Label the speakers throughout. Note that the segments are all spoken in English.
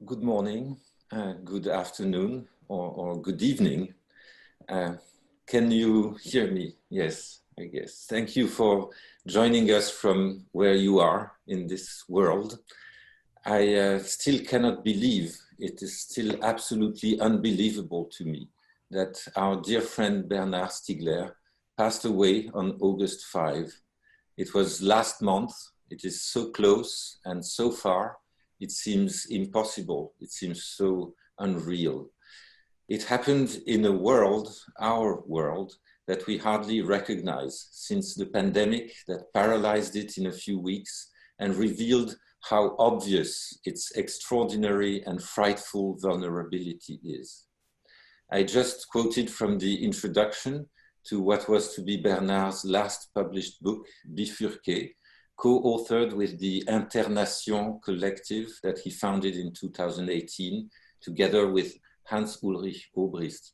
Speaker 1: Good morning, good afternoon, or good evening. Can you hear me? Yes, I guess. Thank you for joining us from where you are in this world. I still cannot believe, it is still absolutely unbelievable to me that our dear friend Bernard Stiegler passed away on August 5. It was last month. It is so close and so far. It seems impossible. It seems so unreal. It happened in a world, our world, that we hardly recognize since the pandemic that paralyzed it in a few weeks and revealed how obvious its extraordinary and frightful vulnerability is. I just quoted from the introduction to what was to be Bernard's last published book, Bifurqué, co-authored with the Internation collective that he founded in 2018, together with Hans-Ulrich Obrist.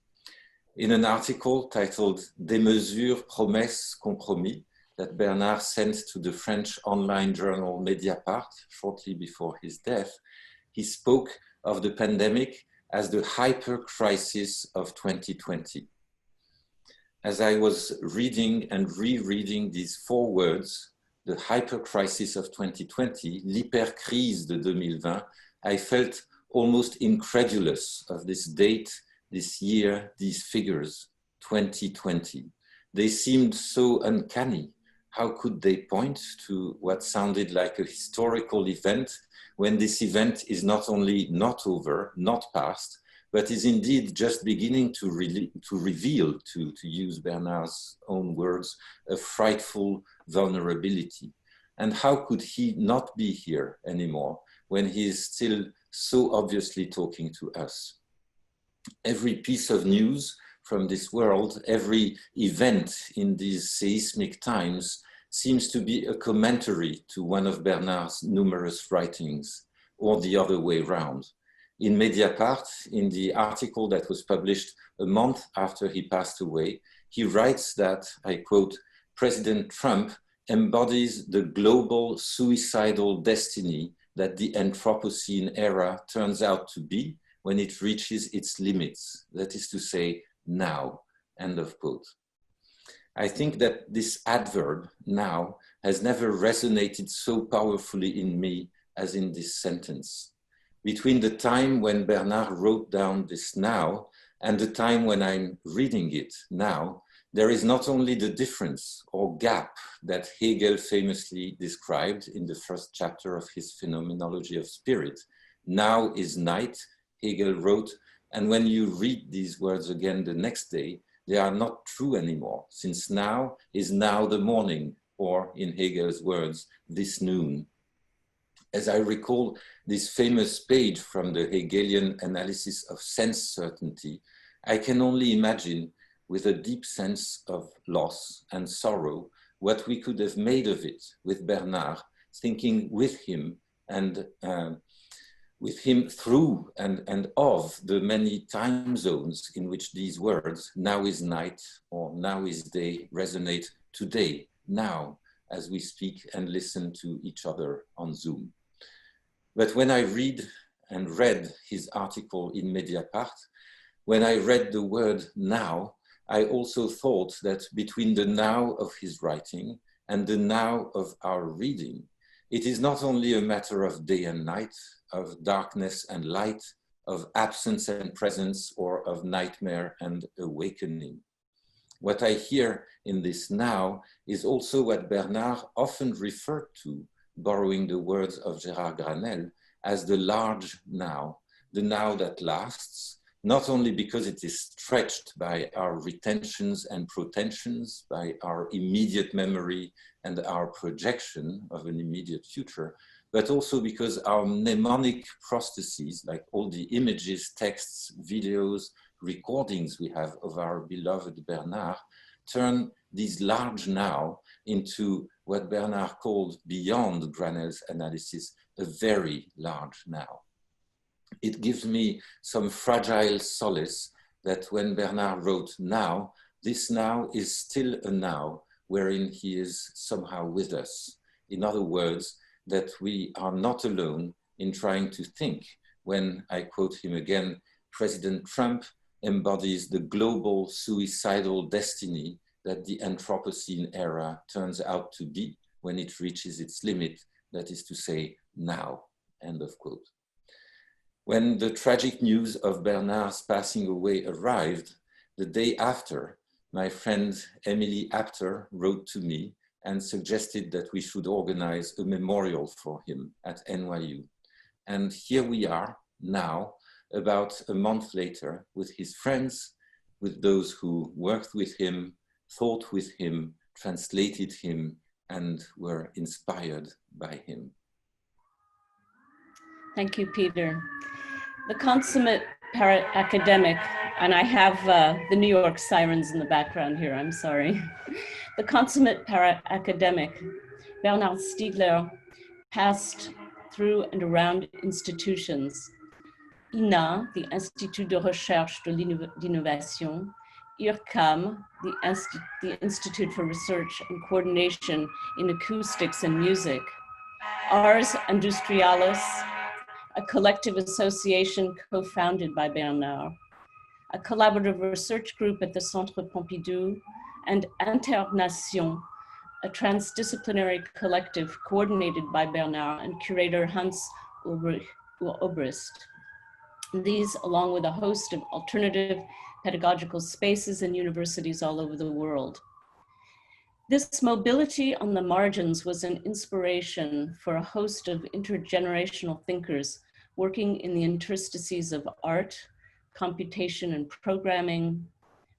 Speaker 1: In an article titled Des mesures, promesses, compromis, that Bernard sent to the French online journal Mediapart shortly before his death, he spoke of the pandemic as the hyper-crisis of 2020. As I was reading and rereading these four words, the hyper-crisis of 2020, l'hypercrise de 2020, I felt almost incredulous of this date, this year, these figures, 2020. They seemed so uncanny. How could they point to what sounded like a historical event when this event is not only not over, not past, but is indeed just beginning to reveal, to use Bernard's own words, a frightful vulnerability. And how could he not be here anymore when he is still so obviously talking to us? Every piece of news from this world, every event in these seismic times seems to be a commentary to one of Bernard's numerous writings, or the other way around. In Mediapart, in the article that was published a month after he passed away, he writes that, I quote, President Trump embodies the global suicidal destiny that the Anthropocene era turns out to be when it reaches its limits, that is to say, now, end of quote. I think that this adverb, now, has never resonated so powerfully in me as in this sentence. Between the time when Bernard wrote down this now and the time when I'm reading it now, there is not only the difference or gap that Hegel famously described in the first chapter of his Phenomenology of Spirit. Now is night, Hegel wrote, and when you read these words again the next day, they are not true anymore, since now is now the morning, or in Hegel's words, this noon. As I recall this famous page from the Hegelian analysis of sense certainty, I can only imagine with a deep sense of loss and sorrow what we could have made of it with Bernard, thinking with him and with him through and of the many time zones in which these words, now is night or now is day, resonate today, now, as we speak and listen to each other on Zoom. But when I read and read his article in Mediapart, when I read the word now, I also thought that between the now of his writing and the now of our reading, it is not only a matter of day and night, of darkness and light, of absence and presence, or of nightmare and awakening. What I hear in this now is also what Bernard often referred to, borrowing the words of Gérard Granel, as the large now, the now that lasts, not only because it is stretched by our retentions and protensions, by our immediate memory and our projection of an immediate future, but also because our mnemonic prostheses, like all the images, texts, videos, recordings we have of our beloved Bernard, turn these large now into what Bernard called, beyond Granel's analysis, a very large now. It gives me some fragile solace that when Bernard wrote now, this now is still a now wherein he is somehow with us. In other words, that we are not alone in trying to think when, I quote him again, President Trump embodies the global suicidal destiny that the Anthropocene era turns out to be when it reaches its limit, that is to say, now, end of quote. When the tragic news of Bernard's passing away arrived, the day after, my friend Emily Apter wrote to me and suggested that we should organize a memorial for him at NYU. And here we are now, about a month later, with his friends, with those who worked with him, thought with him, translated him, and were inspired by him.
Speaker 2: Thank you, Peter. The consummate para-academic, and I have the New York sirens in the background here, I'm sorry. The consummate para-academic, Bernard Stiegler, passed through and around institutions. INA, the Institut de Recherche de l'Innovation, IRCAM, the Institute for Research and Coordination in Acoustics and Music, Ars Industrialis, a collective association co-founded by Bernard, a collaborative research group at the Centre Pompidou, and Internation, a transdisciplinary collective coordinated by Bernard and curator Hans Obrist. These, along with a host of alternative pedagogical spaces and universities all over the world. This mobility on the margins was an inspiration for a host of intergenerational thinkers working in the interstices of art, computation and programming,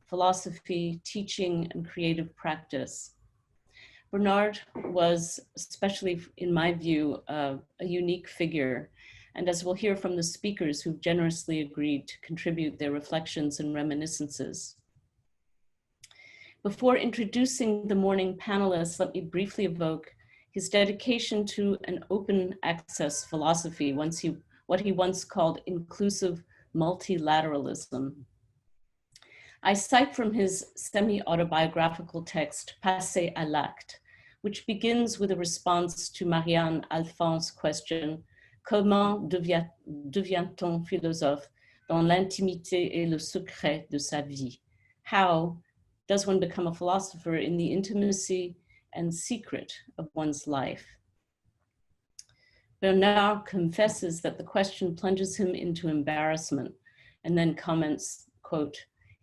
Speaker 2: philosophy, teaching, and creative practice. Bernard was, especially in my view, a unique figure. And as we'll hear from the speakers who've generously agreed to contribute their reflections and reminiscences. Before introducing the morning panelists, let me briefly evoke his dedication to an open access philosophy, what he once called inclusive multilateralism. I cite from his semi-autobiographical text, Passer à l'acte, which begins with a response to Marianne Alphonse's question, comment devient-on philosophe dans l'intimité et le secret de sa vie? How does one become a philosopher in the intimacy and secret of one's life? Bernard confesses that the question plunges him into embarrassment and then comments, quote,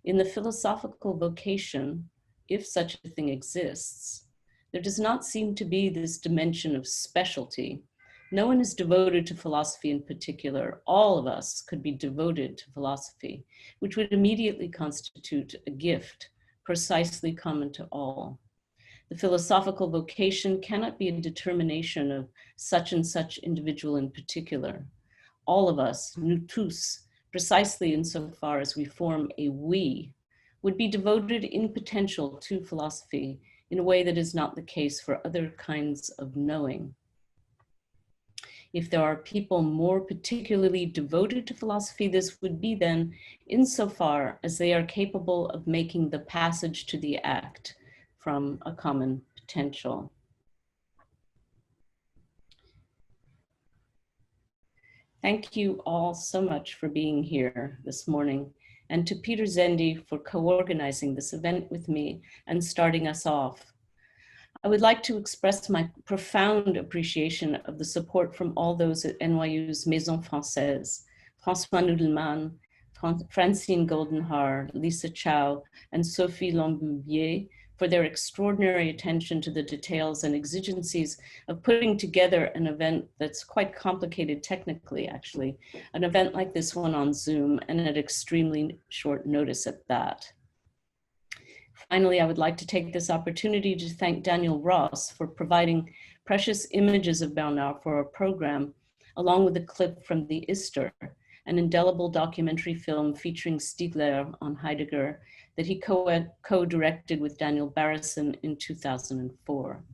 Speaker 2: in the philosophical vocation, if such a thing exists, there does not seem to be this dimension of specialty. No one is devoted to philosophy in particular. All of us could be devoted to philosophy, which would immediately constitute a gift precisely common to all. The philosophical vocation cannot be a determination of such and such individual in particular. All of us, nous tous, precisely insofar as we form a we, would be devoted in potential to philosophy in a way that is not the case for other kinds of knowing. If there are people more particularly devoted to philosophy, this would be then insofar as they are capable of making the passage to the act from a common potential. Thank you all so much for being here this morning, and to Peter Szendy for co-organizing this event with me and starting us off. I would like to express my profound appreciation of the support from all those at NYU's Maison Française, François Nudelman, Francine Goldenhar, Lisa Chow, and Sophie Lambouvier for their extraordinary attention to the details and exigencies of putting together an event that's quite complicated technically, actually, an event like this one on Zoom and at extremely short notice at that. Finally, I would like to take this opportunity to thank Daniel Ross for providing precious images of Bernard for our program, along with a clip from the Ister, an indelible documentary film featuring Stiegler on Heidegger that he co-directed with Daniel Barrison in 2004.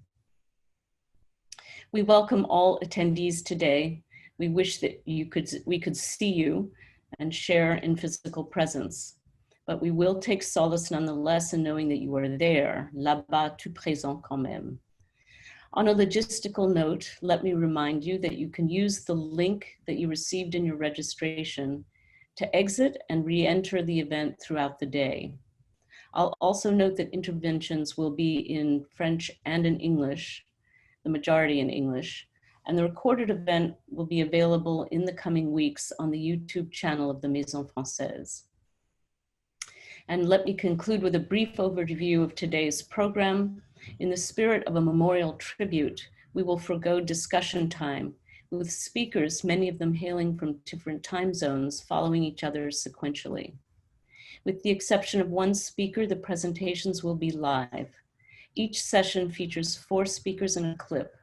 Speaker 2: We welcome all attendees today. We wish that we could see you and share in physical presence. But we will take solace nonetheless in knowing that you are there, là-bas tout présent quand même. On a logistical note, let me remind you that you can use the link that you received in your registration to exit and re-enter the event throughout the day. I'll also note that interventions will be in French and in English, the majority in English, and the recorded event will be available in the coming weeks on the YouTube channel of the Maison Française. And let me conclude with a brief overview of today's program. In the spirit of a memorial tribute, we will forego discussion time with speakers, many of them hailing from different time zones, following each other sequentially. With the exception of one speaker, the presentations will be live. Each session features 4 speakers and a clip.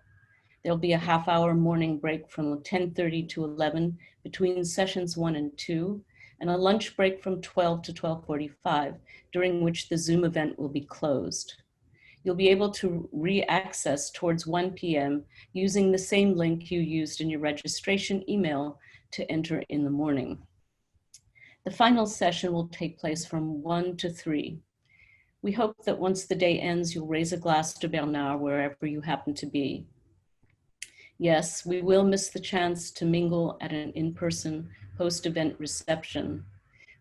Speaker 2: There'll be a half-hour morning break from 10:30 to 11 between sessions 1 and 2, and a lunch break from 12 to 12:45, during which the Zoom event will be closed. You'll be able to re-access towards 1 p.m. using the same link you used in your registration email to enter in the morning. The final session will take place from 1 to 3. We hope that once the day ends, you'll raise a glass to Bernard wherever you happen to be. Yes, we will miss the chance to mingle at an in-person post-event reception,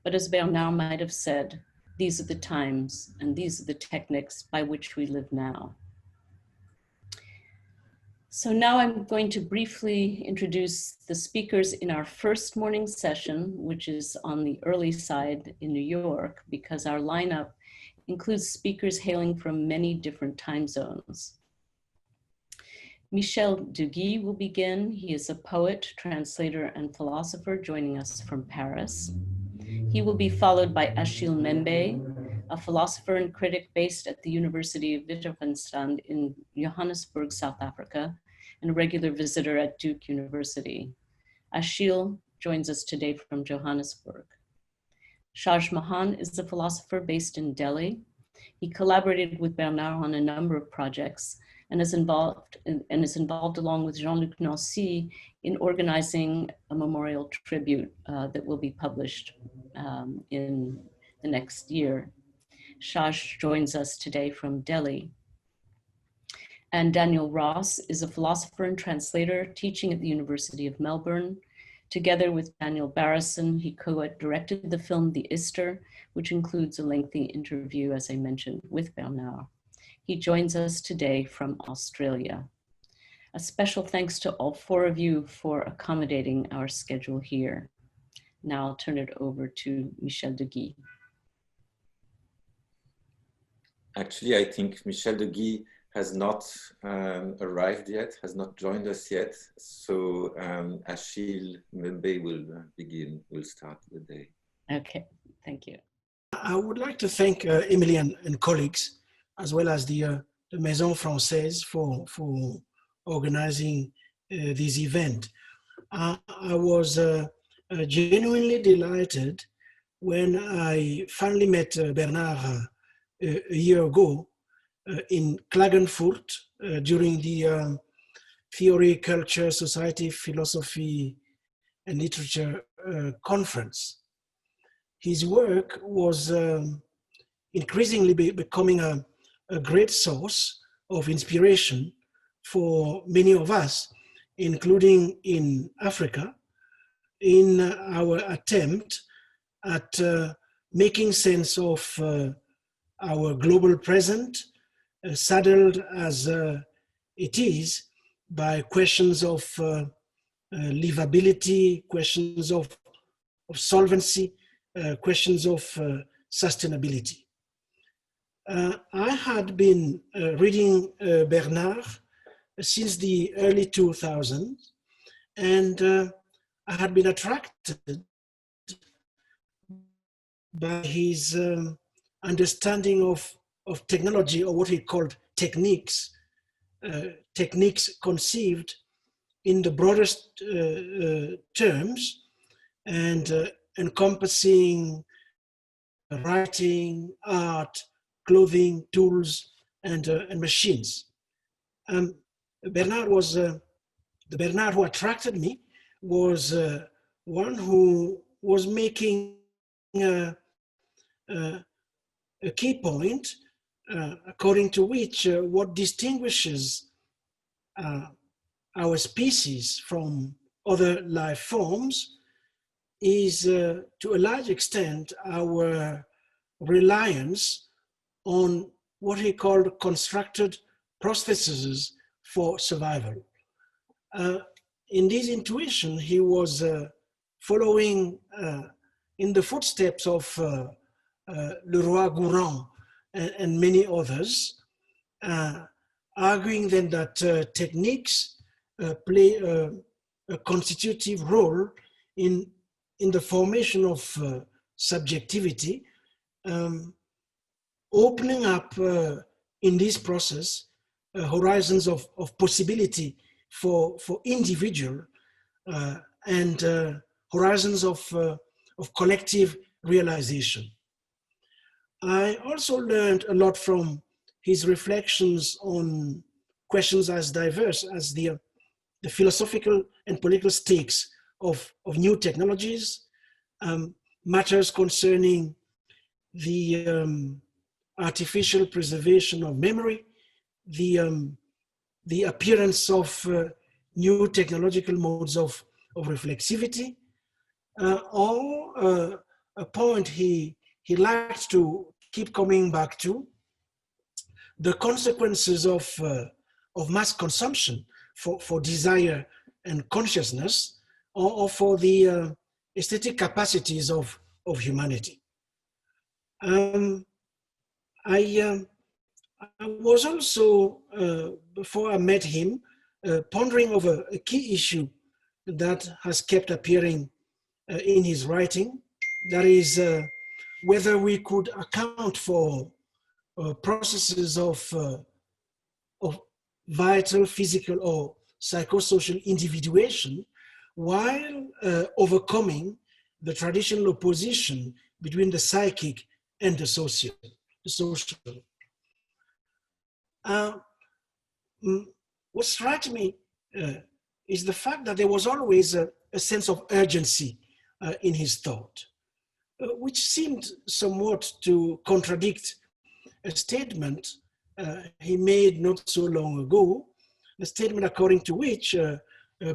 Speaker 2: but as Bernard might have said, these are the times and these are the techniques by which we live now. So now I'm going to briefly introduce the speakers in our first morning session, which is on the early side in New York, because our lineup includes speakers hailing from many different time zones. Michel Deguy will begin. He is a poet, translator, and philosopher joining us from Paris. He will be followed by Achille Mbembe, a philosopher and critic based at the University of Witwatersrand in Johannesburg, South Africa, and a regular visitor at Duke University. Achille joins us today from Johannesburg. Shaj Mohan is a philosopher based in Delhi. He collaborated with Bernard on a number of projects and is involved along with Jean-Luc in organizing a memorial tribute that will be published in the next year. Shaj joins us today from Delhi. And Daniel Ross is a philosopher and translator teaching at the University of Melbourne. Together with Daniel Barrison, he co-directed the film The Ister, which includes a lengthy interview, as I mentioned, with Bernard. He joins us today from Australia. A special thanks to all 4 of you for accommodating our schedule here. Now I'll turn it over to Michel Deguy.
Speaker 1: Actually, I think Michel Deguy has not arrived yet, has not joined us yet. So Achille Mbembe will start the day.
Speaker 2: Okay, thank you.
Speaker 3: I would like to thank Emily and colleagues, as well as the Maison Française for organizing this event. I was genuinely delighted when I finally met Bernard a year ago in Klagenfurt during the Theory, Culture, Society, Philosophy, and Literature conference. His work was increasingly becoming a great source of inspiration for many of us, including in Africa, in our attempt at making sense of our global present, saddled as it is by questions of livability, questions of solvency, questions of sustainability. I had been reading Bernard since the early 2000s, and I had been attracted by his understanding of technology, or what he called techniques, techniques conceived in the broadest terms and encompassing writing, art, clothing, tools, and machines. Bernard was, the Bernard who attracted me was one who was making a key point according to which what distinguishes our species from other life forms is to a large extent our reliance on what he called constructed prostheses for survival. In this intuition, he was following in the footsteps of Leroy-Gourand and many others, arguing then that techniques play a constitutive role in the formation of subjectivity, opening up in this process horizons of possibility for individual and horizons of collective realization. I also learned a lot from his reflections on questions as diverse as the philosophical and political stakes of new technologies, matters concerning the artificial preservation of memory, the appearance of new technological modes of reflexivity, or a point he liked to keep coming back to, the consequences of mass consumption for desire and consciousness, or for the aesthetic capacities of humanity. I was also, before I met him, pondering over a key issue that has kept appearing in his writing. That is whether we could account for processes of vital, physical, or psychosocial individuation while overcoming the traditional opposition between the psychic and the social. What strikes me is the fact that there was always a sense of urgency in his thought, which seemed somewhat to contradict a statement he made not so long ago, a statement according to which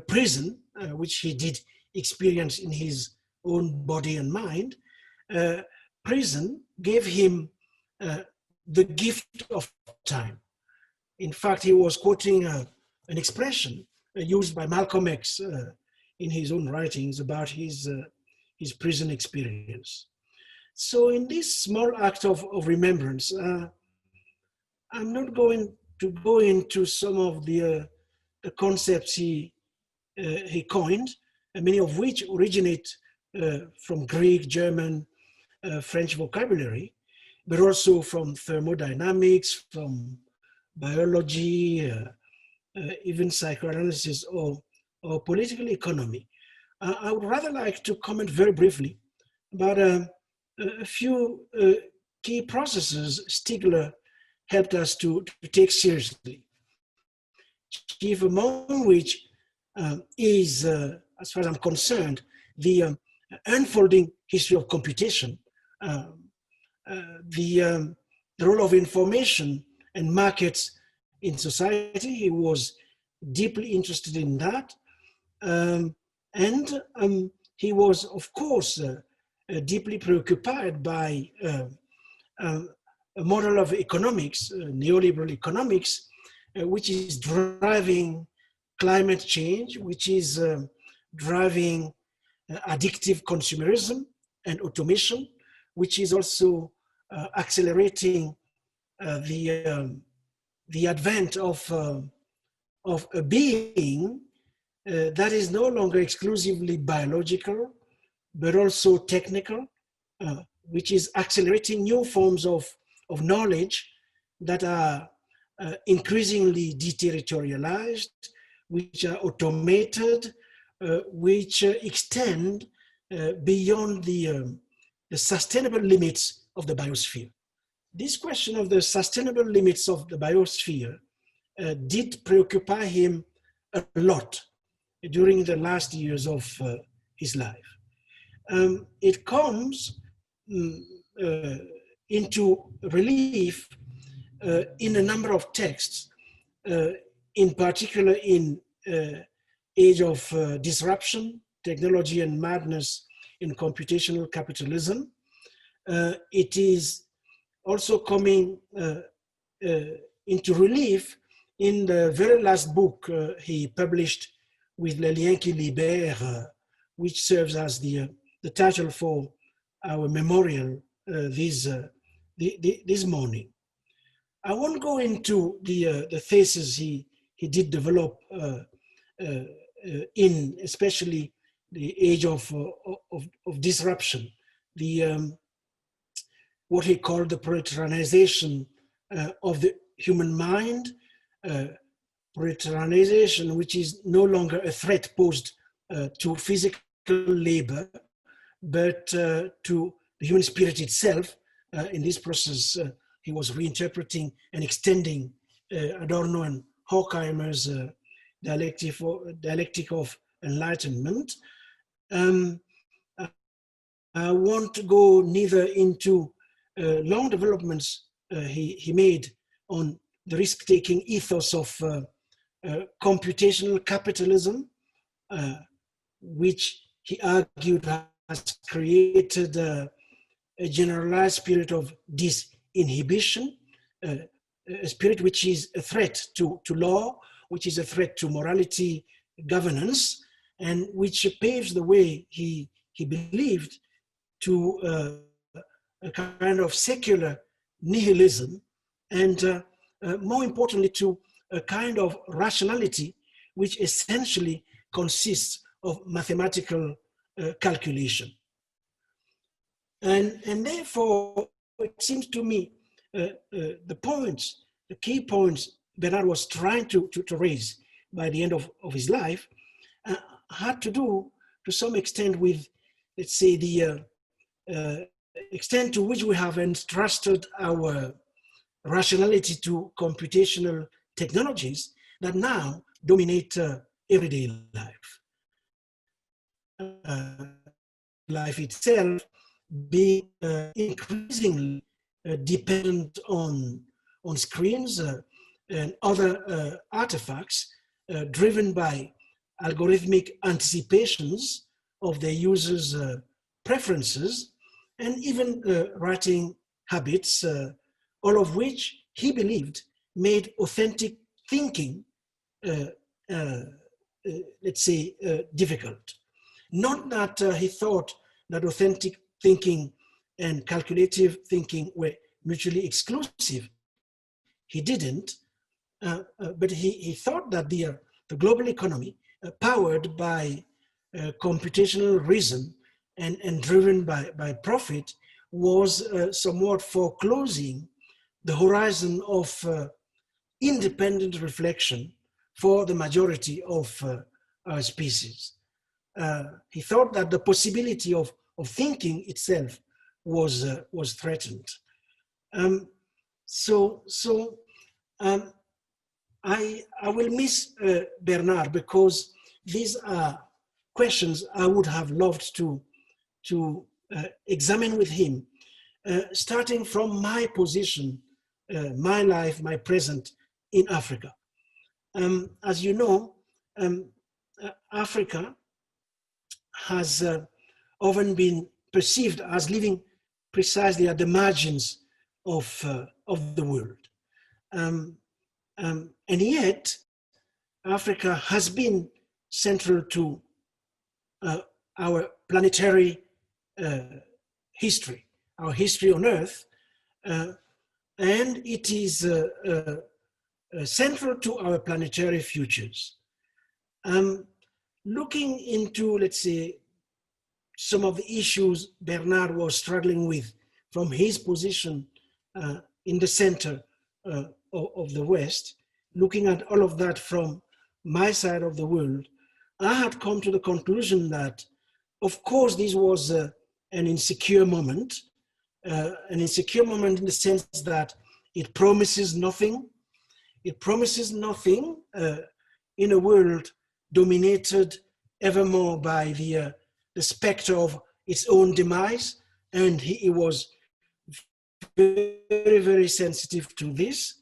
Speaker 3: prison, which he did experience in his own body and mind, prison gave him the gift of time. In fact, he was quoting an expression used by Malcolm X in his own writings about his prison experience. So in this small act of remembrance, I'm not going to go into some of the concepts he coined, and many of which originate from Greek, German, French vocabulary, but also from thermodynamics, from biology, even psychoanalysis or political economy. I would rather like to comment very briefly about a few key processes Stiegler helped us to take seriously, chief among which is, as far as I'm concerned, the unfolding history of computation, the role of information and markets in society. He was deeply interested in that. And he was, of course, deeply preoccupied by a model of economics, neoliberal economics, which is driving climate change, which is driving addictive consumerism and automation, which is also accelerating the advent of a being that is no longer exclusively biological, but also technical, which is accelerating new forms of knowledge that are increasingly deterritorialized, which are automated, which extend beyond the sustainable limits of the biosphere. This question of the sustainable limits of the biosphere did preoccupy him a lot during the last years of his life. It comes into relief in a number of texts, in particular in age of disruption, technology and madness in computational capitalism. It is also coming into relief in the very last book he published with Le Lien qui Libère, which serves as the title for our memorial this morning. I won't go into the thesis he did develop in especially the age of disruption, what he called the proletarianization of the human mind, proletarianization which is no longer a threat posed to physical labor, but to the human spirit itself. In this process, he was reinterpreting and extending Adorno and Horkheimer's dialectic of enlightenment. I won't go neither into long developments he made on the risk-taking ethos of computational capitalism, which he argued has created a generalized spirit of disinhibition, a spirit which is a threat to law, which is a threat to morality, governance, and which paves the way, he believed, to a kind of secular nihilism, and more importantly, to a kind of rationality which essentially consists of mathematical calculation. And therefore, it seems to me the key points Bernard was trying to raise by the end of his life had to do to some extent with, let's say, the extent to which we have entrusted our rationality to computational technologies that now dominate everyday life. Life itself being increasingly dependent on screens and other artifacts driven by algorithmic anticipations of their users' preferences and even writing habits, all of which he believed made authentic thinking, let's say, difficult. Not that he thought that authentic thinking and calculative thinking were mutually exclusive. He didn't, but he thought that the global economy, powered by computational reason and driven by profit, was somewhat foreclosing the horizon of independent reflection for the majority of our species. He thought that the possibility of thinking itself was threatened. I will miss Bernard, because these are questions I would have loved to examine with him, starting from my position, my life, my present in Africa. As you know, Africa has often been perceived as living precisely at the margins of the world. And yet, Africa has been central to our planetary history, our history on Earth, and it is central to our planetary futures. Looking into, let's say, some of the issues Bernard was struggling with from his position in the center of the West, looking at all of that from my side of the world, I had come to the conclusion that, of course, this was an insecure moment in the sense that it promises nothing. It promises nothing in a world dominated evermore by the specter of its own demise, and he was very, very sensitive to this.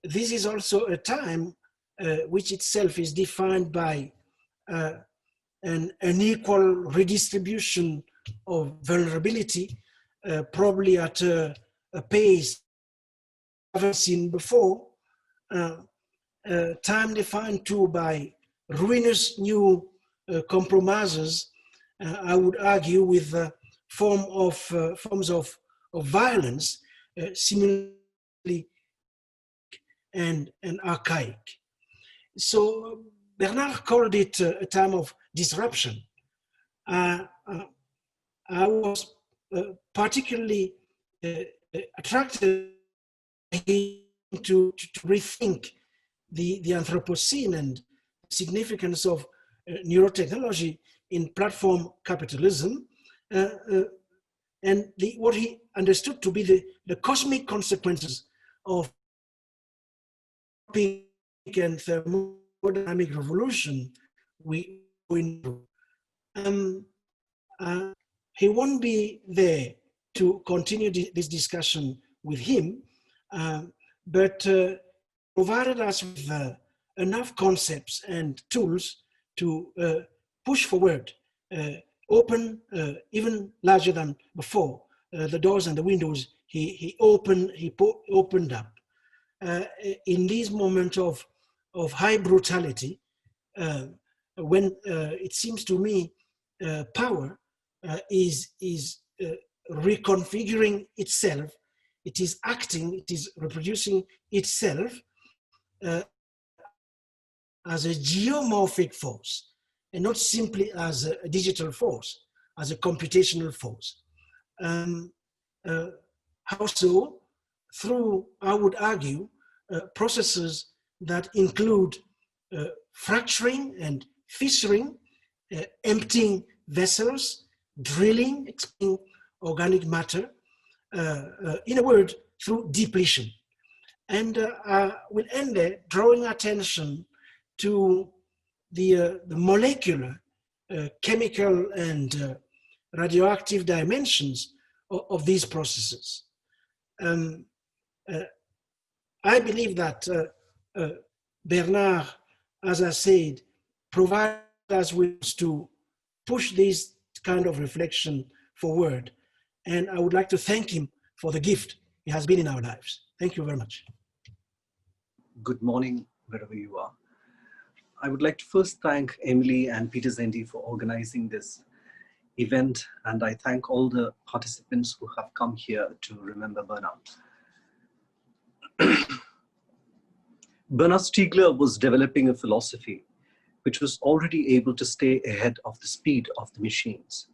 Speaker 3: this is also a time which itself is defined by an unequal redistribution of vulnerability, probably at a pace I haven't seen before, time defined too by ruinous new compromises, I would argue, with forms of violence, similarly and archaic. So Bernard called it a time of disruption. I was particularly attracted to rethink the Anthropocene and significance of neurotechnology in platform capitalism, and what he understood to be the cosmic consequences of and thermodynamic revolution we know. He won't be there to continue this discussion with him, but provided us with enough concepts and tools to push forward, open even larger than before. The doors and the windows he opened up. In these moments of high brutality, when it seems to me power is reconfiguring itself, it is acting, it is reproducing itself as a geomorphic force, and not simply as a digital force, as a computational force. How so? Through, I would argue, processes that include fracturing and fissuring, emptying vessels, drilling, expanding organic matter, in a word, through depletion. And I will end there drawing attention to the molecular, chemical, and radioactive dimensions of these processes. I believe that Bernard, as I said, provides us with to push this kind of reflection forward. And I would like to thank him for the gift he has been in our lives. Thank you very much.
Speaker 4: Good morning, wherever you are. I would like to first thank Emily and Peter Szendy for organizing this event, and I thank all the participants who have come here to remember Bernard. Bernard Stiegler was developing a philosophy which was already able to stay ahead of the speed of the machines.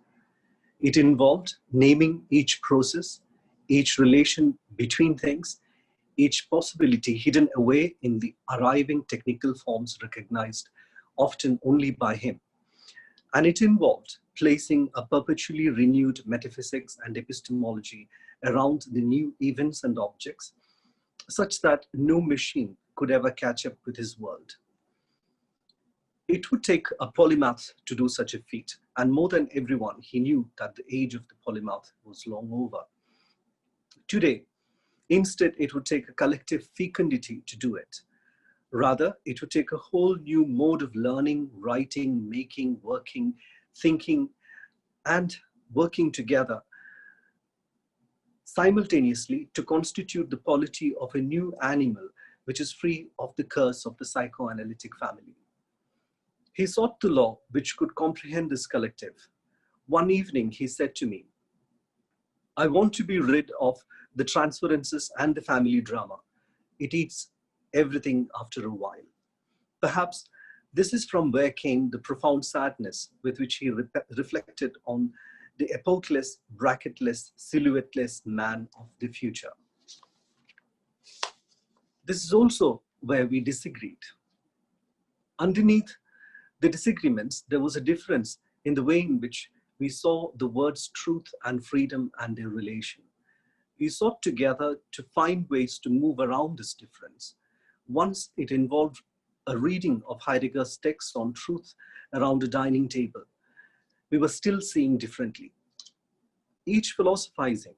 Speaker 4: It involved naming each process, each relation between things, each possibility hidden away in the arriving technical forms recognized often only by him. And it involved placing a perpetually renewed metaphysics and epistemology around the new events and objects, such that no machine could ever catch up with his world. It would take a polymath to do such a feat, and more than everyone, he knew that the age of the polymath was long over. Today, instead, it would take a collective fecundity to do it. Rather, it would take a whole new mode of learning, writing, making, working, thinking, and working together simultaneously to constitute the polity of a new animal which is free of the curse of the psychoanalytic family. He sought the law which could comprehend this collective. One evening, he said to me, "I want to be rid of the transferences and the family drama. It eats everything after a while." Perhaps this is from where came the profound sadness with which he reflected on the epochless, bracketless, silhouetteless man of the future. This is also where we disagreed. Underneath the disagreements, there was a difference in the way in which we saw the words truth and freedom and their relation. We sought together to find ways to move around this difference. Once it involved a reading of Heidegger's text on truth around a dining table, we were still seeing differently. Each philosophizing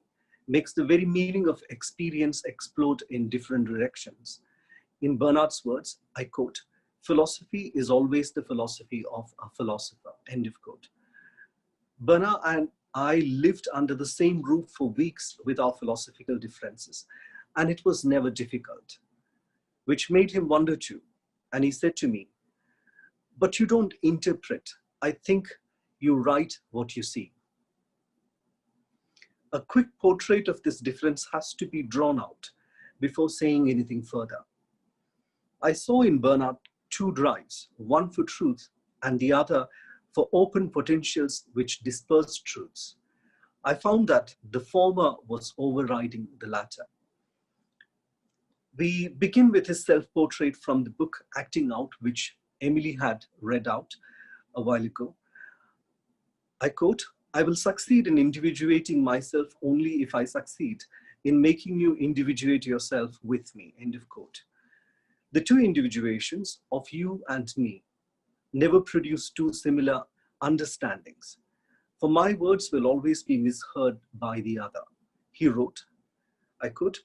Speaker 4: makes the very meaning of experience explode in different directions. In Bernard's words, I quote, "Philosophy is always the philosophy of a philosopher," end of quote. Bernard and I lived under the same roof for weeks with our philosophical differences, and it was never difficult, which made him wonder too. And he said to me, "But you don't interpret. I think you write what you see." A quick portrait of this difference has to be drawn out before saying anything further. I saw in Bernard two drives, one for truth and the other for open potentials which disperse truths. I found that the former was overriding the latter. We begin with his self-portrait from the book Acting Out, which Emily had read out a while ago. I quote, "I will succeed in individuating myself only if I succeed in making you individuate yourself with me," end of quote. The two individuations of you and me never produce two similar understandings, for my words will always be misheard by the other. He wrote, I quote,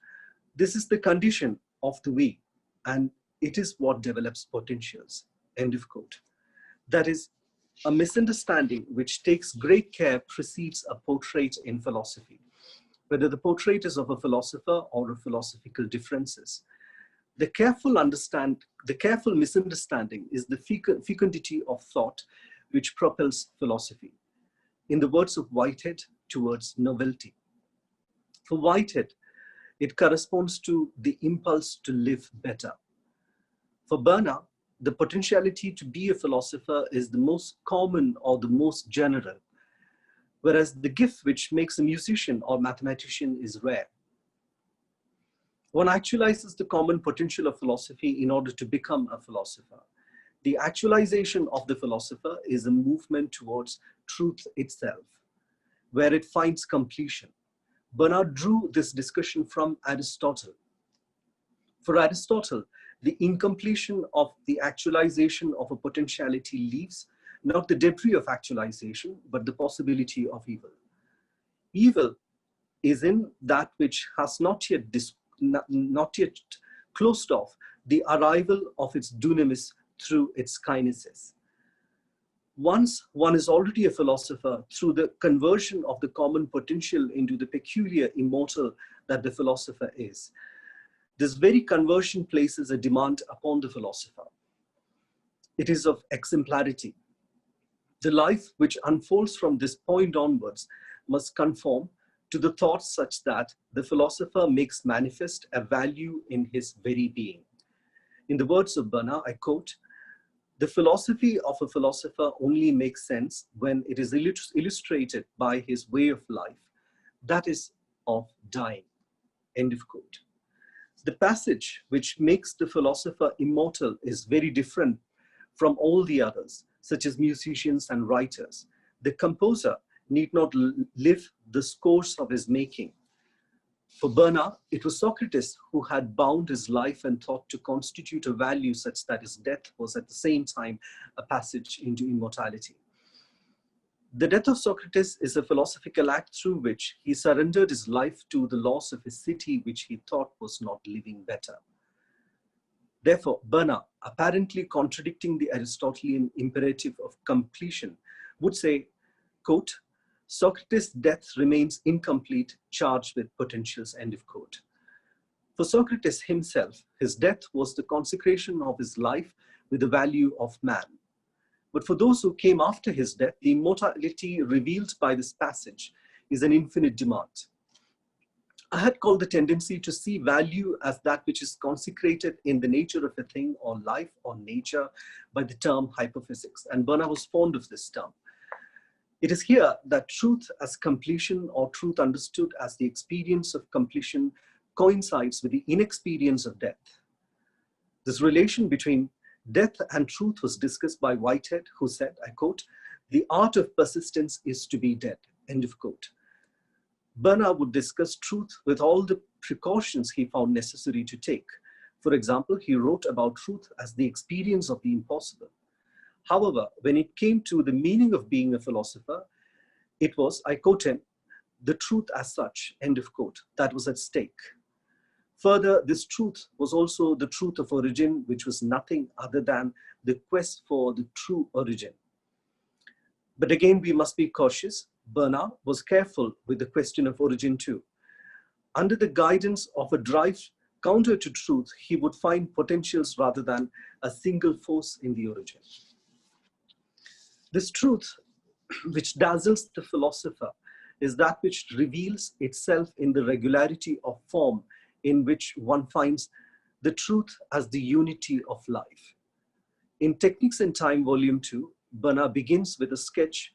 Speaker 4: "This is the condition of the we, and it is what develops potentials," end of quote. That is, a misunderstanding which takes great care precedes a portrait in philosophy, whether the portrait is of a philosopher or of philosophical differences. The careful misunderstanding is the fecundity of thought which propels philosophy. In the words of Whitehead, towards novelty. For Whitehead, it corresponds to the impulse to live better. For Bernard, the potentiality to be a philosopher is the most common or the most general, whereas the gift which makes a musician or mathematician is rare. One actualizes the common potential of philosophy in order to become a philosopher. The actualization of the philosopher is a movement towards truth itself, where it finds completion. Bernard drew this discussion from Aristotle. For Aristotle, the incompletion of the actualization of a potentiality leaves not the debris of actualization, but the possibility of evil. Evil is in that which has not yet closed off the arrival of its dunamis through its kinesis. Once one is already a philosopher through the conversion of the common potential into the peculiar immortal that the philosopher is, this very conversion places a demand upon the philosopher. It is of exemplarity. The life which unfolds from this point onwards must conform to the thoughts such that the philosopher makes manifest a value in his very being. In the words of Bernard, I quote, "The philosophy of a philosopher only makes sense when it is illustrated by his way of life, that is, of dying," end of quote. The passage which makes the philosopher immortal is very different from all the others, such as musicians and writers. The composer need not live the scores of his making. For Bernard, it was Socrates who had bound his life and thought to constitute a value such that his death was at the same time a passage into immortality. The death of Socrates is a philosophical act through which he surrendered his life to the loss of his city, which he thought was not living better. Therefore, Bernard, apparently contradicting the Aristotelian imperative of completion, would say, quote, "Socrates' death remains incomplete, charged with potentials," end of quote. For Socrates himself, his death was the consecration of his life with the value of man. But for those who came after his death, the immortality revealed by this passage is an infinite demand. I had called the tendency to see value as that which is consecrated in the nature of a thing or life or nature by the term hyperphysics, and Bernard was fond of this term. It is here that truth as completion, or truth understood as the experience of completion, coincides with the inexperience of death. This relation between death and truth was discussed by Whitehead, who said, I quote, "The art of persistence is to be dead," end of quote. Bernard would discuss truth with all the precautions he found necessary to take. For example, he wrote about truth as the experience of the impossible. However, when it came to the meaning of being a philosopher, it was, I quote him, "the truth as such," end of quote, that was at stake. Further, this truth was also the truth of origin, which was nothing other than the quest for the true origin. But again, we must be cautious. Bernard was careful with the question of origin too. Under the guidance of a drive counter to truth, he would find potentials rather than a single force in the origin. This truth, which dazzles the philosopher, is that which reveals itself in the regularity of form in which one finds the truth as the unity of life. In Techniques and Time, Volume 2, Bernard begins with a sketch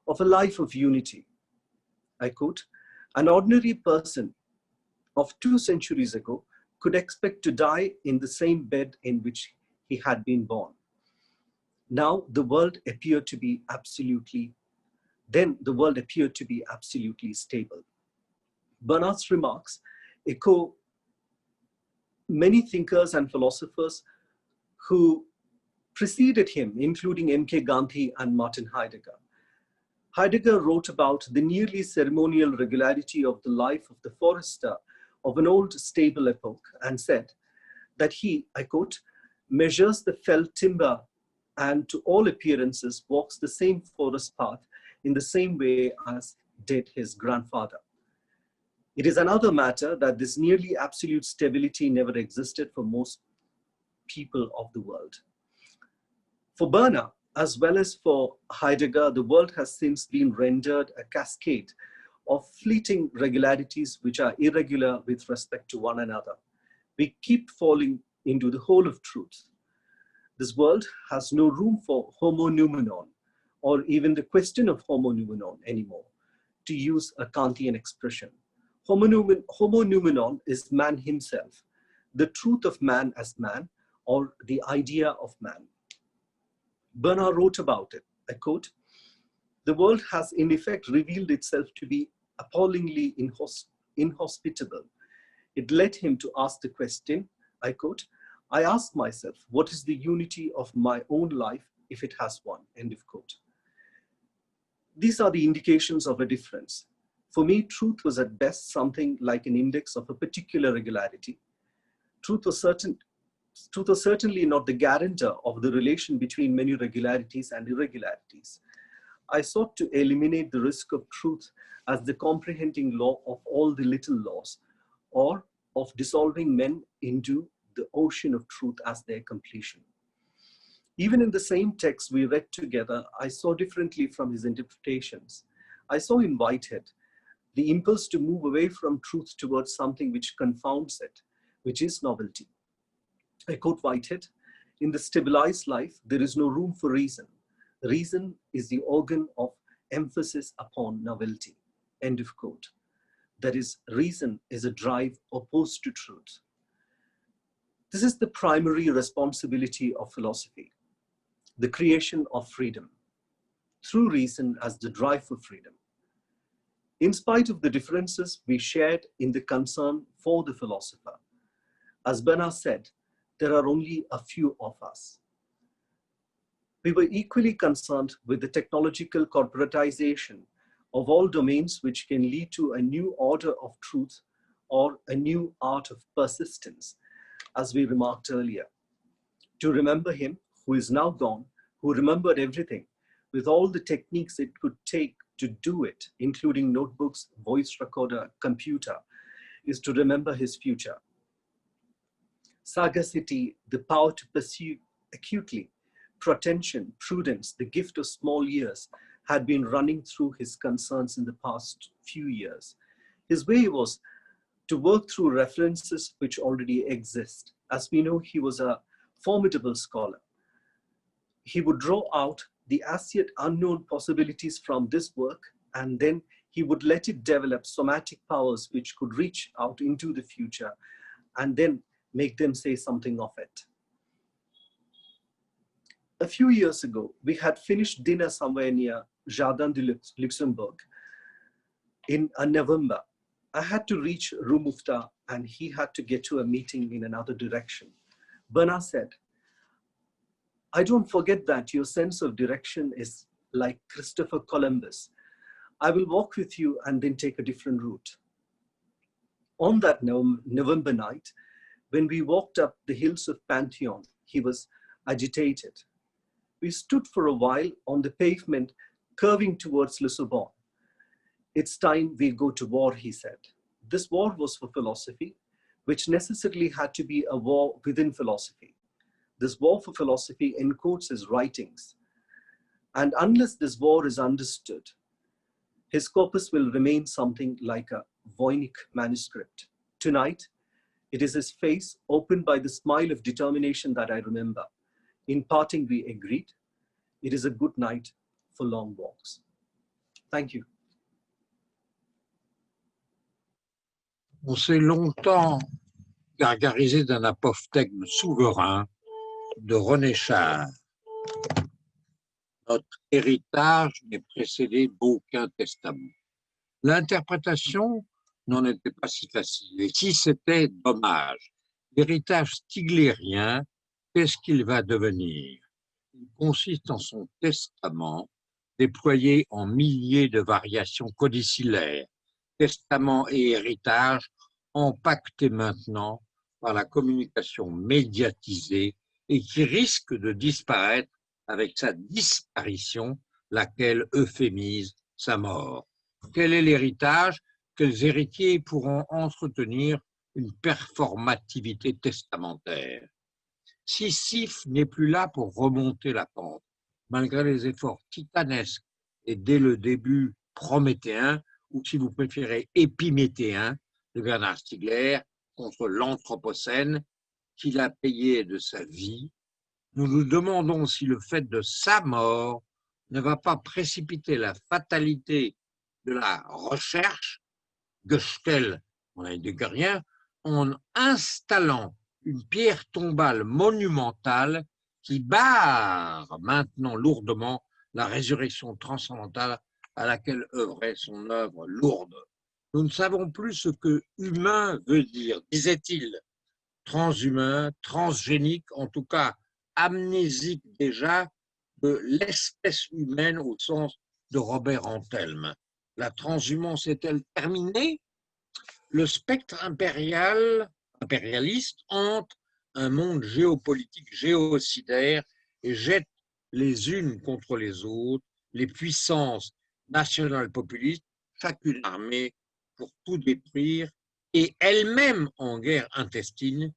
Speaker 4: of a life of unity. I quote, "An ordinary person of 2 centuries ago could expect to die in the same bed in which he had been born. Now the world appeared to be absolutely stable." Bernard's remarks echo many thinkers and philosophers who preceded him, including M.K. Gandhi and Martin Heidegger. Heidegger wrote about the nearly ceremonial regularity of the life of the forester of an old stable epoch and said that he, I quote, "measures the felled timber and to all appearances walks the same forest path in the same way as did his grandfather." It is another matter that this nearly absolute stability never existed for most people of the world. For Bernard, as well as for Heidegger, the world has since been rendered a cascade of fleeting regularities which are irregular with respect to one another. We keep falling into the hole of truth. This world has no room for homo noumenon, or even the question of homo noumenon anymore, to use a Kantian expression. Homo noumenon is man himself, the truth of man as man, or the idea of man. Bernard wrote about it, I quote, "The world has in effect revealed itself to be appallingly inhospitable. It led him to ask the question, I quote, I ask myself, what is the unity of my own life if it has one, end of quote." These are the indications of a difference. For me, truth was at best something like an index of a particular regularity. Truth was certainly not the guarantor of the relation between many regularities and irregularities. I sought to eliminate the risk of truth as the comprehending law of all the little laws, or of dissolving men into the ocean of truth as their completion. Even in the same text we read together, I saw differently from his interpretations. I saw in Whitehead the impulse to move away from truth towards something which confounds it, which is novelty. I quote Whitehead, "In the stabilized life, there is no room for reason. Reason is the organ of emphasis upon novelty," end of quote. That is, reason is a drive opposed to truth. This is the primary responsibility of philosophy, the creation of freedom, through reason as the drive for freedom. In spite of the differences we shared in the concern for the philosopher, as Bernard said, there are only a few of us. We were equally concerned with the technological corporatization of all domains which can lead to a new order of truth or a new art of persistence, as we remarked earlier. To remember him, who is now gone, who remembered everything, with all the techniques it could take to do it, including notebooks, voice recorder, computer, is to remember his future. Sagacity, the power to pursue acutely, pretension, prudence, the gift of small years, had been running through his concerns in the past few years. His way was to work through references which already exist. As we know, he was a formidable scholar. He would draw out the as yet unknown possibilities from this work, and then he would let it develop somatic powers which could reach out into the future and then make them say something of it. A few years ago, we had finished dinner somewhere near Jardin de Luxembourg in November. I had to reach Rue Mouffetard and he had to get to a meeting in another direction. Bernard said, "I don't forget that your sense of direction is like Christopher Columbus. I will walk with you and then take a different route." On that November night, when we walked up the hills of Pantheon, he was agitated. We stood for a while on the pavement curving towards Le Sorbonne. It's time we go to war, he said. This war was for philosophy, which necessarily had to be a war within philosophy. This war for philosophy encodes his writings. And unless this war is understood, his corpus will remain something like a Voynich manuscript. Tonight, it is his face opened by the smile of determination that I remember. In parting, we agreed. It is a good night for long walks. Thank you.
Speaker 5: On s'est longtemps gargarisé d'un apophthegme souverain de René Char. Notre héritage n'est précédé d'aucun testament. L'interprétation n'en était pas si facile. Et si c'était dommage, l'héritage stiglérien, qu'est-ce qu'il va devenir? Il consiste en son testament, déployé en milliers de variations codicillaires. Testament et héritage empaquetés maintenant par la communication médiatisée et qui risque de disparaître avec sa disparition, laquelle euphémise sa mort. Quel est l'héritage? Quels héritiers pourront entretenir une performativité testamentaire? Si Sif n'est plus là pour remonter la pente, malgré les efforts titanesques et dès le début prométhéens, ou si vous préférez épiméthéens, de Bernard Stiegler contre l'Anthropocène qu'il a payé de sa vie, nous nous demandons si le fait de sa mort ne va pas précipiter la fatalité de la recherche, Göstel en heideggerien, en installant une pierre tombale monumentale qui barre maintenant lourdement la résurrection transcendantale à laquelle œuvrait son œuvre lourde. Nous ne savons plus ce que humain veut dire, disait-il. Transhumain, transgénique, en tout cas amnésique déjà de l'espèce humaine au sens de Robert Antelme. La transhumance est-elle terminée? Le spectre impérialiste hante un monde géopolitique géocidaire et jette les unes contre les autres les puissances nationales populistes, chacune armée pour tout détruire et elle-même en guerre intestine,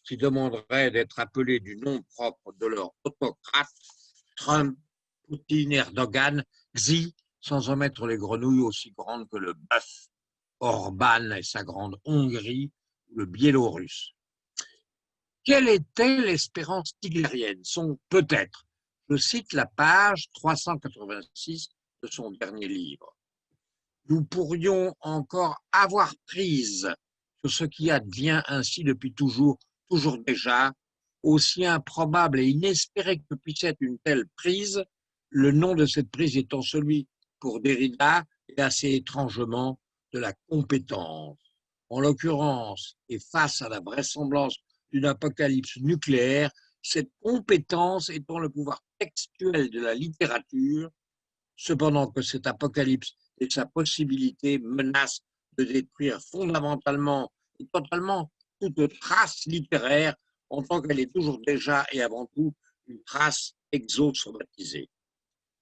Speaker 5: qui demanderait d'être appelée du nom propre de leur autocrate, Trump, Poutine, Erdogan, Xi, sans omettre les grenouilles aussi grandes que le bœuf, Orban et sa grande Hongrie, le Biélorusse. Quelle était l'espérance stiglérienne? Son peut-être. Je cite la page 386 de son dernier livre. Nous pourrions encore avoir prise sur ce qui advient ainsi depuis toujours déjà, aussi improbable et inespéré que puisse être une telle prise, le nom de cette prise étant celui, pour Derrida, et assez étrangement, de la compétence. En l'occurrence, et face à la vraisemblance d'une apocalypse nucléaire, cette compétence étant le pouvoir textuel de la littérature, cependant que cette apocalypse et sa possibilité menacent de détruire fondamentalement et totalement toute trace littéraire en tant qu'elle est toujours déjà et avant tout une trace exosomatisée.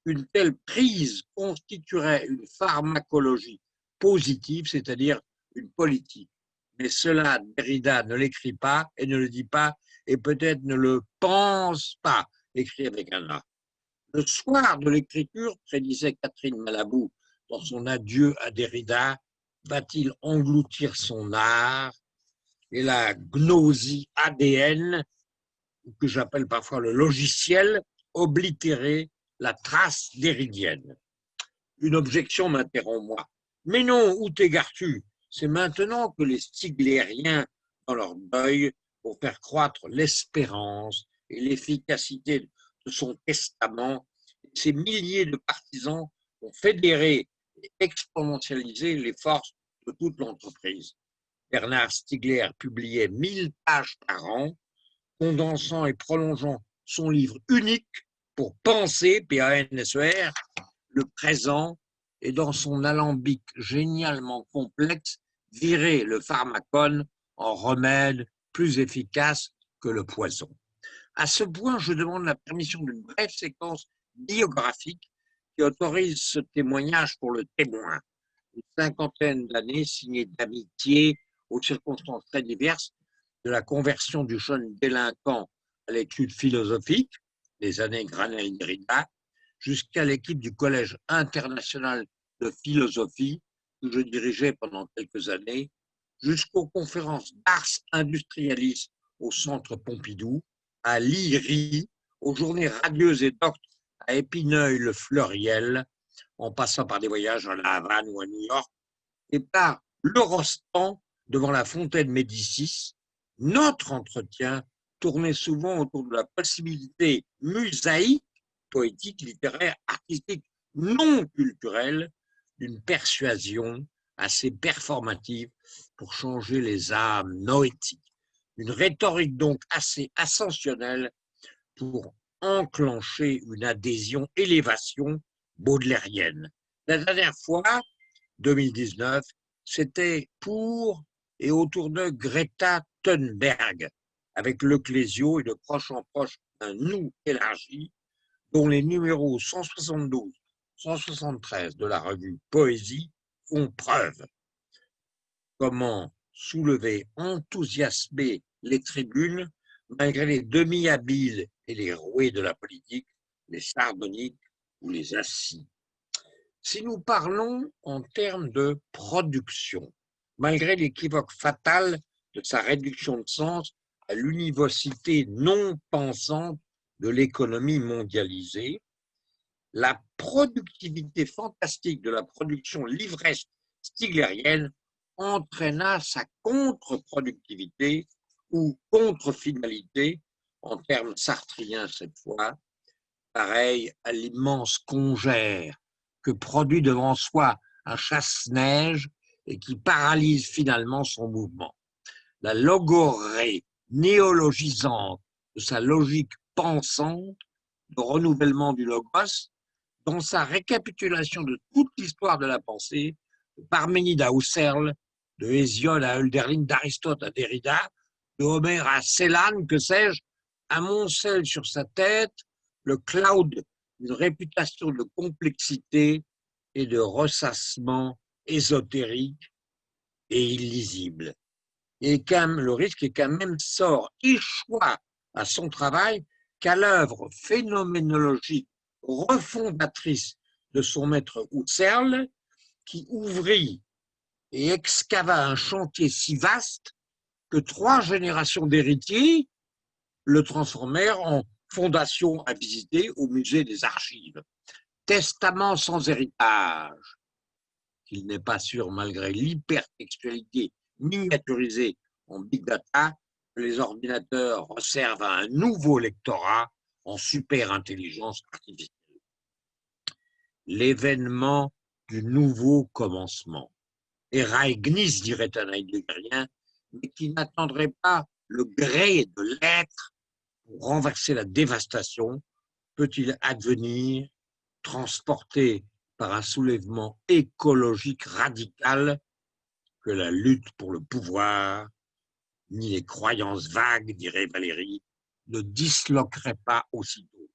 Speaker 5: Une telle prise constituerait une pharmacologie positive, c'est-à-dire une politique. Mais cela, Derrida ne l'écrit pas et ne le dit pas et peut-être ne le pense pas, écrit avec un A. Le soir de l'écriture, prédisait Catherine Malabou dans son adieu à Derrida, va-t-il engloutir son art et la gnosie ADN, que j'appelle parfois le logiciel, oblitérer la trace derridienne. Une objection m'interrompt, moi. Mais non, où t'égares-tu? C'est maintenant que les stiglériens, dans leur deuil, vont faire croître l'espérance et l'efficacité de son testament. Ces milliers de partisans vont fédérer et exponentialiser les forces de toute l'entreprise. Bernard Stiegler publiait 1000 pages par an, condensant et prolongeant son livre unique pour penser, P-A-N-S-E-R, le présent, et dans son alambic génialement complexe, virer le pharmacone en remède plus efficace que le poison. À ce point, je demande la permission d'une brève séquence biographique qui autorise ce témoignage pour le témoin. Une cinquantaine d'années signées d'amitié aux circonstances très diverses, de la conversion du jeune délinquant à l'étude philosophique, les années Granel-Derrida, jusqu'à l'équipe du Collège international de philosophie que je dirigeais pendant quelques années, jusqu'aux conférences d'Ars Industrialis au Centre Pompidou, à l'Erie, aux journées radieuses et doctes à Épineuil-le-Fleuriel, en passant par des voyages à La Havane ou à New York, et par l'Eurostan devant la fontaine Médicis. Notre entretien tournait souvent autour de la possibilité musaïque, poétique, littéraire, artistique, non culturelle, d'une persuasion assez performative pour changer les âmes noétiques. Une rhétorique donc assez ascensionnelle pour enclencher une adhésion élévation baudelairienne. La dernière fois, 2019, c'était pour et autour de Greta Thunberg, avec le Clésio et de proche en proche un nous élargi, dont les numéros 172, 173 de la revue Poésie font preuve. Comment soulever, enthousiasmer les tribunes, malgré les demi-habiles et les roués de la politique, les sardoniques ou les assis. Si nous parlons en termes de production, malgré l'équivoque fatal de sa réduction de sens à l'univocité non pensante de l'économie mondialisée, la productivité fantastique de la production livresque stiglerienne entraîna sa contre-productivité ou contre-finalité, en termes sartriens cette fois, pareil à l'immense congère que produit devant soi un chasse-neige et qui paralyse finalement son mouvement. La logorrhée néologisante de sa logique pensante, de renouvellement du logos, dans sa récapitulation de toute l'histoire de la pensée, de Parménide à Husserl, de Hésiode à Hölderlin, d'Aristote à Derrida, de Homère à Célan, que sais-je, amoncelle sur sa tête le cloud d'une réputation de complexité et de ressassement ésotérique et illisible. Et le risque est qu'un même sort échoua à son travail, qu'à l'œuvre phénoménologique refondatrice de son maître Husserl, qui ouvrit et excava un chantier si vaste que 3 générations d'héritiers le transformèrent en fondation à visiter au musée des archives. Testament sans héritage, qu'il n'est pas sûr, malgré l'hypertextualité miniaturisée en big data, que les ordinateurs resservent à un nouveau lectorat en super-intelligence artificielle. L'événement du nouveau commencement. Eraignis, dirait un heideggerien, mais qui n'attendrait pas le gré de l'être pour renverser la dévastation, peut-il advenir, transporté par un soulèvement écologique radical, que la lutte pour le pouvoir, ni les croyances vagues, dirait Valérie, ne disloqueraient pas aussitôt.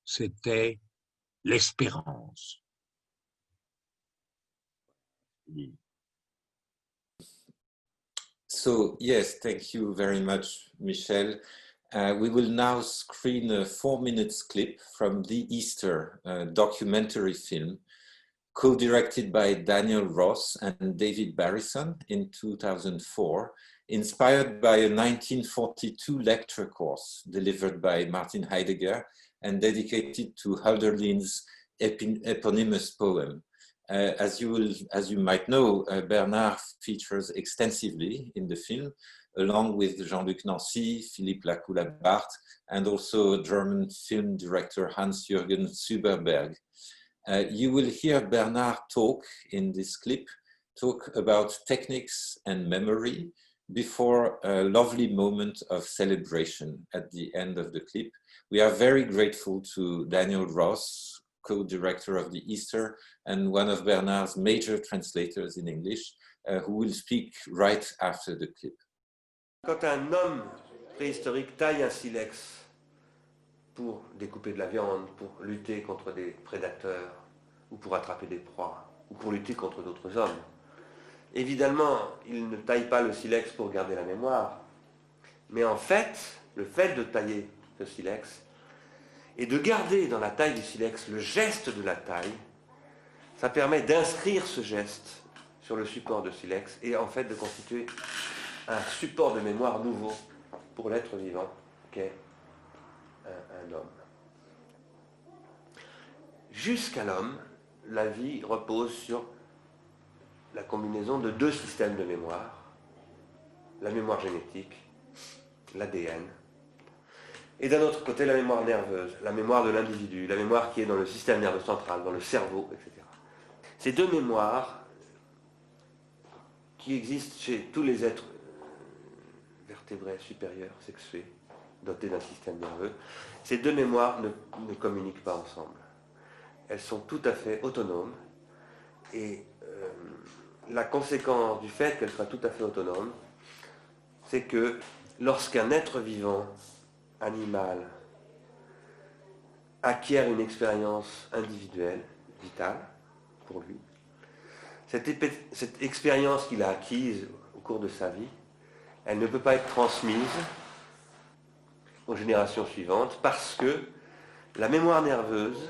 Speaker 5: C'était l'espérance.
Speaker 1: So, yes, thank you very much, Michel. We will now screen a 4 minutes clip from the Easter documentary film, co-directed by Daniel Ross and David Barrison in 2004, inspired by a 1942 lecture course delivered by Martin Heidegger and dedicated to Hölderlin's eponymous poem. As you might know, Bernard features extensively in the film, along with Jean-Luc Nancy, Philippe Lacoula-Barthes, and also German film director Hans-Jürgen Züberberg. You will hear Bernard talk in this clip, talk about techniques and memory before a lovely moment of celebration at the end of the clip. We are very grateful to Daniel Ross, co-director of the Ister and one of Bernard's major translators in English, who will speak right after the clip.
Speaker 6: Quand un homme préhistorique taille un silex pour découper de la viande, pour lutter contre des prédateurs, ou pour attraper des proies, ou pour lutter contre d'autres hommes, évidemment, il ne taille pas le silex pour garder la mémoire, mais en fait, le fait de tailler ce silex et de garder dans la taille du silex le geste de la taille, ça permet d'inscrire ce geste sur le support de silex et en fait de constituer un support de mémoire nouveau pour l'être vivant qu'est un homme. Jusqu'à l'homme, la vie repose sur la combinaison de deux systèmes de mémoire, la mémoire génétique, l'ADN, et d'un autre côté la mémoire nerveuse, la mémoire de l'individu, la mémoire qui est dans le système nerveux central, dans le cerveau, etc. Ces deux mémoires qui existent chez tous les êtres vertébrés supérieurs, sexués, dotés d'un système nerveux, ces deux mémoires ne communiquent pas ensemble. Elles sont tout à fait autonomes et la conséquence du fait qu'elles soient tout à fait autonomes, c'est que lorsqu'un être vivant, animal, acquiert une expérience individuelle, vitale, pour lui, cette expérience qu'il a acquise au cours de sa vie, elle ne peut pas être transmise aux générations suivantes parce que la mémoire nerveuse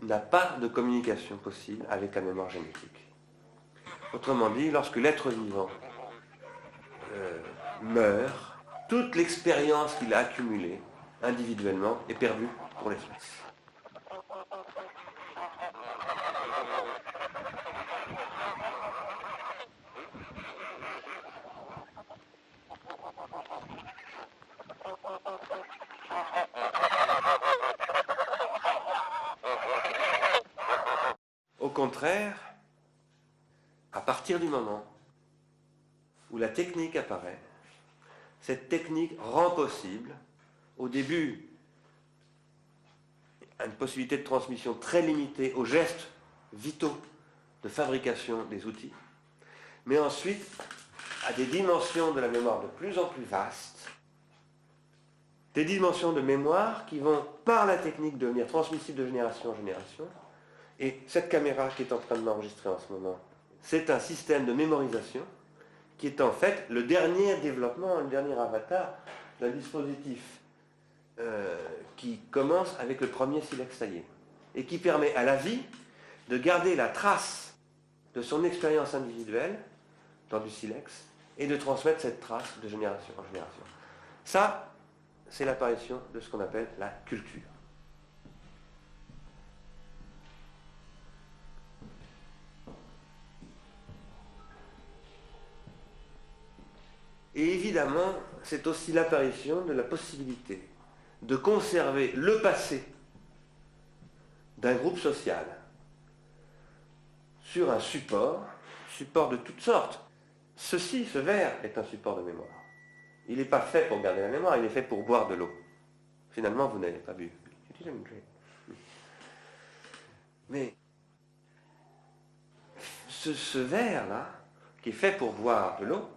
Speaker 6: n'a pas de communication possible avec la mémoire génétique. Autrement dit, lorsque l'être vivant meurt, toute l'expérience qu'il a accumulée individuellement est perdue pour l'espèce. Au contraire, à partir du moment où la technique apparaît, cette technique rend possible, au début, une possibilité de transmission très limitée aux gestes vitaux de fabrication des outils, mais ensuite à des dimensions de la mémoire de plus en plus vastes, des dimensions de mémoire qui vont, par la technique, devenir transmissibles de génération en génération. Et cette caméra qui est en train de m'enregistrer en ce moment, c'est un système de mémorisation qui est en fait le dernier développement, le dernier avatar d'un dispositif qui commence avec le premier silex taillé et qui permet à la vie de garder la trace de son expérience individuelle dans du silex et de transmettre cette trace de génération en génération. Ça, c'est l'apparition de ce qu'on appelle la culture. Et évidemment, c'est aussi l'apparition de la possibilité de conserver le passé d'un groupe social sur un support de toutes sortes. Ceci, ce verre, est un support de mémoire. Il n'est pas fait pour garder la mémoire, il est fait pour boire de l'eau. Finalement, vous n'avez pas bu. Mais ce verre-là, qui est fait pour boire de l'eau,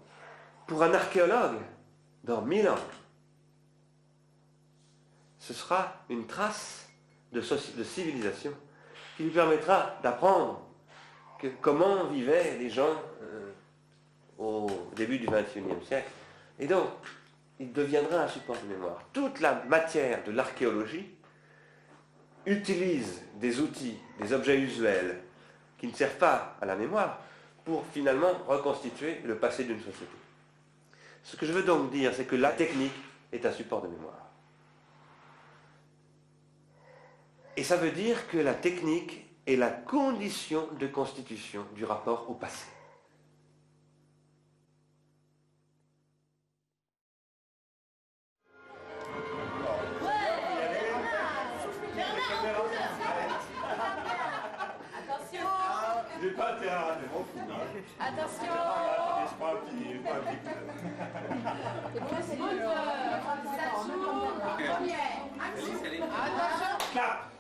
Speaker 6: pour un archéologue, dans 1000 ans, ce sera une trace de civilisation qui lui permettra d'apprendre comment vivaient les gens au début du XXIe siècle. Et donc, il deviendra un support de mémoire. Toute la matière de l'archéologie utilise des outils, des objets usuels qui ne servent pas à la mémoire pour finalement reconstituer le passé d'une société. Ce que je veux donc dire, c'est que la technique est un support de mémoire. Et ça veut dire que la technique est la condition de constitution du rapport au passé.
Speaker 7: J'ai pas intérêt à rater mon fou.
Speaker 8: Attention.
Speaker 7: Attention. Cap.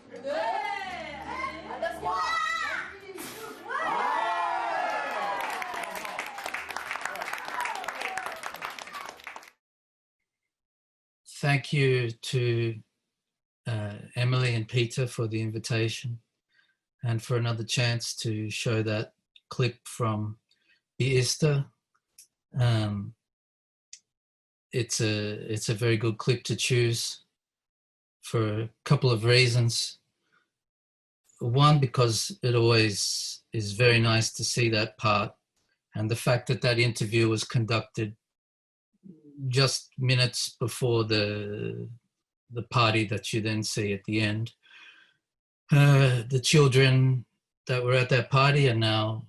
Speaker 8: Thank you to Emily and Peter for the invitation and for another chance to show that clip from the Ister. It's a very good clip to choose for a couple of reasons. One, because it always is very nice to see that part, and the fact that that interview was conducted just minutes before the party that you then see at the end. The children that were at that party are now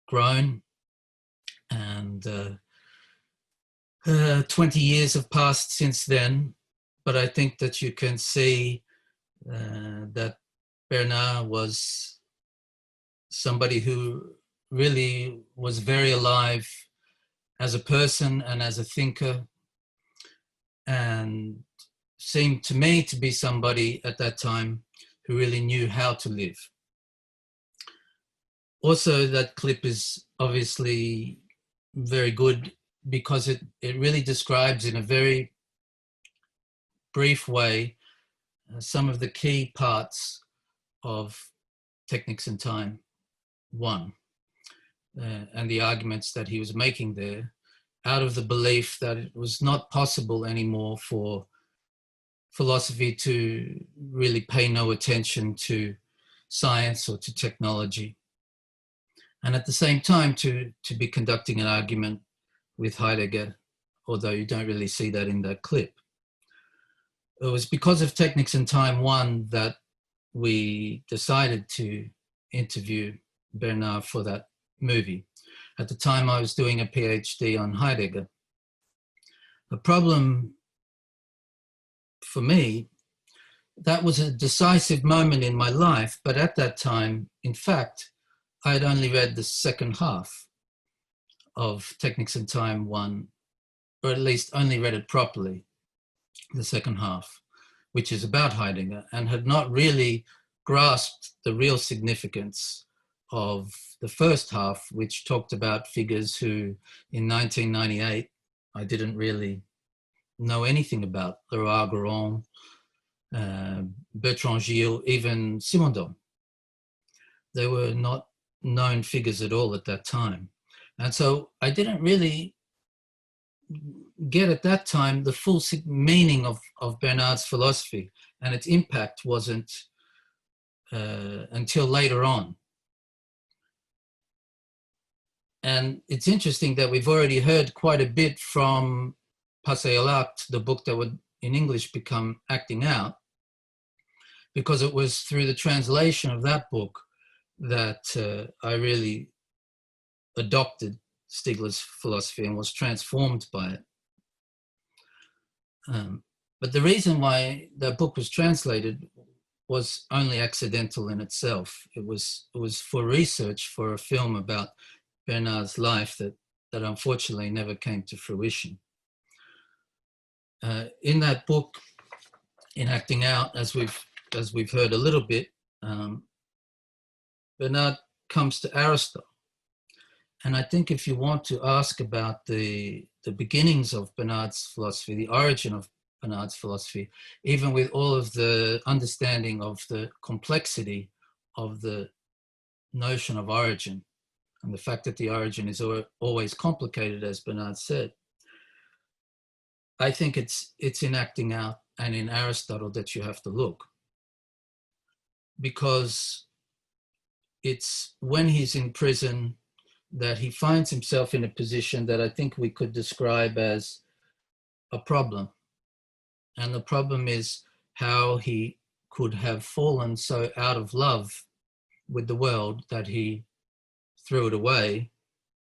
Speaker 8: grown, and 20 years have passed since then, but I think that you can see that Bernard was somebody who really was very alive as a person and as a thinker, and seemed to me to be somebody at that time who really knew how to live. Also, that clip is obviously very good because it really describes in a very brief way some of the key parts of Techniques in Time 1 and the arguments that he was making there, out of the belief that it was not possible anymore for philosophy to really pay no attention to science or to technology, and at the same time to be conducting an argument with Heidegger, although you don't really see that in that clip. It was because of Techniques in Time 1 that we decided to interview Bernard for that movie. At the time, I was doing a PhD on Heidegger. The problem for me, that was a decisive moment in my life, but at that time, in fact, I had only read the second half of Techniques in Time 1, or at least only read it properly, the second half, which is about Heidegger, and had not really grasped the real significance of the first half, which talked about figures who in 1998 I didn't really know anything about: Leroy-Gourhan, Bertrand Gilles, even Simondon. They were not known figures at all at that time. And so I didn't really get at that time the full meaning of Bernard's philosophy, and its impact wasn't until later on. And it's interesting that we've already heard quite a bit from Passer à l'acte, the book that would in English become Acting Out, because it was through the translation of that book that I really adopted Stiegler's philosophy and was transformed by it. But the reason why that book was translated was only accidental in itself. It was for research for a film about Bernard's life that unfortunately never came to fruition. In that book, in Acting Out, as we've heard a little bit, Bernard comes to Aristotle. And I think if you want to ask about the beginnings of Bernard's philosophy, the origin of Bernard's philosophy, even with all of the understanding of the complexity of the notion of origin, and the fact that the origin is always complicated, as Bernard said, I think it's in Acting Out and in Aristotle that you have to look. Because it's when he's in prison that he finds himself in a position that I think we could describe as a problem. And the problem is how he could have fallen so out of love with the world that he threw it away,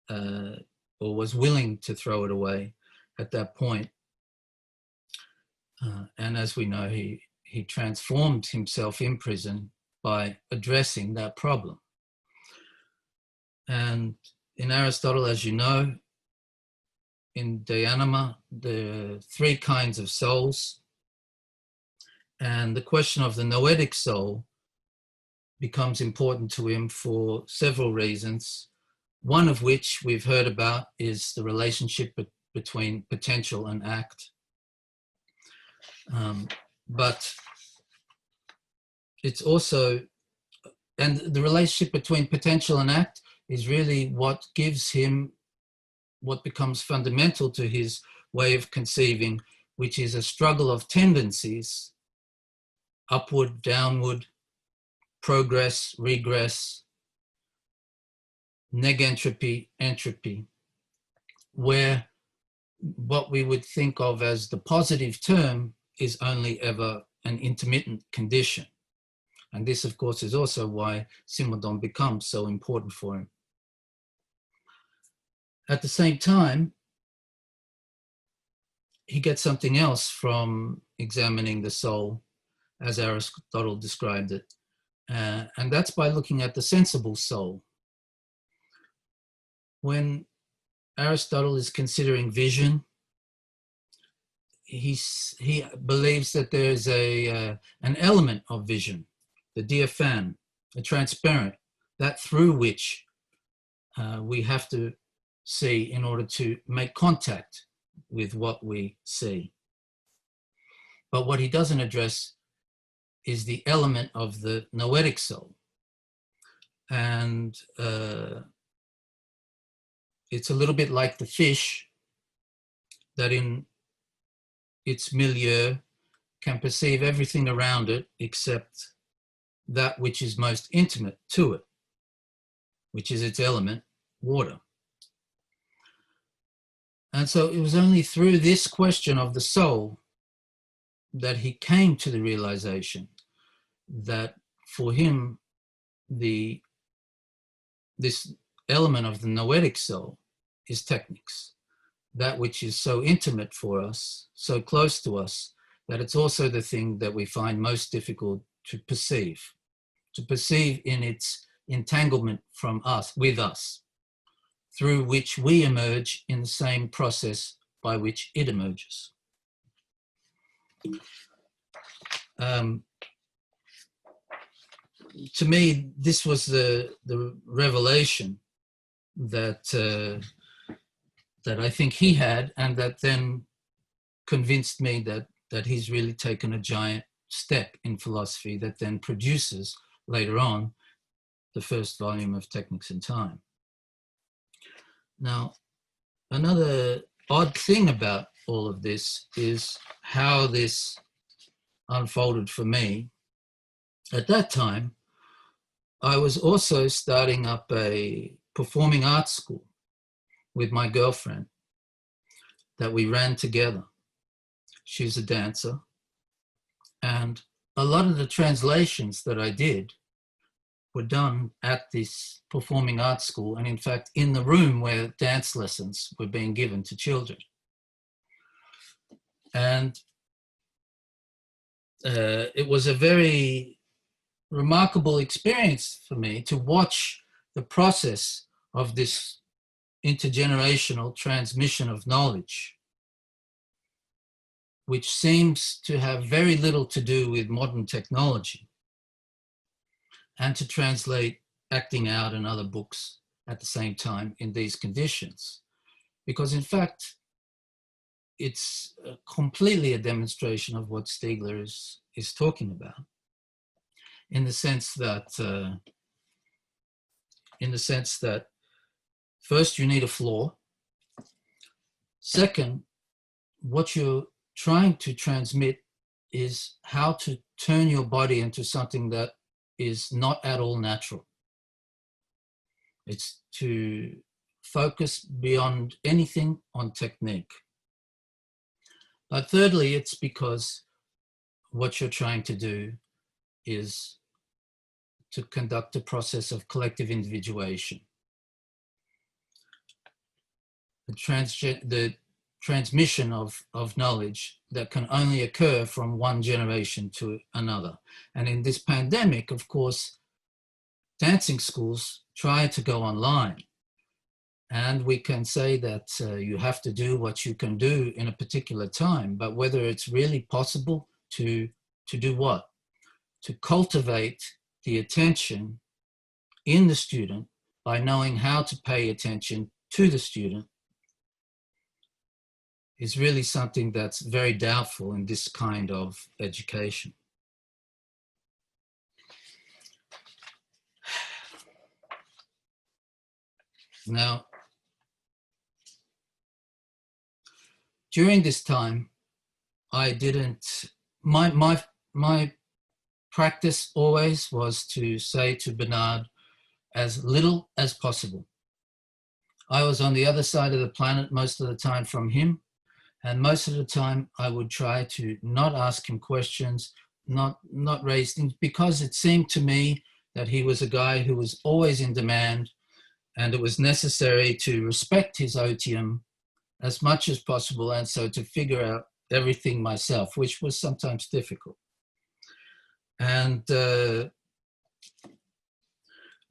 Speaker 8: or was willing to throw it away at that point. And as we know, he transformed himself in prison by addressing that problem. And in Aristotle, as you know, in De Anima, there are three kinds of souls. And the question of the noetic soul becomes important to him for several reasons, one of which we've heard about is the relationship between potential and act. But it's also, and the relationship between potential and act is really what gives him what becomes fundamental to his way of conceiving, which is a struggle of tendencies, upward, downward, progress, regress, negentropy, entropy, where what we would think of as the positive term is only ever an intermittent condition. And this, of course, is also why Simondon becomes so important for him. At the same time, he gets something else from examining the soul, as Aristotle described it, and that's by looking at the sensible soul. When Aristotle is considering vision, he believes that there's an element of vision, the diaphane, the transparent, that through which we have to see in order to make contact with what we see. But what he doesn't address is the element of the noetic soul. And it's a little bit like the fish that in its milieu can perceive everything around it except that which is most intimate to it, which is its element, water. And so it was only through this question of the soul that he came to the realization that for him, this element of the noetic soul is technics, that which is so intimate for us, so close to us, that it's also the thing that we find most difficult to perceive in its entanglement from us, with us, through which we emerge in the same process by which it emerges. To me, this was the revelation that I think he had, and that then convinced me that he's really taken a giant step in philosophy that then produces later on the first volume of Techniques in Time. Now, another odd thing about all of this is how this unfolded for me. At that time, I was also starting up a performing arts school with my girlfriend that we ran together. She's a dancer. And a lot of the translations that I did were done at this performing arts school, and in fact, in the room where dance lessons were being given to children. And it was a very remarkable experience for me to watch the process of this intergenerational transmission of knowledge, which seems to have very little to do with modern technology, and to translate Acting Out and other books at the same time in these conditions. Because in fact, it's completely a demonstration of what Stiegler is talking about, in the sense that first you need a floor. Second, what you're trying to transmit is how to turn your body into something that is not at all natural. It's to focus beyond anything on technique. But thirdly, it's because what you're trying to do is to conduct a process of collective individuation. The transmission of knowledge that can only occur from one generation to another. And in this pandemic, of course, dancing schools try to go online. And we can say that you have to do what you can do in a particular time, but whether it's really possible to do what? To cultivate the attention in the student by knowing how to pay attention to the student is really something that's very doubtful in this kind of education. Now, during this time, I didn't, my practice always was to say to Bernard as little as possible. I was on the other side of the planet most of the time from him, and most of the time I would try to not ask him questions, not raise things, because it seemed to me that he was a guy who was always in demand, and it was necessary to respect his otium as much as possible, and so to figure out everything myself, which was sometimes difficult. And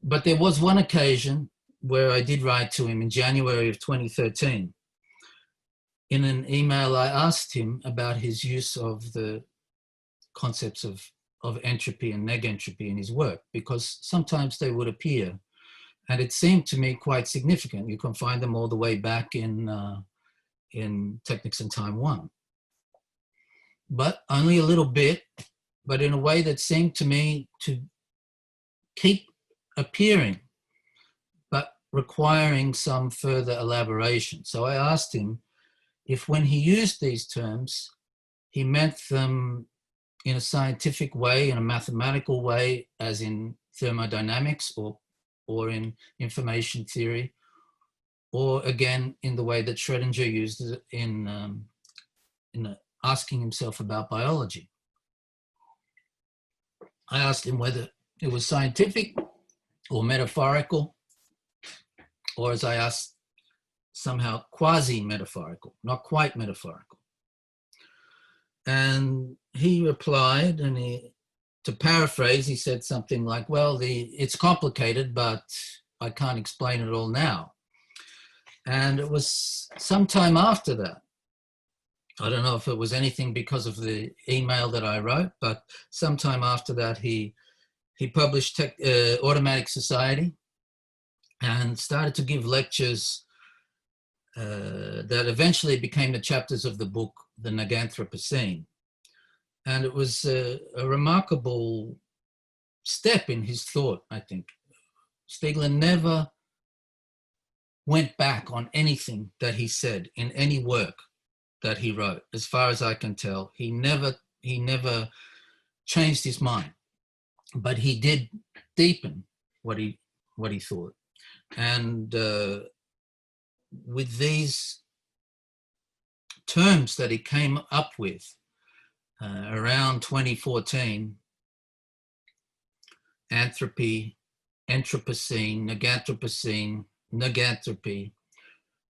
Speaker 8: but there was one occasion where I did write to him in January of 2013. In an email, I asked him about his use of the concepts of entropy and negentropy in his work, because sometimes they would appear, and it seemed to me quite significant. You can find them all the way back in Techniques in Time 1. But only a little bit, but in a way that seemed to me to keep appearing, but requiring some further elaboration. So I asked him if when he used these terms, he meant them in a scientific way, in a mathematical way, as in thermodynamics or in information theory, or again, in the way that Schrödinger used it in asking himself about biology. I asked him whether it was scientific or metaphorical, or as I asked, somehow quasi-metaphorical, not quite metaphorical. And he replied, and to paraphrase, he said something like, well, it's complicated, but I can't explain it all now. And it was sometime after that, I don't know if it was anything because of the email that I wrote, but sometime after that, he published Automatic Society and started to give lectures that eventually became the chapters of the book, The Neganthropocene. And it was a remarkable step in his thought, I think. Stiegler never went back on anything that he said in any work that he wrote. As far as I can tell, he never changed his mind, but he did deepen what he thought. And with these terms that he came up with around 2014, anthropy, Anthropocene, Neganthropocene, negantropy,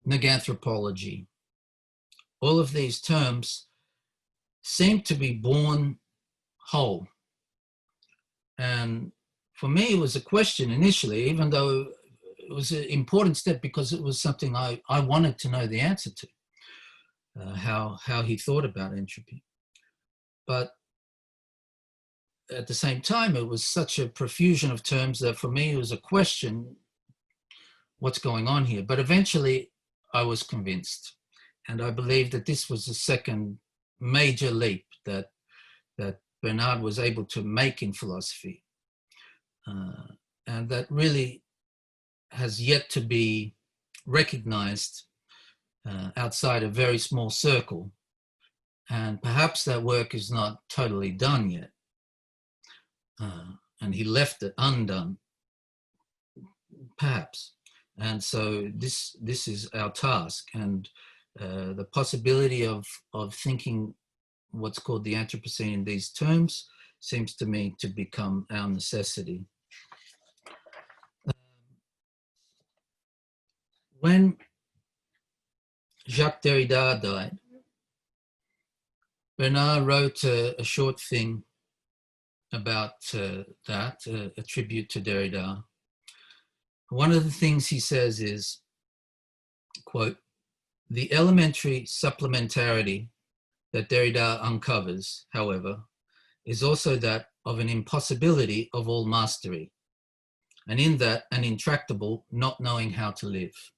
Speaker 8: neganthropology, all of these terms seem to be born whole. And for me, it was a question initially, even though it was an important step because it was something I wanted to know the answer to, how he thought about entropy. But at the same time, it was such a profusion of terms that for me, it was a question, what's going on here? But eventually I was convinced. And I believe that this was the second major leap that Bernard was able to make in philosophy. And that really has yet to be recognized outside a very small circle. And perhaps that work is not totally done yet. And he left it undone, perhaps. And so this is our task. And the possibility of thinking what's called the Anthropocene in these terms seems to me to become our necessity. When Jacques Derrida died, Bernard wrote a short thing about that, a tribute to Derrida. One of the things he says is, quote, "The elementary supplementarity that Derrida uncovers, however, is also that of an impossibility of all mastery, and in that an intractable not knowing how to live.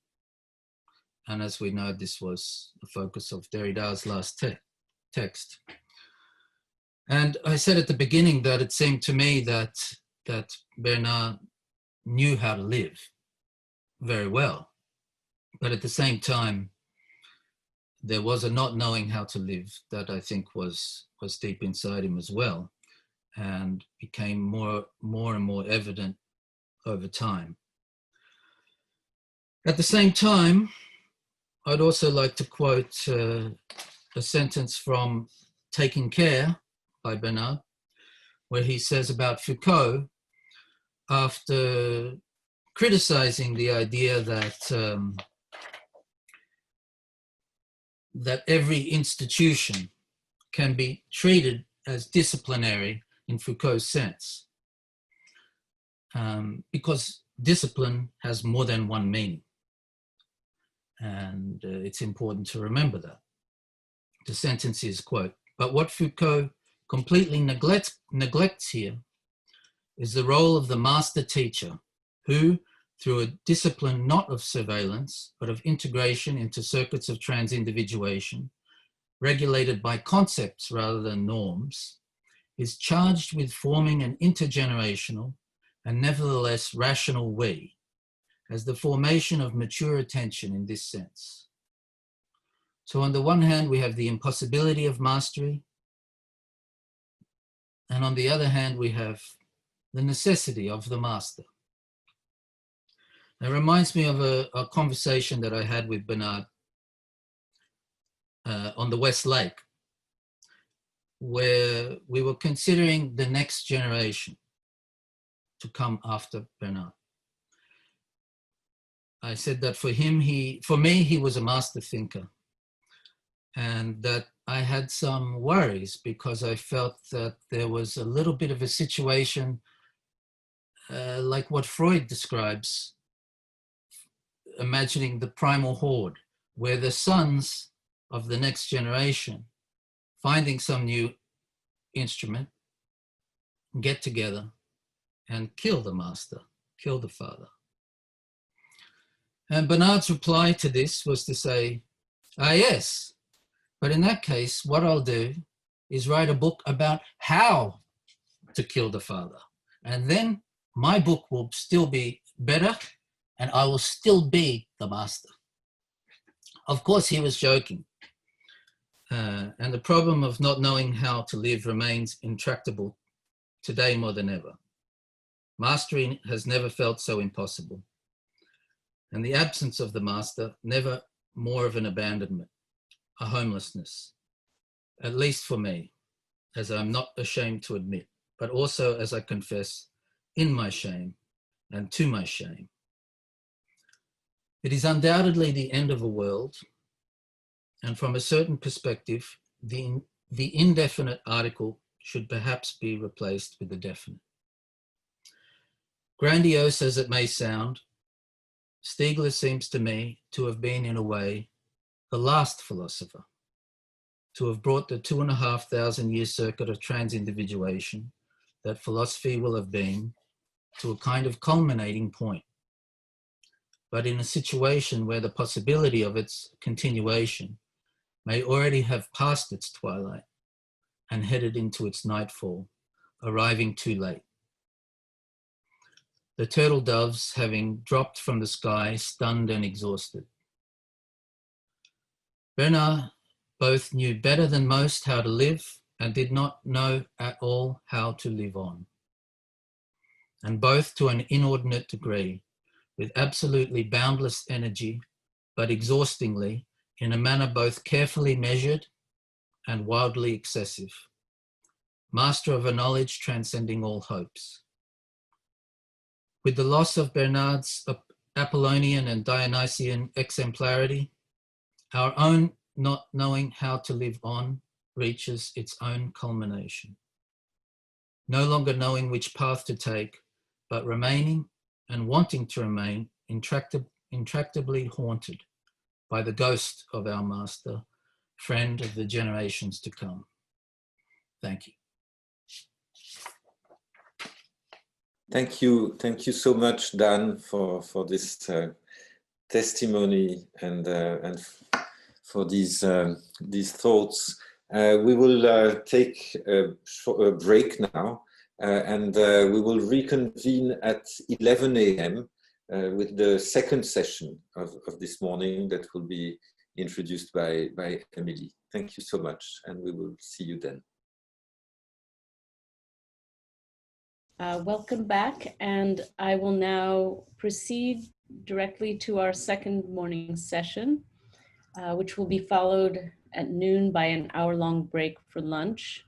Speaker 8: And as we know, this was the focus of Derrida's last text. And I said at the beginning that it seemed to me that Bernard knew how to live very well, but at the same time, there was a not knowing how to live that I think was deep inside him as well, and became more and more evident over time. At the same time, I'd also like to quote a sentence from Taking Care by Bernard, where he says about Foucault, after criticizing the idea that every institution can be treated as disciplinary in Foucault's sense, because discipline has more than one meaning. And it's important to remember that. The sentence is, quote, "But what Foucault completely neglects here is the role of the master teacher who, through a discipline not of surveillance, but of integration into circuits of trans-individuation, regulated by concepts rather than norms, is charged with forming an intergenerational and nevertheless rational we, as the formation of mature attention in this sense." So on the one hand, we have the impossibility of mastery, and on the other hand, we have the necessity of the master. It reminds me of a conversation that I had with Bernard on the West Lake, where we were considering the next generation to come after Bernard. I said that for me, he was a master thinker, and that I had some worries because I felt that there was a little bit of a situation like what Freud describes, imagining the primal horde, where the sons of the next generation, finding some new instrument, get together and kill the master, kill the father. And Bernard's reply to this was to say, yes, but in that case, what I'll do is write a book about how to kill the father. And then my book will still be better and I will still be the master. Of course, he was joking. And the problem of not knowing how to live remains intractable today more than ever. Mastery has never felt so impossible. And the absence of the master, never more of an abandonment, a homelessness, at least for me, as I'm not ashamed to admit, but also as I confess in my shame and to my shame. It is undoubtedly the end of a world, and from a certain perspective, the indefinite article should perhaps be replaced with the definite. Grandiose as it may sound, Stiegler seems to me to have been, in a way, the last philosopher, to have brought the 2,500-year circuit of trans-individuation that philosophy will have been to a kind of culminating point, but in a situation where the possibility of its continuation may already have passed its twilight and headed into its nightfall, arriving too late. The turtle doves having dropped from the sky, stunned and exhausted. Bernard both knew better than most how to live and did not know at all how to live on. And both to an inordinate degree, with absolutely boundless energy, but exhaustingly, in a manner both carefully measured and wildly excessive. Master of a knowledge transcending all hopes. With the loss of Bernard's Apollonian and Dionysian exemplarity, our own not knowing how to live on reaches its own culmination. No longer knowing which path to take, but remaining and wanting to remain intractably haunted by the ghost of our master, friend of the generations to come. Thank you.
Speaker 1: Thank you so much, Dan, for this testimony and for these thoughts. We will take a break now, and we will reconvene at 11 a.m. With the second session of this morning that will be introduced by Emily. Thank you so much, and we will see you then.
Speaker 2: Welcome back, and I will now proceed directly to our second morning session, which will be followed at noon by an hour-long break for lunch.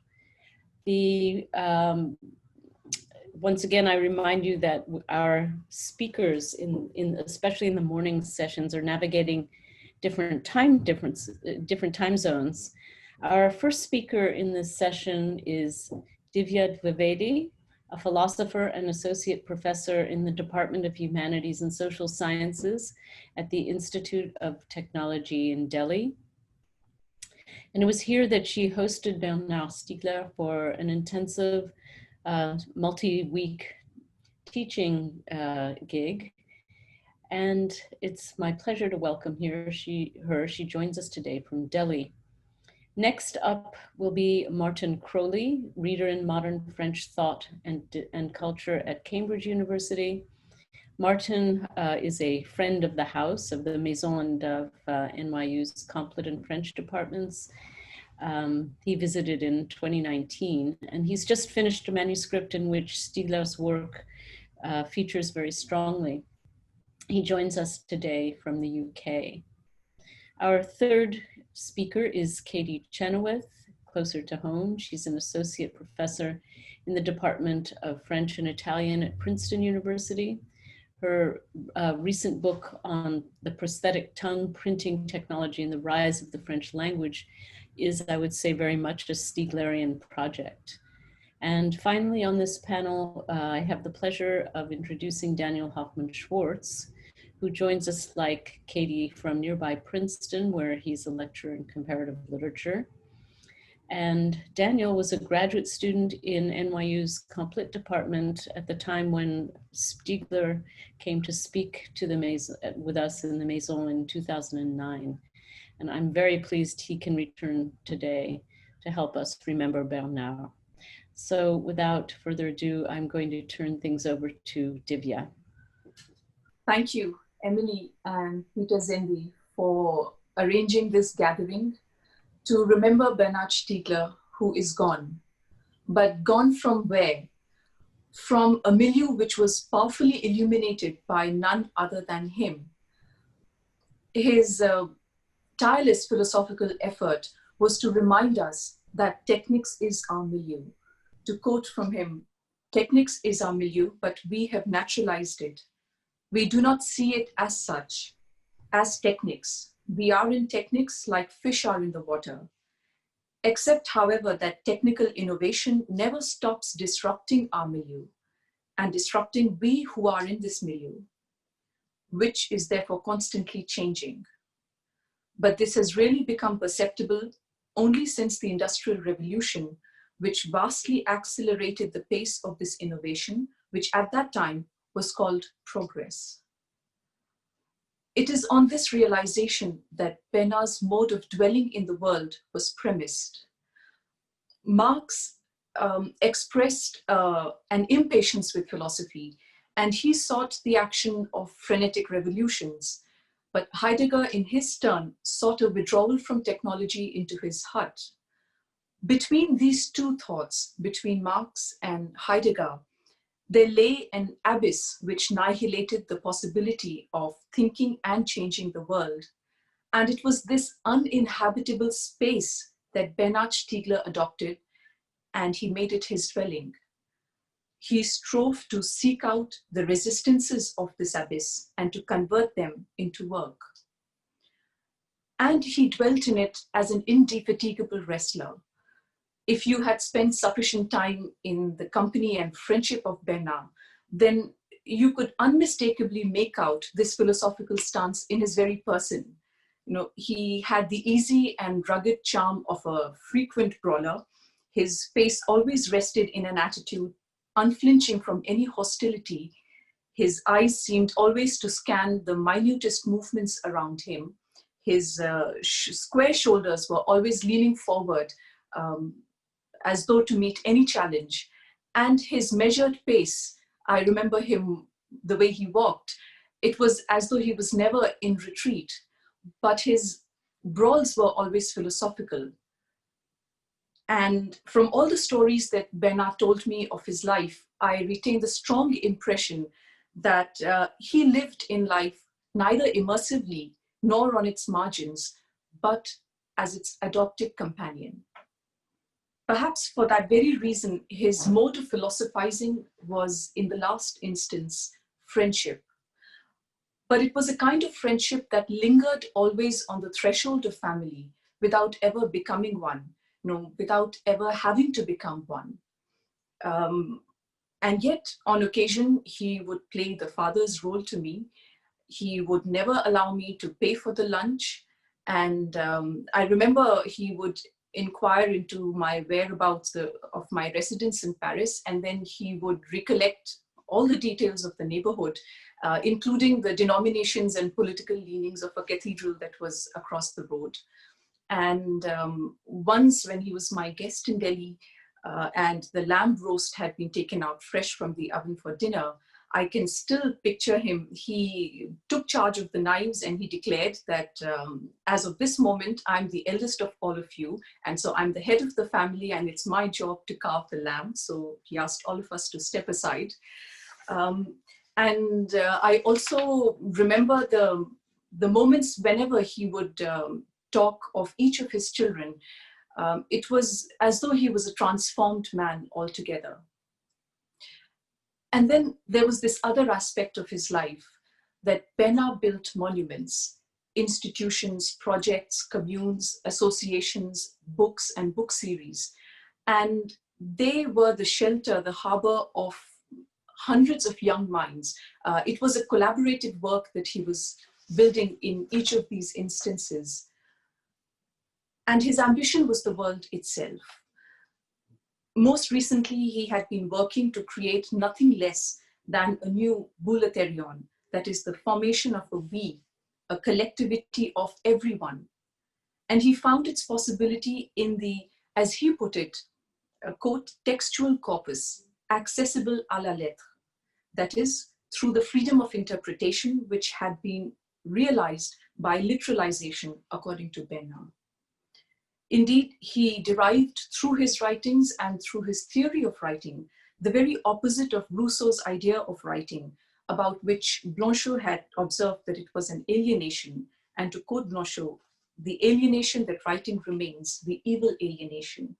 Speaker 2: Once again, I remind you that our speakers, especially in the morning sessions, are navigating different time zones. Our first speaker in this session is Divya Dwivedi, a philosopher and associate professor in the Department of Humanities and Social Sciences at the Institute of Technology in Delhi. And it was here that she hosted Bernard Stiegler for an intensive multi-week teaching gig. And it's my pleasure to welcome her. She joins us today from Delhi. Next up will be Martin Crowley, reader in modern French thought and culture at Cambridge University. Martin is a friend of the house, of the Maison and of NYU's Complet French departments. He visited in 2019, and he's just finished a manuscript in which Stiegler's work features very strongly. He joins us today from the UK. Our third speaker is Katie Chenoweth, closer to home. She's an associate professor in the Department of French and Italian at Princeton University. Her recent book on the prosthetic tongue printing technology and the rise of the French language is, I would say, very much a Stieglerian project. And finally on this panel, I have the pleasure of introducing Daniel Hoffman-Schwartz, who joins us like Katie from nearby Princeton, where he's a lecturer in comparative literature. And Daniel was a graduate student in NYU's Complet department at the time when Stiegler came to speak to the Maison, with us in the Maison in 2009. And I'm very pleased he can return today to help us remember Bernard. So without further ado, I'm going to turn things over to Divya.
Speaker 9: Thank you, Emily and Peter Szendy, for arranging this gathering to remember Bernard Stiegler, who is gone. But gone from where? From a milieu which was powerfully illuminated by none other than him. His tireless philosophical effort was to remind us that technics is our milieu. To quote from him, technics is our milieu, but we have naturalized it. We do not see it as such, as techniques. We are in techniques like fish are in the water. Except, however, that technical innovation never stops disrupting our milieu and disrupting we who are in this milieu, which is therefore constantly changing. But this has really become perceptible only since the Industrial Revolution, which vastly accelerated the pace of this innovation, which at that time was called progress. It is on this realization that Bernard's mode of dwelling in the world was premised. Marx expressed an impatience with philosophy, and he sought the action of frenetic revolutions. But Heidegger, in his turn, sought a withdrawal from technology into his hut. Between these two thoughts, between Marx and Heidegger, there lay an abyss which annihilated the possibility of thinking and changing the world. And it was this uninhabitable space that Bernard Stiegler adopted, and he made it his dwelling. He strove to seek out the resistances of this abyss and to convert them into work. And he dwelt in it as an indefatigable wrestler. If you had spent sufficient time in the company and friendship of Bernard, then you could unmistakably make out this philosophical stance in his very person. You know, he had the easy and rugged charm of a frequent brawler. His face always rested in an attitude unflinching from any hostility. His eyes seemed always to scan the minutest movements around him. His square shoulders were always leaning forward as though to meet any challenge. And his measured pace, I remember him, the way he walked, it was as though he was never in retreat, but his brawls were always philosophical. And from all the stories that Bernard told me of his life, I retained the strong impression that he lived in life neither immersively nor on its margins, but as its adopted companion. Perhaps for that very reason, his mode of philosophizing was, in the last instance, friendship. But it was a kind of friendship that lingered always on the threshold of family without ever becoming one, without ever having to become one. And yet, on occasion, he would play the father's role to me. He would never allow me to pay for the lunch. And I remember he would inquire into my whereabouts of my residence in Paris, and then he would recollect all the details of the neighborhood, including the denominations and political leanings of a cathedral that was across the road. And once when he was my guest in Delhi, and the lamb roast had been taken out fresh from the oven for dinner, I can still picture him. He took charge of the knives and he declared that as of this moment, I'm the eldest of all of you. And so I'm the head of the family and it's my job to carve the lamb. So he asked all of us to step aside. I also remember the moments whenever he would talk of each of his children. It was as though he was a transformed man altogether. And then there was this other aspect of his life, that Bernard built monuments, institutions, projects, communes, associations, books, and book series. And they were the shelter, the harbor of hundreds of young minds. It was a collaborative work that he was building in each of these instances. And his ambition was the world itself. Most recently, he had been working to create nothing less than a new bouletherion, that is the formation of a we, a collectivity of everyone. And he found its possibility in the, as he put it, quote, textual corpus, accessible à la lettre, that is, through the freedom of interpretation which had been realized by literalization, according to Bernard. Indeed, he derived through his writings and through his theory of writing the very opposite of Rousseau's idea of writing, about which Blanchot had observed that it was an alienation, and to quote Blanchot, the alienation that writing remains, the evil alienation.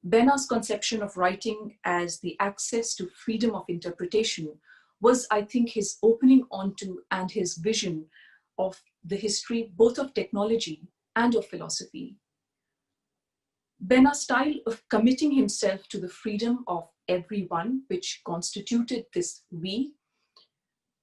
Speaker 9: Bernard's conception of writing as the access to freedom of interpretation was, I think, his opening onto and his vision of the history both of technology and of philosophy. Bernard's style of committing himself to the freedom of everyone, which constituted this we,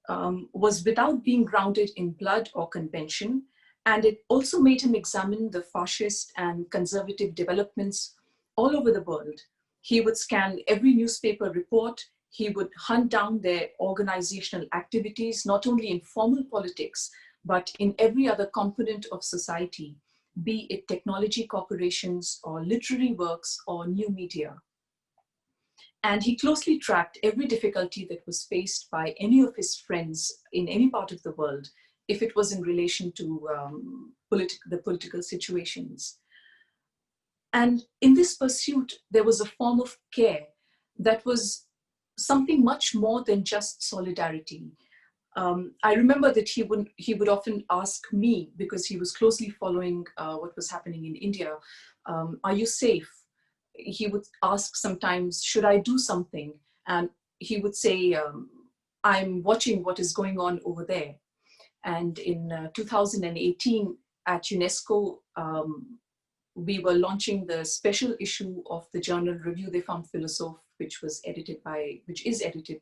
Speaker 9: was without being grounded in blood or convention, and it also made him examine the fascist and conservative developments all over the world. He would scan every newspaper report, he would hunt down their organizational activities, not only in formal politics, but in every other component of society, be it technology corporations or literary works or new media. And he closely tracked every difficulty that was faced by any of his friends in any part of the world, if it was in relation to the political situations. And in this pursuit, there was a form of care that was something much more than just solidarity. I remember that he would often ask me, because he was closely following what was happening in India, are you safe? He would ask sometimes, should I do something? And he would say, I'm watching what is going on over there. And in 2018 at UNESCO, we were launching the special issue of the journal Revue des Femmes Philosophes, which is edited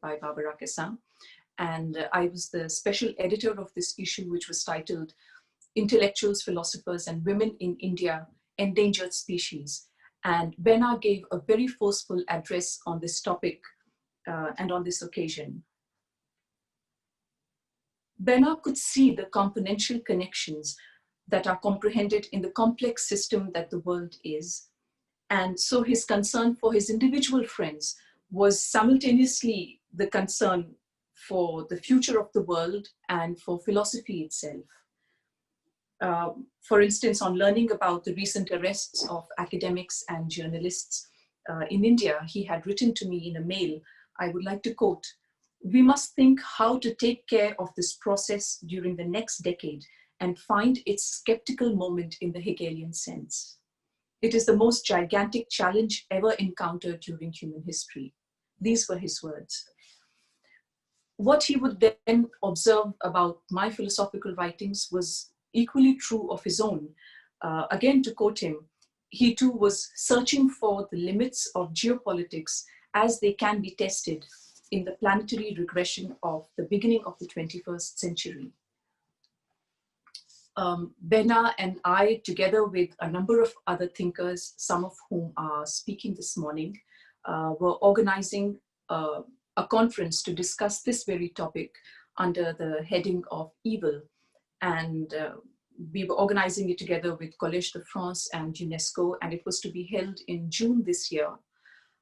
Speaker 9: by Barbara Cassin. And I was the special editor of this issue, which was titled Intellectuals, Philosophers, and Women in India, Endangered Species. And Bernard gave a very forceful address on this topic and on this occasion. Bernard could see the componential connections that are comprehended in the complex system that the world is. And so his concern for his individual friends was simultaneously the concern for the future of the world and for philosophy itself. For instance, on learning about the recent arrests of academics and journalists in India, he had written to me in a mail, I would like to quote, "We must think how to take care of this process during the next decade and find its skeptical moment in the Hegelian sense. It is the most gigantic challenge ever encountered during human history." These were his words. What he would then observe about my philosophical writings was equally true of his own. Again, to quote him, he too was searching for the limits of geopolitics as they can be tested in the planetary regression of the beginning of the 21st century. Bernard and I, together with a number of other thinkers, some of whom are speaking this morning, were organizing a conference to discuss this very topic under the heading of evil. And we were organizing it together with Collège de France and UNESCO, and it was to be held in June this year.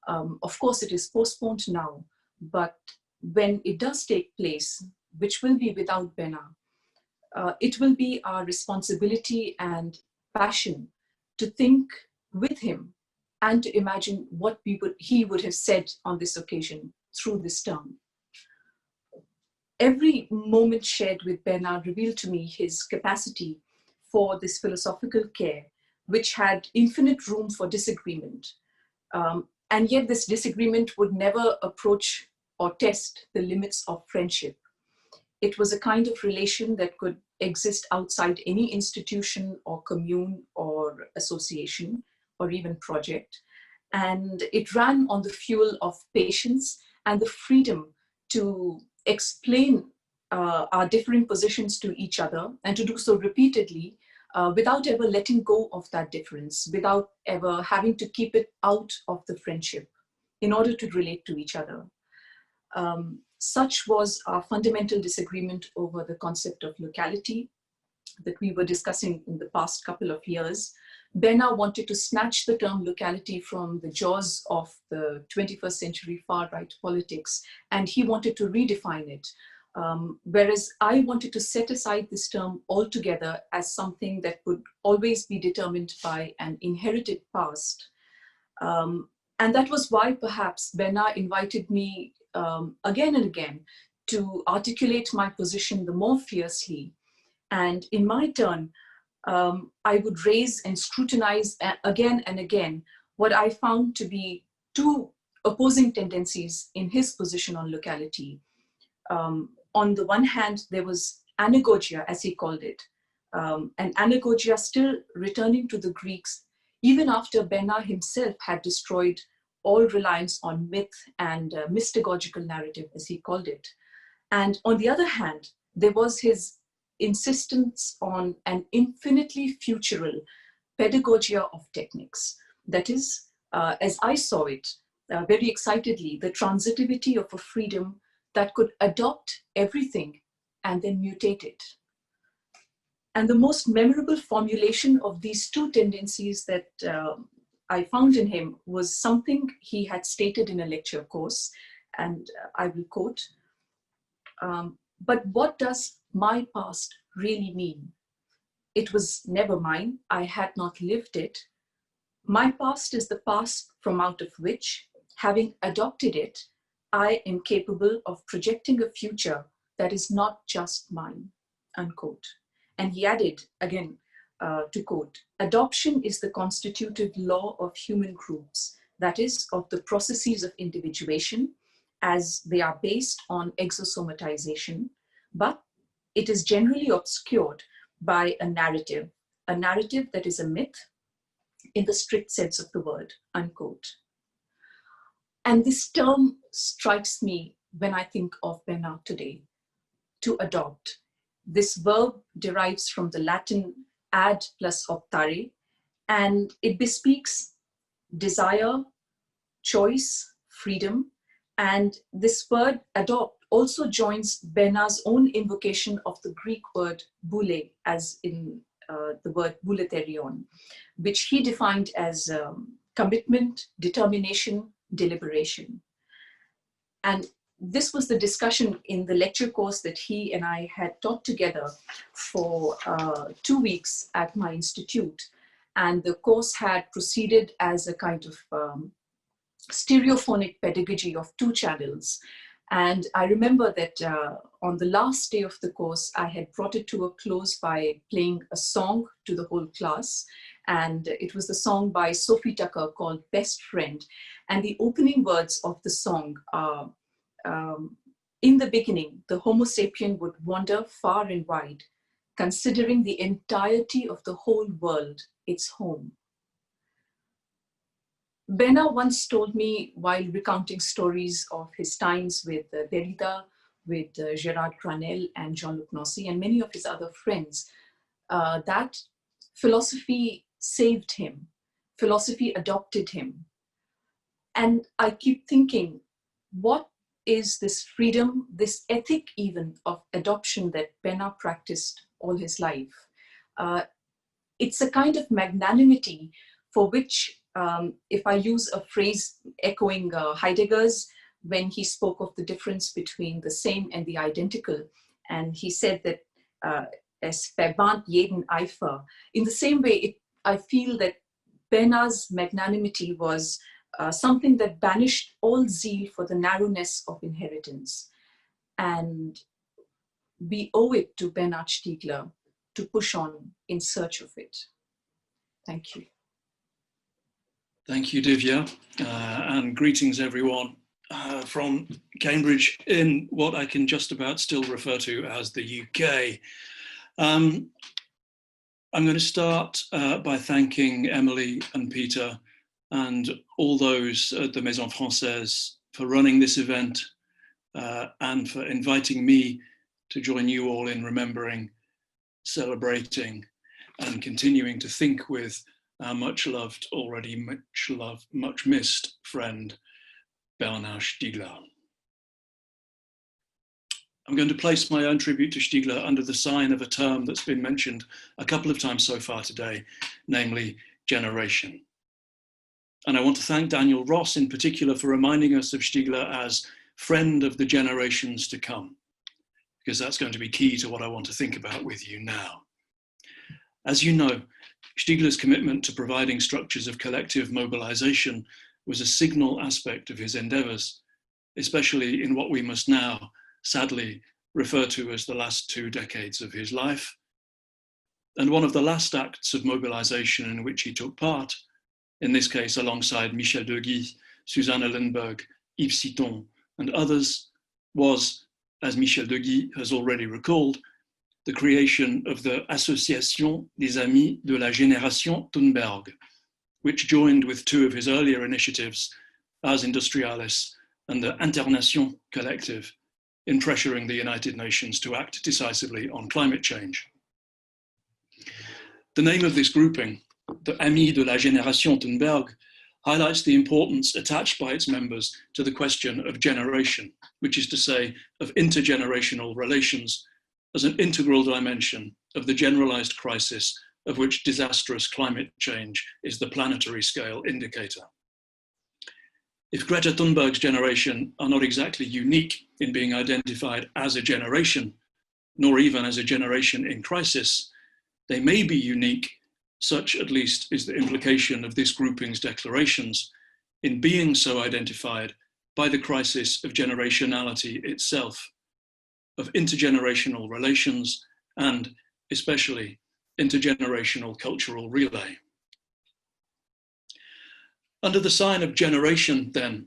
Speaker 9: Of course, it is postponed now, but when it does take place, which will be without Bernard, it will be our responsibility and passion to think with him and to imagine what he would have said on this occasion through this term. Every moment shared with Bernard revealed to me his capacity for this philosophical care, which had infinite room for disagreement. And yet this disagreement would never approach or test the limits of friendship. It was a kind of relation that could exist outside any institution or commune or association or even project. And it ran on the fuel of patience and the freedom to explain our differing positions to each other and to do so repeatedly without ever letting go of that difference, without ever having to keep it out of the friendship in order to relate to each other. Such was our fundamental disagreement over the concept of locality that we were discussing in the past couple of years. Bernard wanted to snatch the term locality from the jaws of the 21st century far-right politics, and he wanted to redefine it. Whereas I wanted to set aside this term altogether as something that would always be determined by an inherited past. And that was why perhaps Bernard invited me again and again to articulate my position the more fiercely. And in my turn, I would raise and scrutinize again and again what I found to be two opposing tendencies in his position on locality. On the one hand, there was anagogia, as he called it, and anagogia still returning to the Greeks, even after Bernard himself had destroyed all reliance on myth and mystagogical narrative, as he called it. And on the other hand, there was his insistence on an infinitely futural pedagogia of techniques. That is, as I saw it very excitedly, the transitivity of a freedom that could adopt everything and then mutate it. And the most memorable formulation of these two tendencies that I found in him was something he had stated in a lecture course, and I will quote, "But what does my past really mean? It was never mine. I had not lived it. My past is the past from out of which, having adopted it, I am capable of projecting a future that is not just mine," unquote. And he added, again, to quote, "Adoption is the constitutive law of human groups, that is, of the processes of individuation, as they are based on exosomatization, but it is generally obscured by a narrative that is a myth in the strict sense of the word," unquote. And this term strikes me when I think of Bernard today, to adopt. This verb derives from the Latin ad plus optare, and it bespeaks desire, choice, freedom. And this word adopt also joins Bernard's own invocation of the Greek word boule, as in the word bouleterion, which he defined as commitment, determination, deliberation. And this was the discussion in the lecture course that he and I had taught together for 2 weeks at my institute. And the course had proceeded as a kind of stereophonic pedagogy of 2 channels. And I remember that on the last day of the course, I had brought it to a close by playing a song to the whole class. And it was the song by Sophie Tucker called Best Friend. And the opening words of the song are, in the beginning, the Homo sapien would wander far and wide, considering the entirety of the whole world its home. Bernard once told me, while recounting stories of his times with Derrida, with Gérard Granel and Jean-Luc and many of his other friends, that philosophy saved him, philosophy adopted him. And I keep thinking, what is this freedom, this ethic even of adoption that Bernard practiced all his life? It's a kind of magnanimity for which, if I use a phrase echoing Heidegger's, when he spoke of the difference between the same and the identical, and he said that es verbannt jeden Eifer. In the same way, I feel that Bernard's magnanimity was something that banished all zeal for the narrowness of inheritance. And we owe it to Bernard Stiegler to push on in search of it. Thank you.
Speaker 10: Thank you, Divya, and greetings everyone from Cambridge in what I can just about still refer to as the UK. I'm going to start by thanking Emily and Peter and all those at the Maison Française for running this event and for inviting me to join you all in remembering, celebrating, and continuing to think with our much loved, already much loved, much missed friend, Bernard Stiegler. I'm going to place my own tribute to Stiegler under the sign of a term that's been mentioned a couple of times so far today, namely generation. And I want to thank Daniel Ross in particular for reminding us of Stiegler as friend of the generations to come, because that's going to be key to what I want to think about with you now. As you know, Stiegler's commitment to providing structures of collective mobilization was a signal aspect of his endeavors, especially in what we must now, sadly, refer to as the last 2 decades of his life. And one of the last acts of mobilization in which he took part, in this case alongside Michel Deguy, Susanne Lindbergh, Yves Citon, and others, was, as Michel Deguy has already recalled, the creation of the Association des Amis de la Génération Thunberg, which joined with 2 of his earlier initiatives, Ars Industrialis and the Internation Collective, in pressuring the United Nations to act decisively on climate change. The name of this grouping, the Amis de la Génération Thunberg, highlights the importance attached by its members to the question of generation, which is to say, of intergenerational relations, as an integral dimension of the generalized crisis of which disastrous climate change is the planetary scale indicator. If Greta Thunberg's generation are not exactly unique in being identified as a generation, nor even as a generation in crisis, they may be unique, such at least is the implication of this grouping's declarations, in being so identified by the crisis of generationality itself, of intergenerational relations, and especially intergenerational cultural relay. Under the sign of generation, then,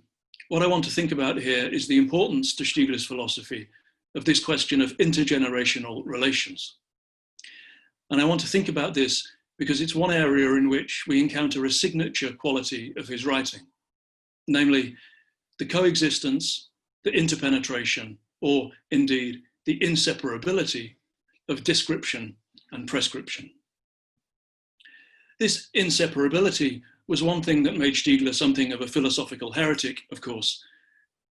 Speaker 10: what I want to think about here is the importance to Stiegler's philosophy of this question of intergenerational relations. And I want to think about this because it's one area in which we encounter a signature quality of his writing, namely the coexistence, the interpenetration, or indeed the inseparability of description and prescription. This inseparability was one thing that made Stiegler something of a philosophical heretic, of course.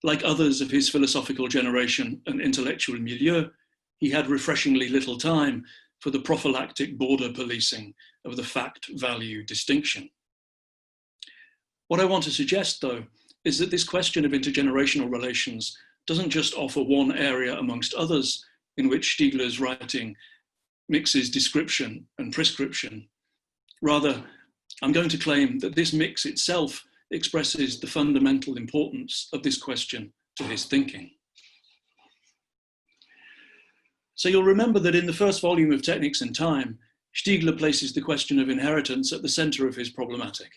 Speaker 10: Like others of his philosophical generation and intellectual milieu, he had refreshingly little time for the prophylactic border policing of the fact-value distinction. What I want to suggest, though, is that this question of intergenerational relations doesn't just offer one area amongst others in which Stiegler's writing mixes description and prescription. Rather, I'm going to claim that this mix itself expresses the fundamental importance of this question to his thinking. So you'll remember that in the first volume of Techniques in Time, Stiegler places the question of inheritance at the center of his problematic.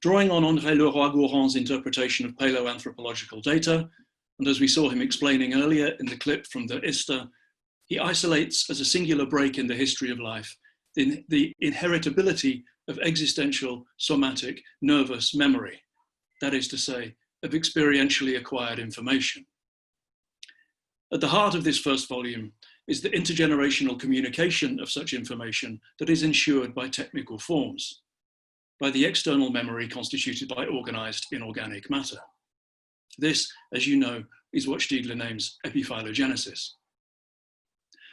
Speaker 10: Drawing on André Leroy-Gourand's interpretation of paleoanthropological data, and as we saw him explaining earlier in the clip from the Ister, he isolates as a singular break in the history of life the inheritability of existential, somatic, nervous memory, that is to say, of experientially acquired information. At the heart of this first volume is the intergenerational communication of such information that is ensured by technical forms, by the external memory constituted by organized inorganic matter. This, as you know, is what Stiegler names epiphylogenesis.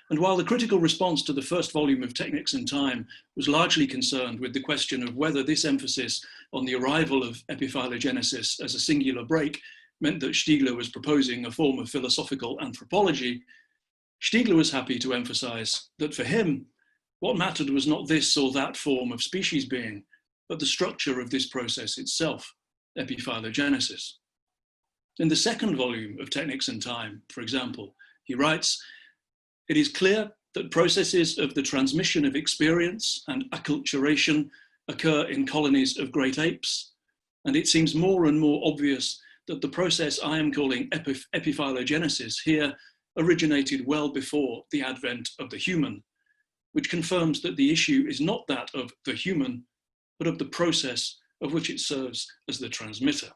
Speaker 10: And while the critical response to the first volume of Techniques in Time was largely concerned with the question of whether this emphasis on the arrival of epiphylogenesis as a singular break meant that Stiegler was proposing a form of philosophical anthropology, Stiegler was happy to emphasize that for him, what mattered was not this or that form of species being, but the structure of this process itself, epiphylogenesis. In the second volume of Techniques in Time, for example, he writes, "It is clear that processes of the transmission of experience and acculturation occur in colonies of great apes, and it seems more and more obvious that the process I am calling epiphylogenesis here originated well before the advent of the human, which confirms that the issue is not that of the human, but of the process of which it serves as the transmitter."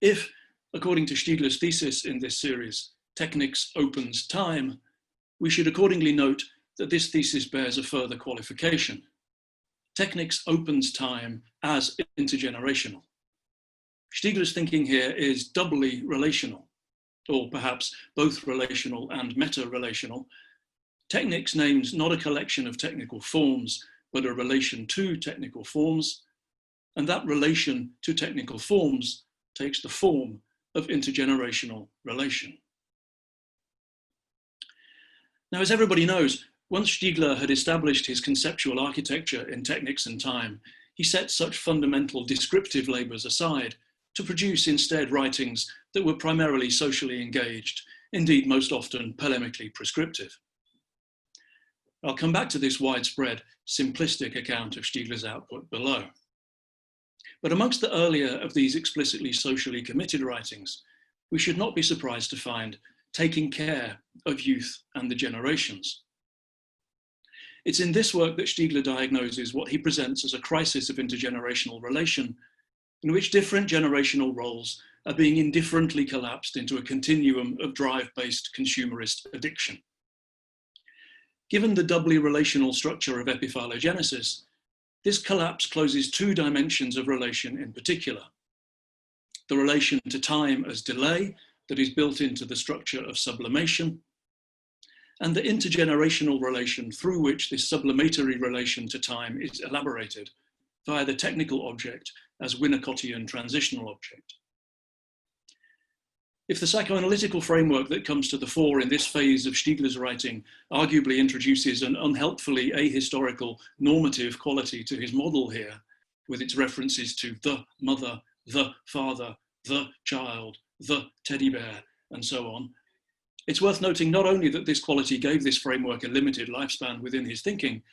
Speaker 10: If, according to Stiegler's thesis in this series, Technics opens time, we should accordingly note that this thesis bears a further qualification. Technics opens time as intergenerational. Stiegler's thinking here is doubly relational, or perhaps both relational and meta-relational. Technics names not a collection of technical forms, but a relation to technical forms, and that relation to technical forms takes the form of intergenerational relation. Now, as everybody knows, once Stiegler had established his conceptual architecture in Techniques in Time, he set such fundamental descriptive labors aside to produce instead writings that were primarily socially engaged, indeed most often polemically prescriptive. I'll come back to this widespread, simplistic account of Stiegler's output below. But amongst the earlier of these explicitly socially committed writings, we should not be surprised to find Taking Care of Youth and the Generations. It's in this work that Stiegler diagnoses what he presents as a crisis of intergenerational relation, in which different generational roles are being indifferently collapsed into a continuum of drive-based consumerist addiction. Given the doubly relational structure of epiphylogenesis, this collapse closes two dimensions of relation in particular: the relation to time as delay that is built into the structure of sublimation, and the intergenerational relation through which this sublimatory relation to time is elaborated via the technical object as Winnicottian transitional object. If the psychoanalytical framework that comes to the fore in this phase of Stiegler's writing arguably introduces an unhelpfully ahistorical normative quality to his model here, with its references to the mother, the father, the child, the teddy bear, and so on, it's worth noting not only that this quality gave this framework a limited lifespan within his thinking,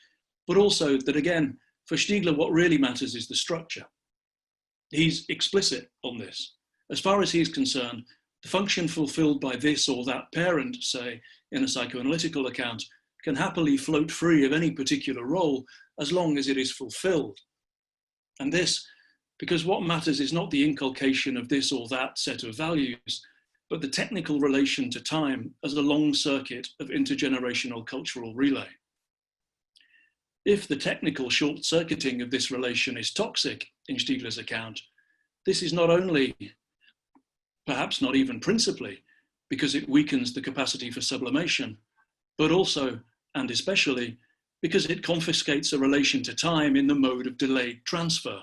Speaker 10: but also that, again, for Stiegler, what really matters is the structure. He's explicit on this. As far as he's concerned, the function fulfilled by this or that parent, say, in a psychoanalytical account, can happily float free of any particular role as long as it is fulfilled. And this, because what matters is not the inculcation of this or that set of values, but the technical relation to time as a long circuit of intergenerational cultural relay. if the technical short-circuiting of this relation is toxic in Stiegler's account, this is not only, perhaps not even principally, because it weakens the capacity for sublimation, but also, and especially, because it confiscates a relation to time in the mode of delayed transfer.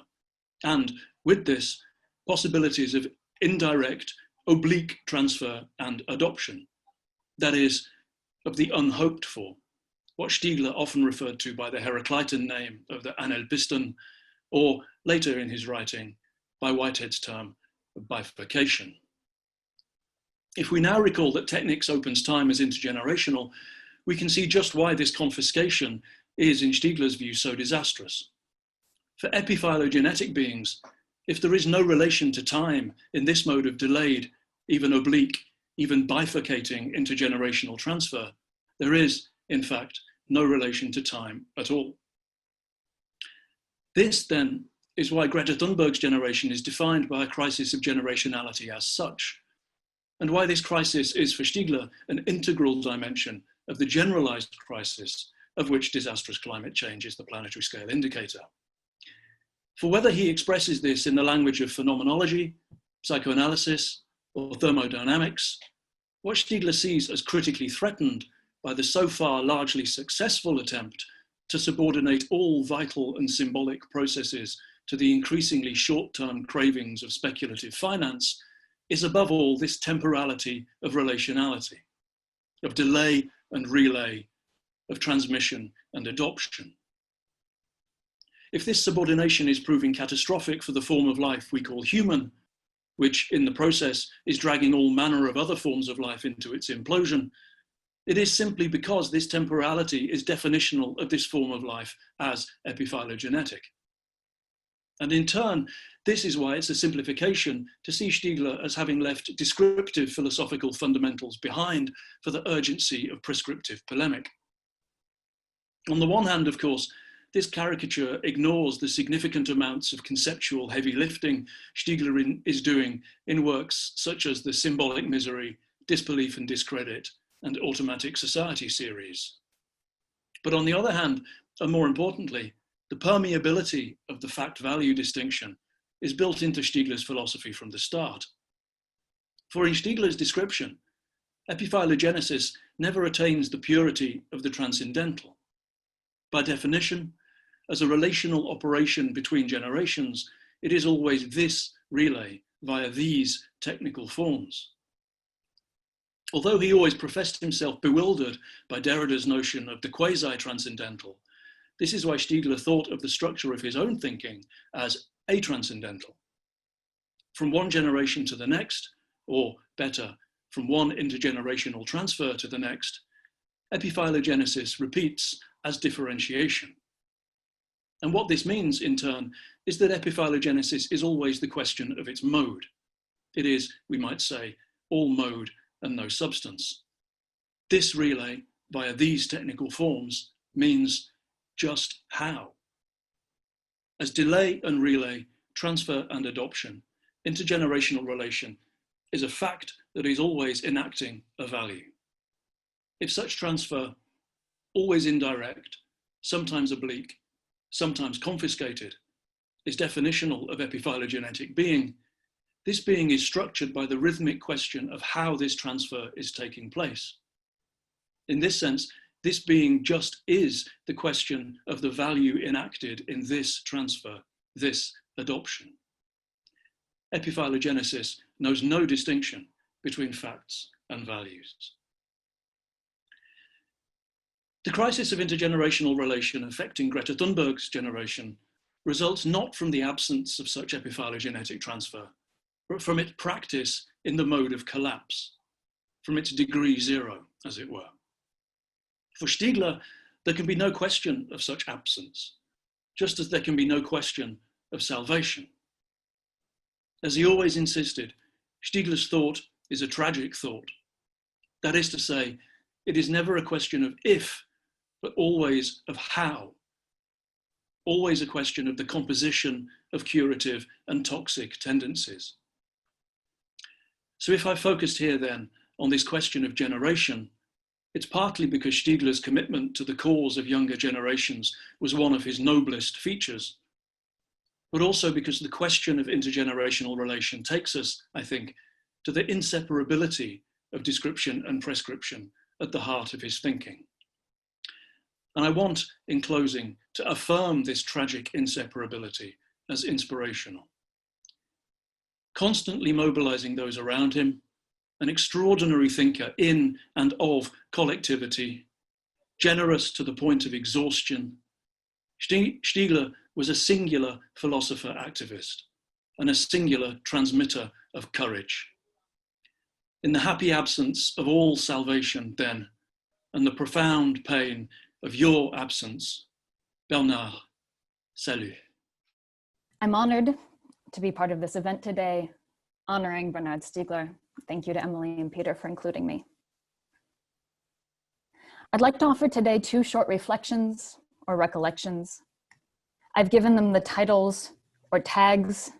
Speaker 10: And with this, possibilities of indirect, oblique transfer and adoption, that is, of the unhoped for, what Stiegler often referred to by the Heraclitan name of the Anelpiston, or later in his writing, by Whitehead's term of bifurcation. If we now recall that technics opens time as intergenerational, we can see just why this confiscation is, in Stiegler's view, so disastrous. For epiphylogenetic beings, if there is no relation to time in this mode of delayed, even oblique, even bifurcating intergenerational transfer, there is, in fact, no relation to time at all. This, then, is why Greta Thunberg's generation is defined by a crisis of generationality as such, and why this crisis is, for Stiegler, an integral dimension of the generalized crisis of which disastrous climate change is the planetary scale indicator. For whether he expresses this in the language of phenomenology, psychoanalysis, or thermodynamics, what Stiegler sees as critically threatened by the so far largely successful attempt to subordinate all vital and symbolic processes to the increasingly short-term cravings of speculative finance is above all this temporality of relationality, of delay and relay, of transmission and adoption. If this subordination is proving catastrophic for the form of life we call human, which in the process is dragging all manner of other forms of life into its implosion, it is simply because this temporality is definitional of this form of life as epiphylogenetic. And in turn, this is why it's a simplification to see Stiegler as having left descriptive philosophical fundamentals behind for the urgency of prescriptive polemic. On the one hand, of course, this caricature ignores the significant amounts of conceptual heavy lifting Stiegler is doing in works such as the Symbolic Misery, Disbelief and Discredit, and Automatic Society series. But on the other hand, and more importantly, the permeability of the fact-value distinction is built into Stiegler's philosophy from the start. For in Stiegler's description, epiphylogenesis never attains the purity of the transcendental. By definition, as a relational operation between generations, it is always this relay via these technical forms. Although he always professed himself bewildered by Derrida's notion of the quasi-transcendental, this is why Stiegler thought of the structure of his own thinking as atranscendental. From one generation to the next, or better, from one intergenerational transfer to the next, epiphylogenesis repeats as differentiation. And what this means, in turn, is that epiphylogenesis is always the question of its mode. It is, we might say, all mode and no substance. This relay, via these technical forms, means just how. As delay and relay, transfer and adoption, intergenerational relation is a fact that is always enacting a value. If such transfer, always indirect, sometimes oblique, sometimes confiscated, is definitional of epiphylogenetic being, this being is structured by the rhythmic question of how this transfer is taking place. In this sense, this being just is the question of the value enacted in this transfer, this adoption. Epiphylogenesis knows no distinction between facts and values. The crisis of intergenerational relation affecting Greta Thunberg's generation results not from the absence of such epiphylogenetic transfer, but from its practice in the mode of collapse, from its degree zero, as it were. For Stiegler, there can be no question of such absence, just as there can be no question of salvation. As he always insisted, Stiegler's thought is a tragic thought. That is to say, it is never a question of if, but always of how. Always a question of the composition of curative and toxic tendencies. So if I focused here then on this question of generation, It's partly because Stiegler's commitment to the cause of younger generations was one of his noblest features, but also because the question of intergenerational relation takes us, I think, to the inseparability of description and prescription at the heart of his thinking. And I want, in closing, to affirm this tragic inseparability as inspirational. Constantly mobilizing those around him, an extraordinary thinker in and of collectivity, generous to the point of exhaustion, Stiegler was a singular philosopher activist and a singular transmitter of courage. In the happy absence of all salvation then, and the profound pain of your absence, Bernard, salut.
Speaker 11: I'm honored to be part of this event today, honoring Bernard Stiegler. Thank you to Emily and Peter for including me. I'd like to offer today 2 short reflections or recollections. I've given them the titles or tags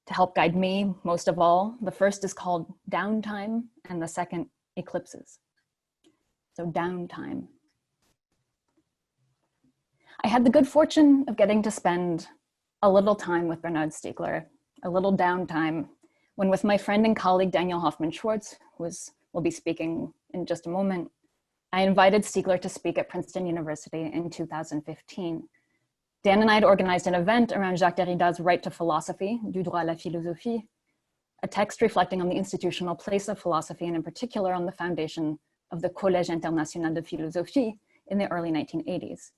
Speaker 11: to help guide me most of all. The first is called Downtime and the second, Eclipses. So Downtime. I had the good fortune of getting to spend a little time with Bernard Stiegler, a little downtime, when with my friend and colleague Daniel Hoffman-Schwartz, who will be speaking in just a moment, I invited Stiegler to speak at Princeton University in 2015. Dan and I had organized an event around Jacques Derrida's Right to Philosophy, Du droit à la philosophie, a text reflecting on the institutional place of philosophy and in particular on the foundation of the Collège International de Philosophie in the early 1980s.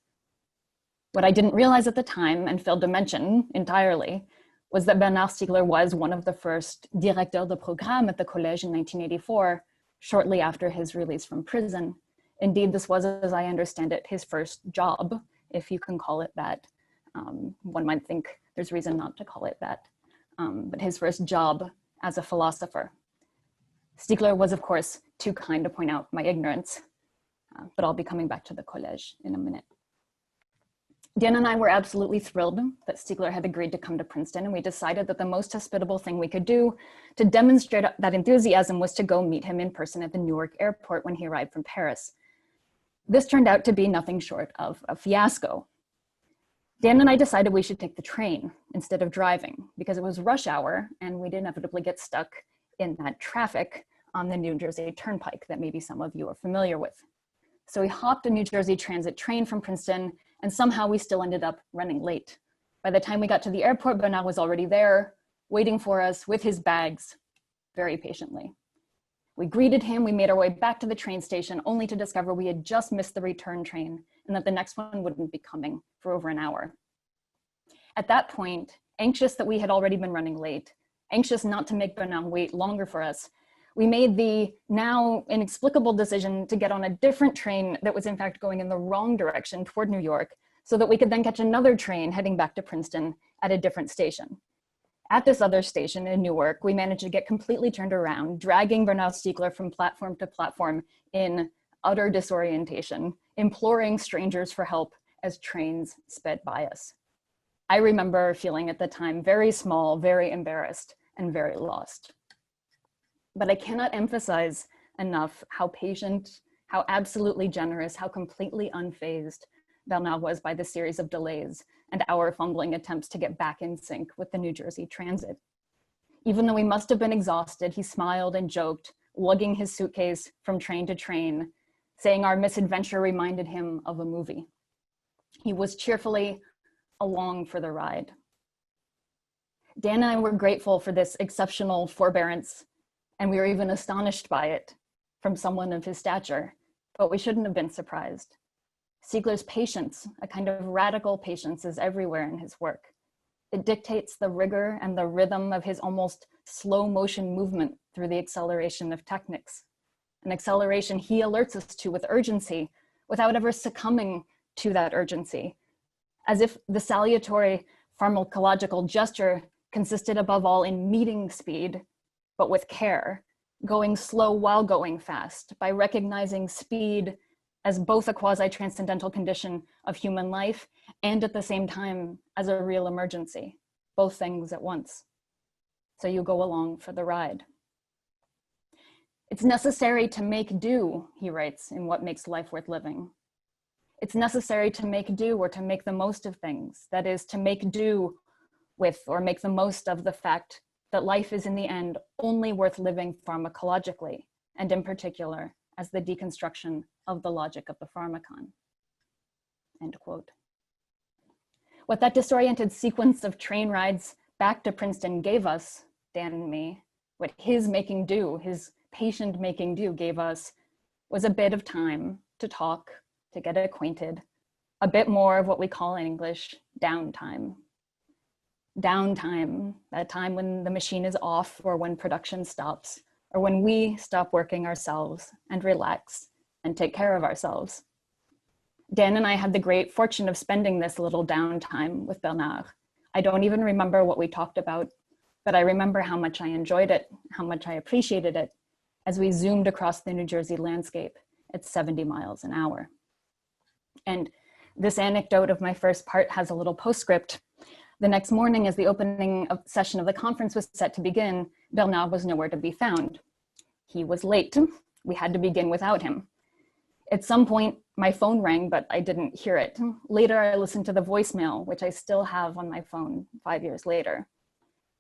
Speaker 11: What I didn't realize at the time and failed to mention entirely was that Bernard Stiegler was one of the first directeurs de programme at the Collège in 1984, shortly after his release from prison. Indeed, this was, as I understand it, his first job, if you can call it that. One might think there's reason not to call it that, but his first job as a philosopher. Stiegler was, of course, too kind to point out my ignorance, but I'll be coming back to the Collège in a minute. Dan and I were absolutely thrilled that Stiegler had agreed to come to Princeton, and we decided that the most hospitable thing we could do to demonstrate that enthusiasm was to go meet him in person at the Newark airport when he arrived from Paris. This turned out to be nothing short of a fiasco. Dan and I decided we should take the train instead of driving because it was rush hour and we'd inevitably get stuck in that traffic on the New Jersey Turnpike that maybe some of you are familiar with. So we hopped a New Jersey Transit train from Princeton, and somehow we still ended up running late. By the time we got to the airport, Bernard was already there, waiting for us with his bags, very patiently. We greeted him, we made our way back to the train station, only to discover we had just missed the return train and that the next one wouldn't be coming for over an hour. At that point, anxious that we had already been running late, anxious not to make Bernard wait longer for us, we made the now inexplicable decision to get on a different train that was in fact going in the wrong direction toward New York so that we could then catch another train heading back to Princeton at a different station. At this other station in Newark, we managed to get completely turned around, dragging Bernard Stiegler from platform to platform in utter disorientation, imploring strangers for help as trains sped by us. I remember feeling at the time very small, very embarrassed, and very lost. But I cannot emphasize enough how patient, how absolutely generous, how completely unfazed Bernard was by the series of delays and our fumbling attempts to get back in sync with the New Jersey Transit. Even though we must have been exhausted, he smiled and joked, lugging his suitcase from train to train, saying our misadventure reminded him of a movie. He was cheerfully along for the ride. Dan and I were grateful for this exceptional forbearance, and we were even astonished by it from someone of his stature, but we shouldn't have been surprised. Stiegler's patience, a kind of radical patience, is everywhere in his work. It dictates the rigor and the rhythm of his almost slow motion movement through the acceleration of techniques, an acceleration he alerts us to with urgency without ever succumbing to that urgency, as if the salutary pharmacological gesture consisted above all in meeting speed, but with care, going slow while going fast, by recognizing speed as both a quasi-transcendental condition of human life and at the same time as a real emergency, both things at once. So you go along for the ride. It's necessary to make do, he writes in What Makes Life Worth Living. It's necessary to make do or to make the most of things. That is, to make do with or make the most of the fact that life is in the end only worth living pharmacologically, and in particular, as the deconstruction of the logic of the pharmacon. End quote. What that disoriented sequence of train rides back to Princeton gave us, Dan and me, what his making do, his patient making do gave us, was a bit of time to talk, to get acquainted, a bit more of what we call in English downtime. Downtime, that time when the machine is off or when production stops, or when we stop working ourselves and relax and take care of ourselves. Dan and I had the great fortune of spending this little downtime with Bernard. I don't even remember what we talked about, but I remember how much I enjoyed it, how much I appreciated it as we zoomed across the New Jersey landscape at 70 miles an hour. And this anecdote of my first part has a little postscript. The next morning, as the opening session of the conference was set to begin, Bernard was nowhere to be found. He was late. We had to begin without him. At some point, my phone rang, but I didn't hear it. Later, I listened to the voicemail, which I still have on my phone 5 years later.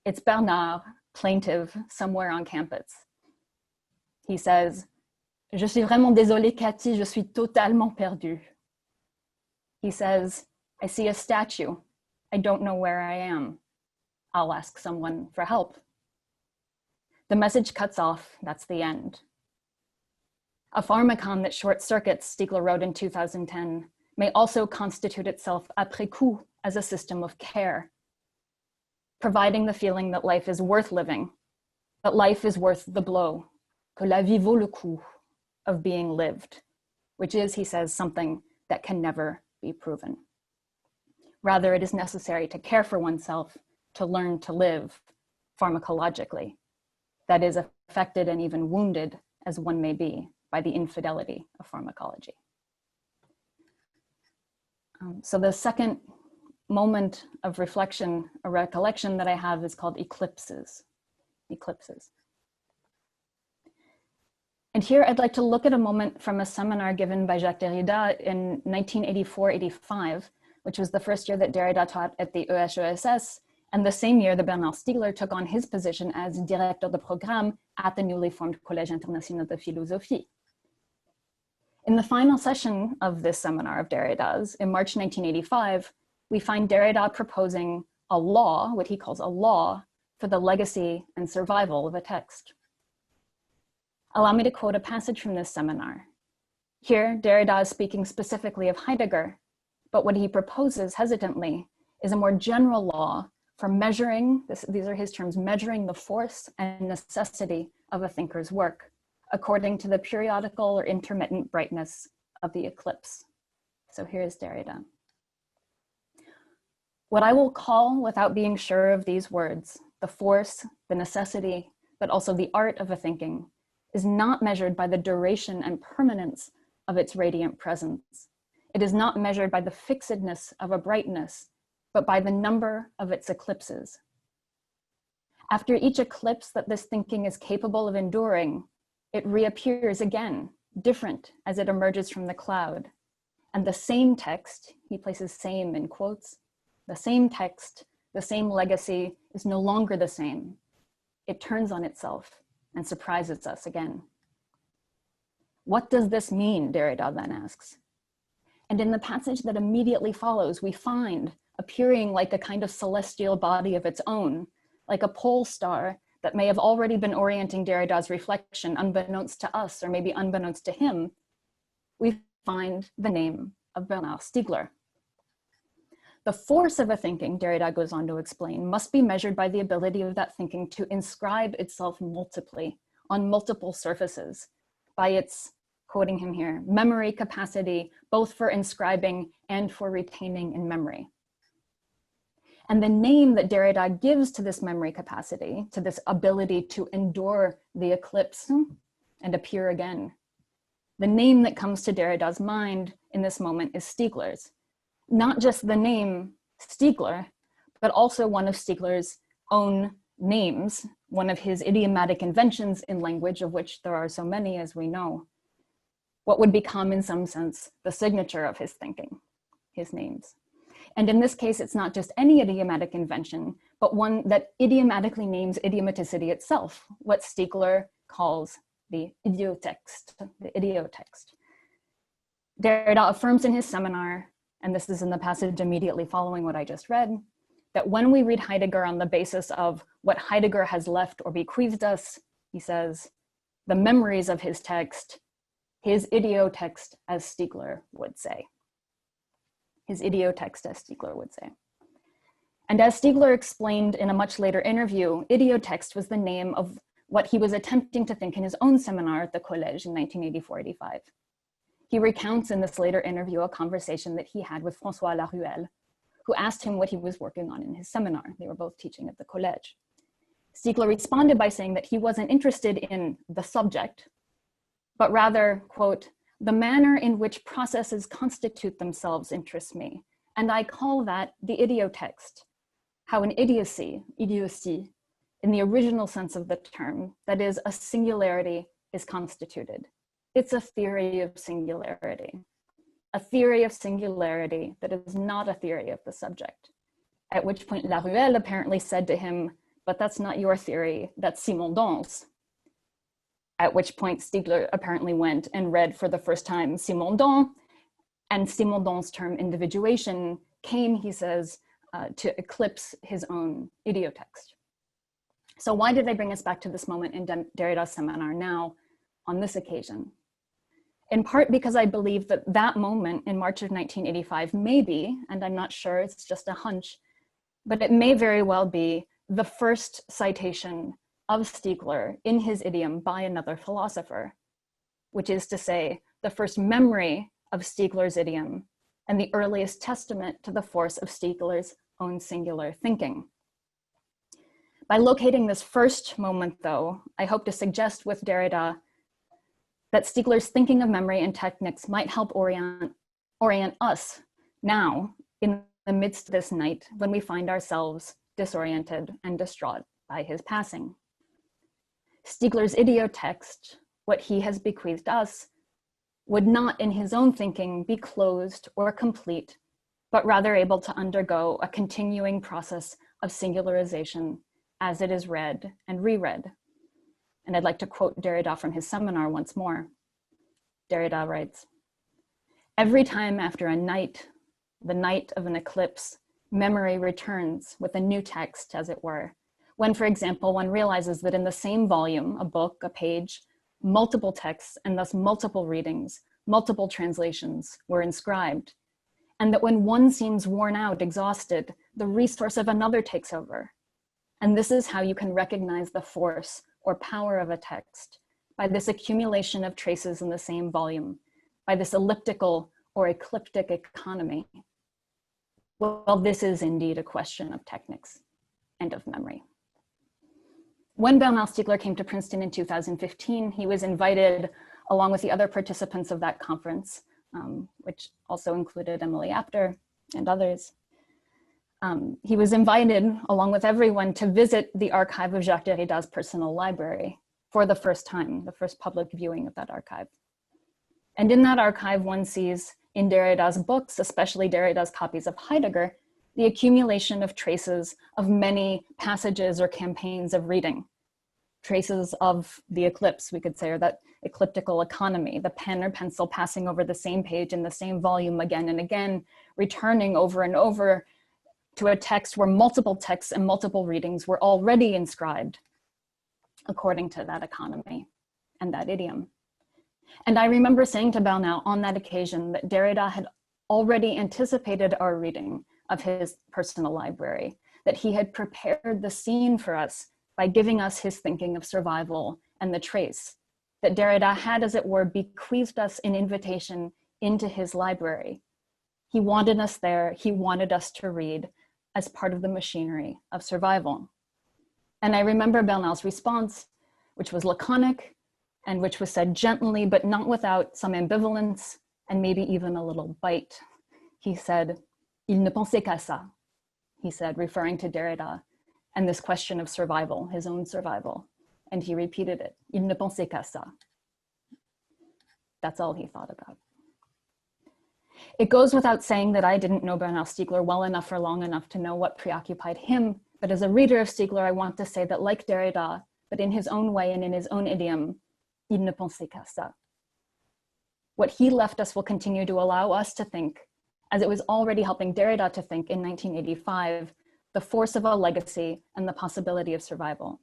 Speaker 11: It's Bernard, plaintive, somewhere on campus. He says, "Je suis vraiment désolé, Cathy, je suis totalement perdu." He says, "I see a statue. I don't know where I am. I'll ask someone for help." The message cuts off, that's the end. A pharmacon that short circuits, Stiegler wrote in 2010, may also constitute itself après coup as a system of care, providing the feeling that life is worth living, that life is worth the blow, que la vie vaut le coup of being lived, which is, he says, something that can never be proven. Rather, it is necessary to care for oneself, to learn to live pharmacologically, that is affected and even wounded as one may be by the infidelity of pharmacology. So the second moment of reflection, a recollection that I have is called eclipses. Eclipses. And here I'd like to look at a moment from a seminar given by Jacques Derrida in 1984-85, which was the first year that Derrida taught at the EHESS, and the same year that Bernard Stiegler took on his position as directeur de programme at the newly formed Collège International de Philosophie. In the final session of this seminar of Derrida's, in March 1985, we find Derrida proposing a law, what he calls a law, for the legacy and survival of a text. Allow me to quote a passage from this seminar. Here, Derrida is speaking specifically of Heidegger, but what he proposes hesitantly is a more general law for measuring, these are his terms, measuring the force and necessity of a thinker's work, according to the periodical or intermittent brightness of the eclipse. So here's Derrida. What I will call, without being sure of these words, the force, the necessity, but also the art of a thinking, is not measured by the duration and permanence of its radiant presence. It is not measured by the fixedness of a brightness, but by the number of its eclipses. After each eclipse that this thinking is capable of enduring, it reappears again, different as it emerges from the cloud. And the same text, he places same in quotes, the same text, the same legacy is no longer the same. It turns on itself and surprises us again. What does this mean, Derrida then asks. And in the passage that immediately follows, we find appearing like a kind of celestial body of its own, like a pole star that may have already been orienting Derrida's reflection unbeknownst to us, or maybe unbeknownst to him, we find the name of Bernard Stiegler. The force of a thinking, Derrida goes on to explain, must be measured by the ability of that thinking to inscribe itself multiply on multiple surfaces by its, quoting him here, memory capacity, both for inscribing and for retaining in memory. And the name that Derrida gives to this memory capacity, to this ability to endure the eclipse and appear again, the name that comes to Derrida's mind in this moment is Stiegler's. Not just the name Stiegler, but also one of Stiegler's own names, one of his idiomatic inventions in language, of which there are so many as we know, what would become in some sense the signature of his thinking, his names. And in this case, it's not just any idiomatic invention, but one that idiomatically names idiomaticity itself, what Stiegler calls the idiotext, the idiotext. Derrida affirms in his seminar, and this is in the passage immediately following what I just read, that when we read Heidegger on the basis of what Heidegger has left or bequeathed us, he says, the memories of his text, his idiotext, as Stiegler would say. His idiotext, as Stiegler would say. And as Stiegler explained in a much later interview, idiotext was the name of what he was attempting to think in his own seminar at the Collège in 1984-85. He recounts in this later interview a conversation that he had with François Laruelle, who asked him what he was working on in his seminar. They were both teaching at the Collège. Stiegler responded by saying that he wasn't interested in the subject, but rather, quote, the manner in which processes constitute themselves interests me, and I call that the idiotext, how an idiocy, in the original sense of the term, that is, a singularity, is constituted. It's a theory of singularity that is not a theory of the subject. At which point Laruelle apparently said to him, but that's not your theory, that's Simondon's. At which point Stiegler apparently went and read for the first time Simondon, and Simondon's term individuation came, he says, to eclipse his own idiotext. So why did I bring us back to this moment in Derrida's seminar now on this occasion? In part because I believe that that moment in March of 1985 may be, and I'm not sure, it's just a hunch, but it may very well be the first citation of Stiegler in his idiom by another philosopher, which is to say, the first memory of Stiegler's idiom and the earliest testament to the force of Stiegler's own singular thinking. By locating this first moment, though, I hope to suggest with Derrida that Stiegler's thinking of memory and techniques might help orient us now in the midst of this night when we find ourselves disoriented and distraught by his passing. Stiegler's idiotext, what he has bequeathed us, would not in his own thinking be closed or complete, but rather able to undergo a continuing process of singularization as it is read and reread. And I'd like to quote Derrida from his seminar once more. Derrida writes, every time after a night, the night of an eclipse, memory returns with a new text, as it were. When, for example, one realizes that in the same volume, a book, a page, multiple texts, and thus multiple readings, multiple translations were inscribed. And that when one seems worn out, exhausted, the resource of another takes over. And this is how you can recognize the force or power of a text, by this accumulation of traces in the same volume, by this elliptical or ecliptic economy. Well, this is indeed a question of techniques and of memory. When Bernard Stiegler came to Princeton in 2015, he was invited, along with the other participants of that conference, which also included Emily Apter and others. He was invited, along with everyone, to visit the archive of Jacques Derrida's personal library for the first time, the first public viewing of that archive. And in that archive, one sees in Derrida's books, especially Derrida's copies of Heidegger, the accumulation of traces of many passages or campaigns of reading. Traces of the eclipse, we could say, or that ecliptical economy, the pen or pencil passing over the same page in the same volume again and again, returning over and over to a text where multiple texts and multiple readings were already inscribed according to that economy and that idiom. And I remember saying to Bernard on that occasion that Derrida had already anticipated our reading of his personal library, that he had prepared the scene for us by giving us his thinking of survival and the trace, that Derrida had, as it were, bequeathed us an invitation into his library. He wanted us there, he wanted us to read as part of the machinery of survival. And I remember Bernard's response, which was laconic and which was said gently, but not without some ambivalence and maybe even a little bite. He said, "Il ne pensait qu'à ça," he said, referring to Derrida, and this question of survival, his own survival. And he repeated it. Il ne pensait qu'à ça. That's all he thought about. It goes without saying that I didn't know Bernard Stiegler well enough or long enough to know what preoccupied him, but as a reader of Stiegler, I want to say that like Derrida, but in his own way and in his own idiom, il ne pensait qu'à ça. What he left us will continue to allow us to think, as it was already helping Derrida to think in 1985, the force of a legacy and the possibility of survival.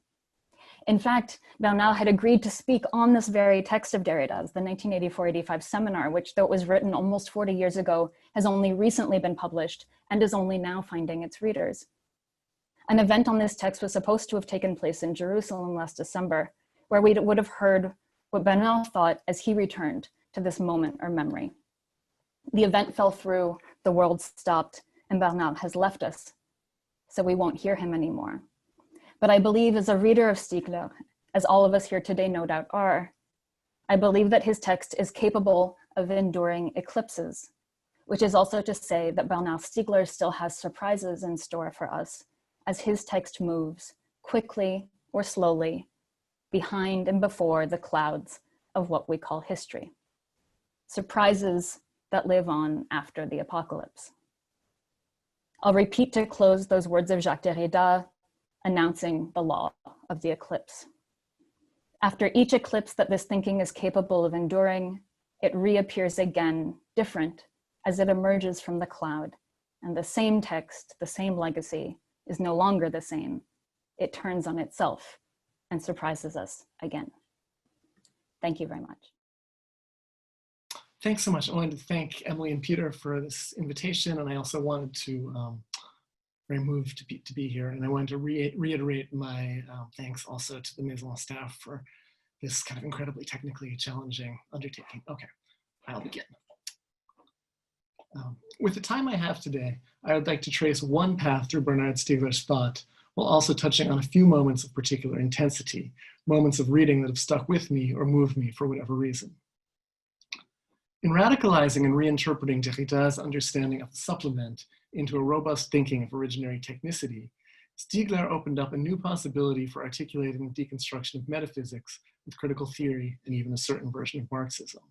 Speaker 11: In fact, Bernard had agreed to speak on this very text of Derrida's, the 1984-85 seminar, which, though it was written almost 40 years ago, has only recently been published and is only now finding its readers. An event on this text was supposed to have taken place in Jerusalem last December, where we would have heard what Bernard thought as he returned to this moment or memory. The event fell through, the world stopped, and Bernard has left us, so we won't hear him anymore. But I believe as a reader of Stiegler, as all of us here today no doubt are, I believe that his text is capable of enduring eclipses, which is also to say that Bernard Stiegler still has surprises in store for us as his text moves quickly or slowly behind and before the clouds of what we call history. Surprises that live on after the apocalypse. I'll repeat to close those words of Jacques Derrida, announcing the law of the eclipse. After each eclipse that this thinking is capable of enduring, it reappears again, different, as it emerges from the cloud, and the same text, the same legacy, is no longer the same. It turns on itself and surprises us again. Thank you very much.
Speaker 12: Thanks so much. I wanted to thank Emily and Peter for this invitation, and I also wanted to very moved to be here. And I wanted to reiterate my thanks also to the Maison staff for this kind of incredibly technically challenging undertaking. Okay, I'll begin. With the time I have today, I would like to trace one path through Bernard Stiegler's thought, while also touching on a few moments of particular intensity, moments of reading that have stuck with me or moved me for whatever reason. In radicalizing and reinterpreting Derrida's understanding of the supplement into a robust thinking of originary technicity, Stiegler opened up a new possibility for articulating the deconstruction of metaphysics with critical theory and even a certain version of Marxism.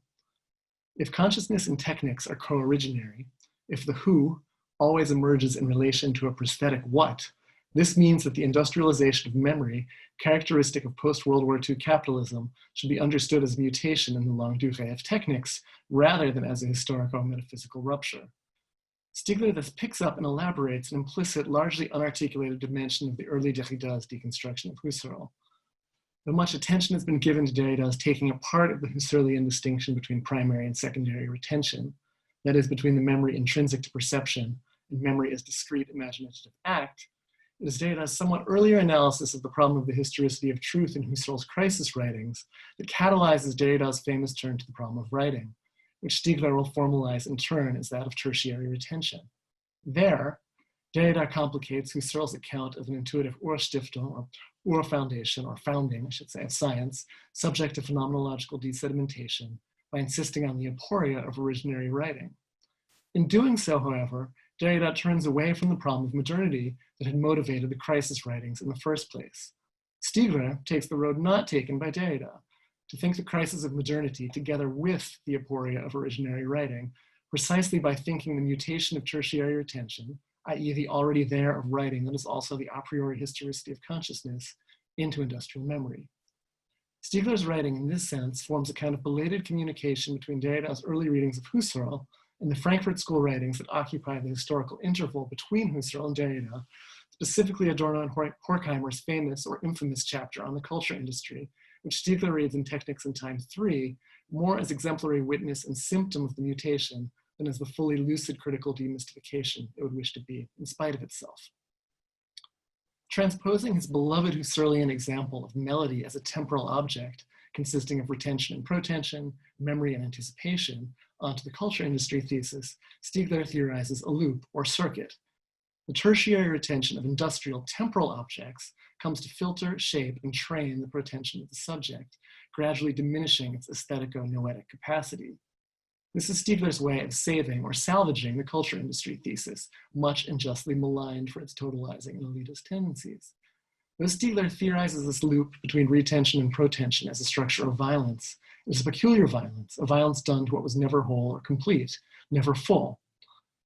Speaker 12: If consciousness and technics are co-originary, if the who always emerges in relation to a prosthetic what, this means that the industrialization of memory, characteristic of post-World War II capitalism, should be understood as mutation in the longue durée of technics, rather than as a historico-metaphysical rupture. Stiegler thus picks up and elaborates an implicit, largely unarticulated dimension of the early Derrida's deconstruction of Husserl. Though much attention has been given to Derrida's taking apart of the Husserlian distinction between primary and secondary retention, that is, between the memory intrinsic to perception and memory as discrete imaginative act, it is Derrida's somewhat earlier analysis of the problem of the historicity of truth in Husserl's crisis writings that catalyzes Derrida's famous turn to the problem of writing, which Stiegler will formalize in turn as that of tertiary retention. There, Derrida complicates Husserl's account of an intuitive Urstiftung, or foundation, or founding, I should say, of science, subject to phenomenological desedimentation, by insisting on the aporia of originary writing. In doing so, however, Derrida turns away from the problem of modernity that had motivated the crisis writings in the first place. Stiegler takes the road not taken by Derrida, to think the crisis of modernity together with the aporia of originary writing, precisely by thinking the mutation of tertiary retention, i.e. the already there of writing that is also the a priori historicity of consciousness, into industrial memory. Stiegler's writing in this sense forms a kind of belated communication between Derrida's early readings of Husserl and the Frankfurt School writings that occupy the historical interval between Husserl and Derrida, specifically Adorno and Horkheimer's famous or infamous chapter on the culture industry, which Stiegler reads in Technics in Time 3, more as exemplary witness and symptom of the mutation than as the fully lucid critical demystification it would wish to be, in spite of itself. Transposing his beloved Husserlian example of melody as a temporal object, consisting of retention and protension, memory and anticipation, onto the culture industry thesis, Stiegler theorizes a loop or circuit. The tertiary retention of industrial temporal objects comes to filter, shape, and train the protension of the subject, gradually diminishing its aesthetico-noetic capacity. This is Stiegler's way of saving or salvaging the culture industry thesis, much and justly maligned for its totalizing and elitist tendencies. Though Stiegler theorizes this loop between retention and protension as a structure of violence, it is a peculiar violence, a violence done to what was never whole or complete, never full.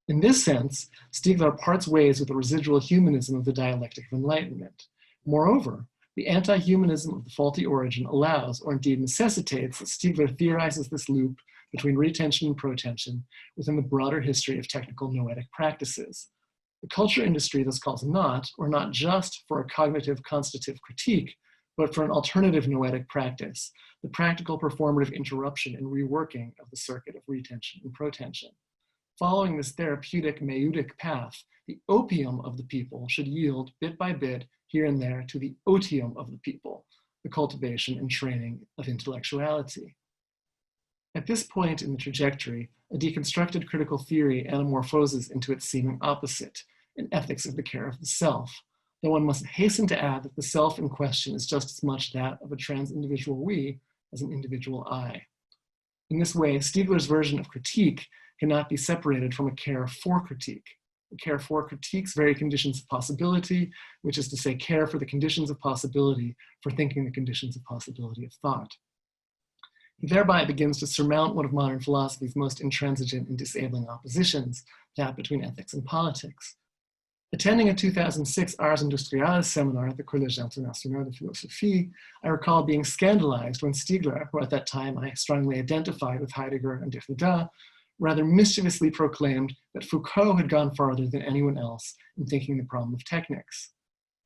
Speaker 12: In this sense, Stiegler parts ways with the residual humanism of the dialectic of enlightenment. Moreover, the anti-humanism of the faulty origin allows, or indeed necessitates, that Stiegler theorizes this loop between retention and protension within the broader history of technical noetic practices. The culture industry thus calls not, or not just for a cognitive constitutive critique, but for an alternative noetic practice, the practical performative interruption and reworking of the circuit of retention and protension. Following this therapeutic meutic path, the opium of the people should yield bit by bit here and there to the otium of the people, the cultivation and training of intellectuality. At this point in the trajectory, a deconstructed critical theory anamorphoses into its seeming opposite, an ethics of the care of the self, though one must hasten to add that the self in question is just as much that of a trans-individual we as an individual I. In this way, Stiegler's version of critique cannot be separated from a care for critique. The care for critique's very conditions of possibility, which is to say care for the conditions of possibility for thinking the conditions of possibility of thought. He thereby begins to surmount one of modern philosophy's most intransigent and disabling oppositions, that between ethics and politics. Attending a 2006 Ars Industriales seminar at the Collège International de Philosophie, I recall being scandalized when Stiegler, who at that time I strongly identified with Heidegger and Derrida, rather mischievously proclaimed that Foucault had gone farther than anyone else in thinking the problem of technics.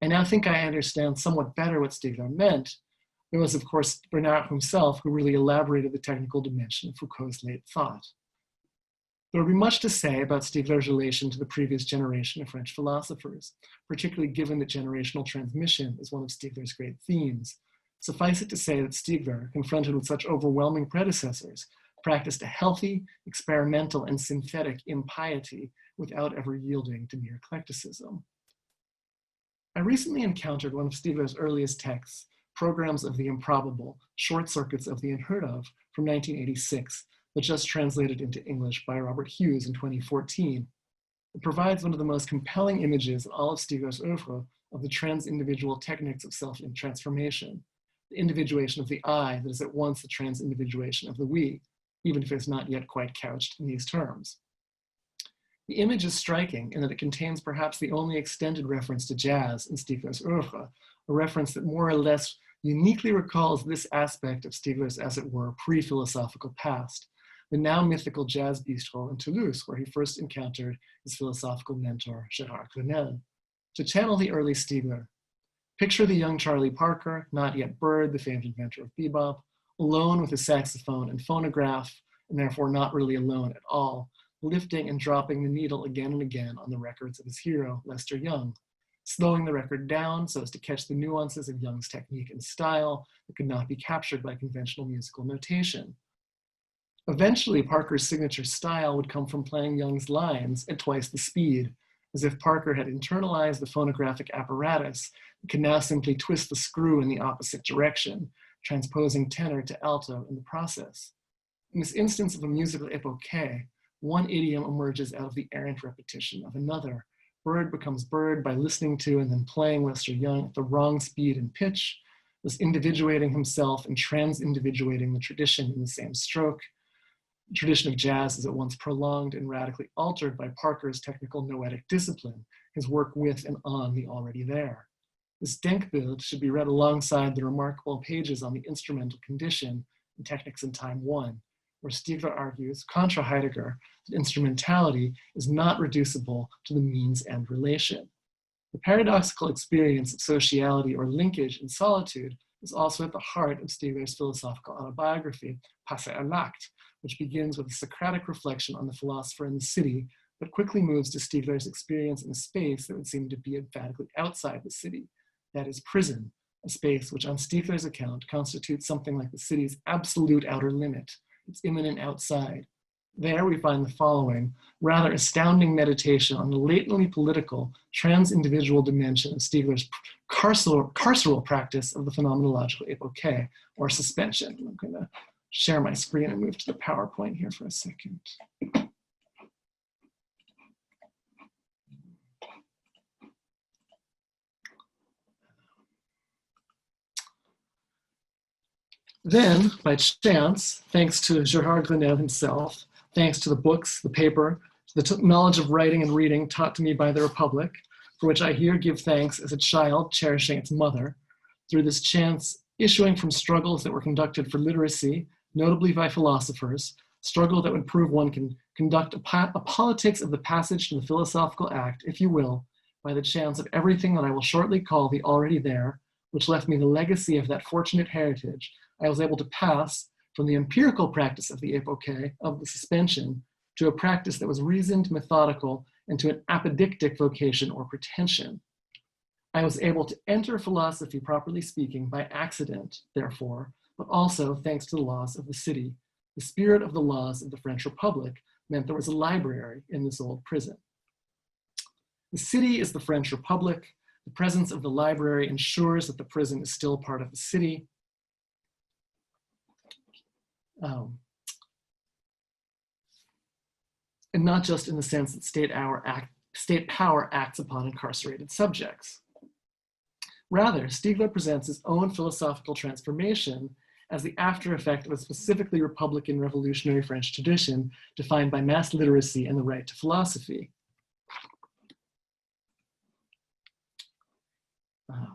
Speaker 12: I now think I understand somewhat better what Stiegler meant. It was, of course, Bernard himself who really elaborated the technical dimension of Foucault's late thought. There would be much to say about Stiegler's relation to the previous generation of French philosophers, particularly given that generational transmission is one of Stiegler's great themes. Suffice it to say that Stiegler, confronted with such overwhelming predecessors, practiced a healthy, experimental, and synthetic impiety without ever yielding to mere eclecticism. I recently encountered one of Stiegler's earliest texts, Programs of the Improbable, Short Circuits of the Unheard of, from 1986, but just translated into English by Robert Hughes in 2014. It provides one of the most compelling images in all of Stiegler's oeuvre of the trans-individual techniques of self-transformation, the individuation of the I that is at once the trans-individuation of the we, even if it's not yet quite couched in these terms. The image is striking in that it contains perhaps the only extended reference to jazz in Stiegler's oeuvre, a reference that more or less uniquely recalls this aspect of Stiegler's, as it were, pre-philosophical past, the now mythical jazz bistro in Toulouse, where he first encountered his philosophical mentor, Gérard Grenelle. To channel the early Stiegler, picture the young Charlie Parker, not yet Bird, the famed inventor of bebop, alone with his saxophone and phonograph, and therefore not really alone at all, lifting and dropping the needle again and again on the records of his hero, Lester Young, slowing the record down so as to catch the nuances of Young's technique and style that could not be captured by conventional musical notation. Eventually, Parker's signature style would come from playing Young's lines at twice the speed, as if Parker had internalized the phonographic apparatus and could now simply twist the screw in the opposite direction, transposing tenor to alto in the process. In this instance of a musical epoche, one idiom emerges out of the errant repetition of another. Bird becomes Bird by listening to and then playing Lester Young at the wrong speed and pitch, thus individuating himself and trans-individuating the tradition in the same stroke. The tradition of jazz is at once prolonged and radically altered by Parker's technical noetic discipline, his work with and on the already there. This Denkbild should be read alongside the remarkable pages on the instrumental condition in Technics in Time 1, where Stiegler argues, contra Heidegger, that instrumentality is not reducible to the means-end relation. The paradoxical experience of sociality or linkage in solitude is also at the heart of Stiegler's philosophical autobiography, Passer à l'acte, which begins with a Socratic reflection on the philosopher in the city, but quickly moves to Stiegler's experience in a space that would seem to be emphatically outside the city, that is prison, a space which on Stiegler's account constitutes something like the city's absolute outer limit, its immanent outside. There we find the following rather astounding meditation on the latently political, trans-individual dimension of Stiegler's carceral practice of the phenomenological epoche, or suspension. I'm going to share my screen and move to the PowerPoint here for a second. Then, by chance, thanks to Gérard Grenelle himself, thanks to the books, the paper, the knowledge of writing and reading taught to me by the Republic, for which I here give thanks as a child cherishing its mother, through this chance issuing from struggles that were conducted for literacy, notably by philosophers, struggle that would prove one can conduct a politics of the passage to the philosophical act, if you will, by the chance of everything that I will shortly call the already there, which left me the legacy of that fortunate heritage, I was able to pass from the empirical practice of the epoche, of the suspension, to a practice that was reasoned, methodical, and to an apodictic vocation or pretension. I was able to enter philosophy, properly speaking, by accident, therefore, but also thanks to the laws of the city. The spirit of the laws of the French Republic meant there was a library in this old prison. The city is the French Republic. The presence of the library ensures that the prison is still part of the city. And not just in the sense that state power acts upon incarcerated subjects. Rather, Stiegler presents his own philosophical transformation as the after effect of a specifically Republican revolutionary French tradition defined by mass literacy and the right to philosophy. A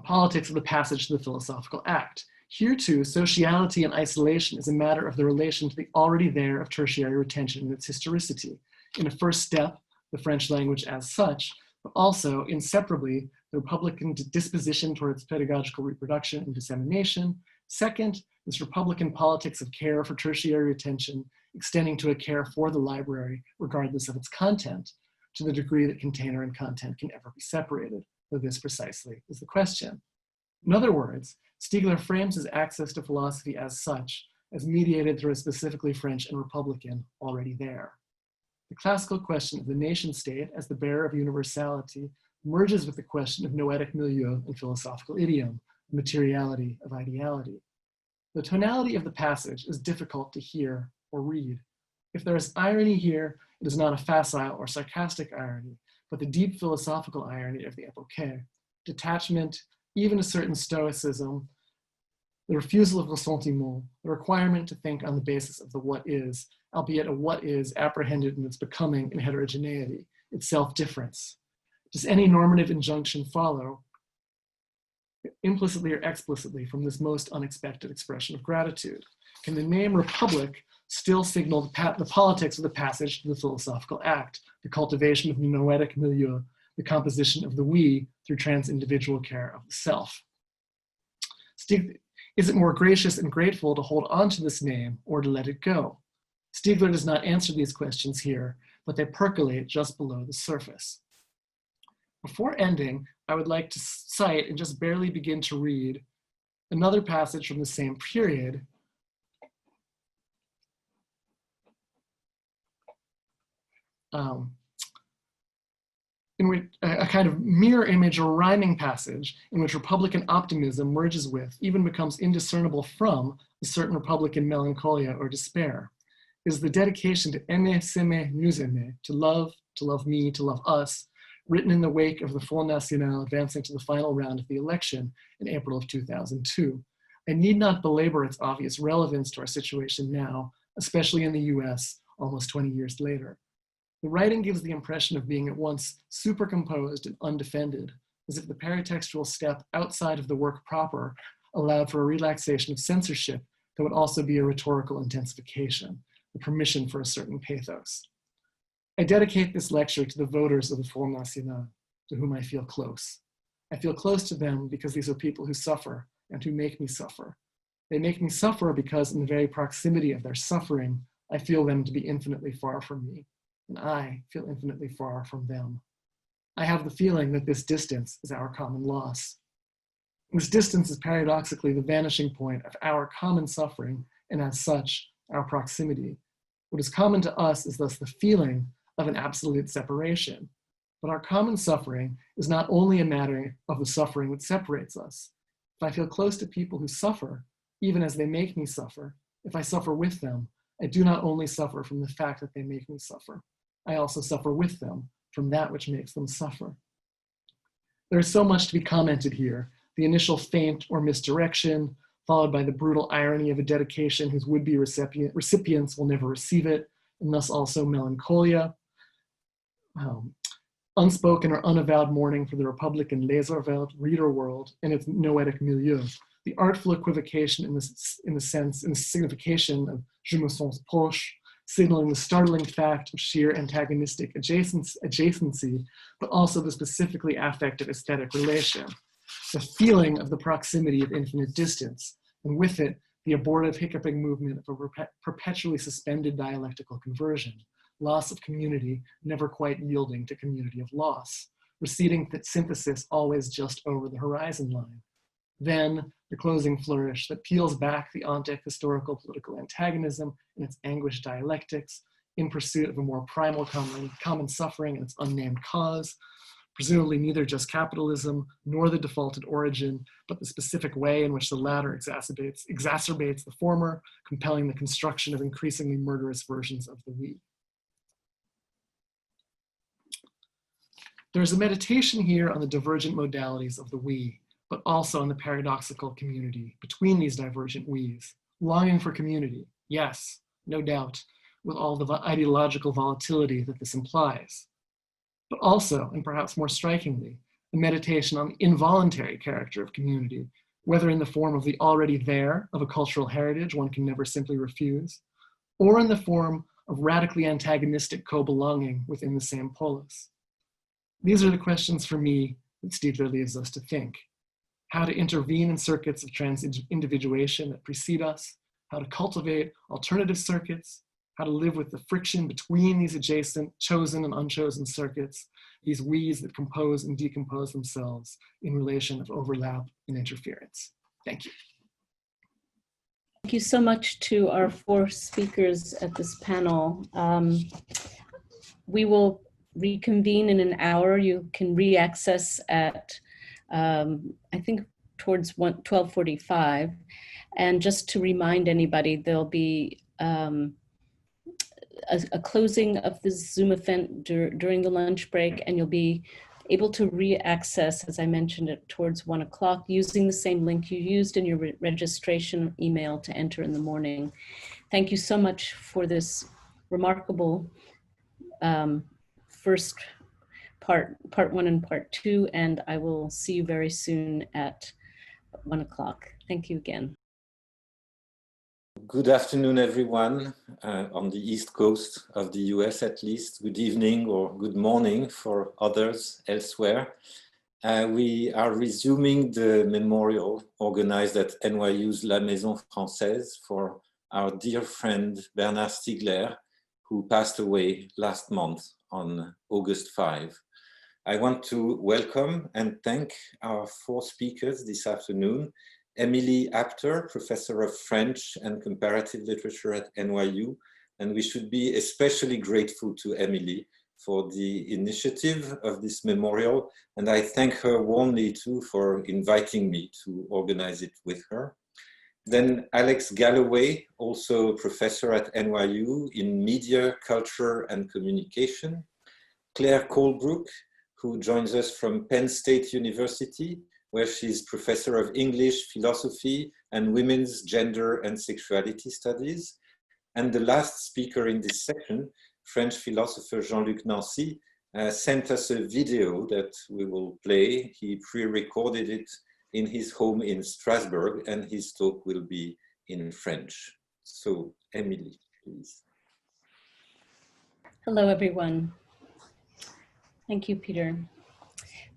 Speaker 12: politics of the passage to the philosophical act. Here too, sociality and isolation is a matter of the relation to the already there of tertiary retention and its historicity. In a first step, the French language as such, but also inseparably the Republican disposition towards pedagogical reproduction and dissemination. Second, this Republican politics of care for tertiary retention, extending to a care for the library, regardless of its content, to the degree that container and content can ever be separated, though this precisely is the question. In other words, Stiegler frames his access to philosophy as such, as mediated through a specifically French and Republican already there. The classical question of the nation state as the bearer of universality merges with the question of noetic milieu and philosophical idiom, the materiality of ideality. The tonality of the passage is difficult to hear or read. If there is irony here, it is not a facile or sarcastic irony, but the deep philosophical irony of the epoche, detachment, even a certain stoicism, the refusal of ressentiment, the requirement to think on the basis of the what is, albeit a what is apprehended in its becoming and heterogeneity, its self-difference. Does any normative injunction follow, implicitly or explicitly, from this most unexpected expression of gratitude? Can the name Republic still signal the politics of the passage to the philosophical act, the cultivation of the noetic milieu, the composition of the we through trans-individual care of the self? Is it more gracious and grateful to hold on to this name or to let it go? Stiegler does not answer these questions here, but they percolate just below the surface. Before ending, I would like to cite and just barely begin to read another passage from the same period, in which a kind of mirror image or rhyming passage in which Republican optimism merges with, even becomes indiscernible from, a certain Republican melancholia or despair. It is the dedication to aimer, s'aimer, nous aimer, to love me, to love us, written in the wake of the Front National advancing to the final round of the election in April of 2002. I need not belabor its obvious relevance to our situation now, especially in the US, almost 20 years later. The writing gives the impression of being at once supercomposed and undefended, as if the paratextual step outside of the work proper allowed for a relaxation of censorship that would also be a rhetorical intensification, the permission for a certain pathos. I dedicate this lecture to the voters of the Front National, to whom I feel close. I feel close to them because these are people who suffer and who make me suffer. They make me suffer because in the very proximity of their suffering, I feel them to be infinitely far from me, and I feel infinitely far from them. I have the feeling that this distance is our common loss. This distance is paradoxically the vanishing point of our common suffering, and as such, our proximity. What is common to us is thus the feeling of an absolute separation. But our common suffering is not only a matter of the suffering that separates us. If I feel close to people who suffer, even as they make me suffer, if I suffer with them, I do not only suffer from the fact that they make me suffer, I also suffer with them from that which makes them suffer. There is so much to be commented here, the initial feint or misdirection, followed by the brutal irony of a dedication whose would-be recipients will never receive it, and thus also melancholia. Unspoken or unavowed mourning for the Republican Leserwelt reader world and its noetic milieu. The artful equivocation in the signification of je me sens proche, signaling the startling fact of sheer antagonistic adjacency, but also the specifically affective aesthetic relation. The feeling of the proximity of infinite distance, and with it, the abortive hiccuping movement of a perpetually suspended dialectical conversion, loss of community, never quite yielding to community of loss, receding synthesis always just over the horizon line. Then the closing flourish that peels back the ontic historical political antagonism and its anguished dialectics in pursuit of a more primal common suffering and its unnamed cause, presumably neither just capitalism nor the defaulted origin, but the specific way in which the latter exacerbates the former, compelling the construction of increasingly murderous versions of the we. There's a meditation here on the divergent modalities of the we, but also on the paradoxical community between these divergent we's, longing for community, yes, no doubt, with all the ideological volatility that this implies. But also, and perhaps more strikingly, a meditation on the involuntary character of community, whether in the form of the already there of a cultural heritage one can never simply refuse, or in the form of radically antagonistic co-belonging within the same polis. These are the questions for me that Stiegler leaves us to think. How to intervene in circuits of trans-individuation that precede us, how to cultivate alternative circuits, how to live with the friction between these adjacent, chosen and unchosen circuits, these we's that compose and decompose themselves in relation of overlap and interference. Thank you.
Speaker 2: Thank you so much to our 4 speakers at this panel. We will reconvene in an hour. You can re-access at I think towards 12:45. And just to remind anybody, there'll be a closing of the Zoom event during the lunch break, and you'll be able to re-access, as I mentioned, it towards 1 o'clock using the same link you used in your registration email to enter in the morning. Thank you so much for this remarkable first part 1 and part 2, and I will see you very soon at 1 o'clock. Thank you again.
Speaker 1: Good afternoon, everyone, on the East Coast of the US at least. Good evening or good morning for others elsewhere. We are resuming the memorial organized at NYU's La Maison Française for our dear friend Bernard Stiegler, who passed away last month on August 5. I want to welcome and thank our 4 speakers this afternoon. Emily Apter, Professor of French and Comparative Literature at NYU, and we should be especially grateful to Emily for the initiative of this memorial, and I thank her warmly too for inviting me to organize it with her. Then Alex Galloway, also Professor at NYU in Media, Culture and Communication. Claire Colebrook, who joins us from Penn State University, where she's Professor of English, Philosophy, and Women's Gender and Sexuality Studies. And the last speaker in this section, French philosopher Jean-Luc Nancy, sent us a video that we will play. He pre-recorded it in his home in Strasbourg, and his talk will be in French. So, Emily, please.
Speaker 2: Hello, everyone. Thank you, Peter.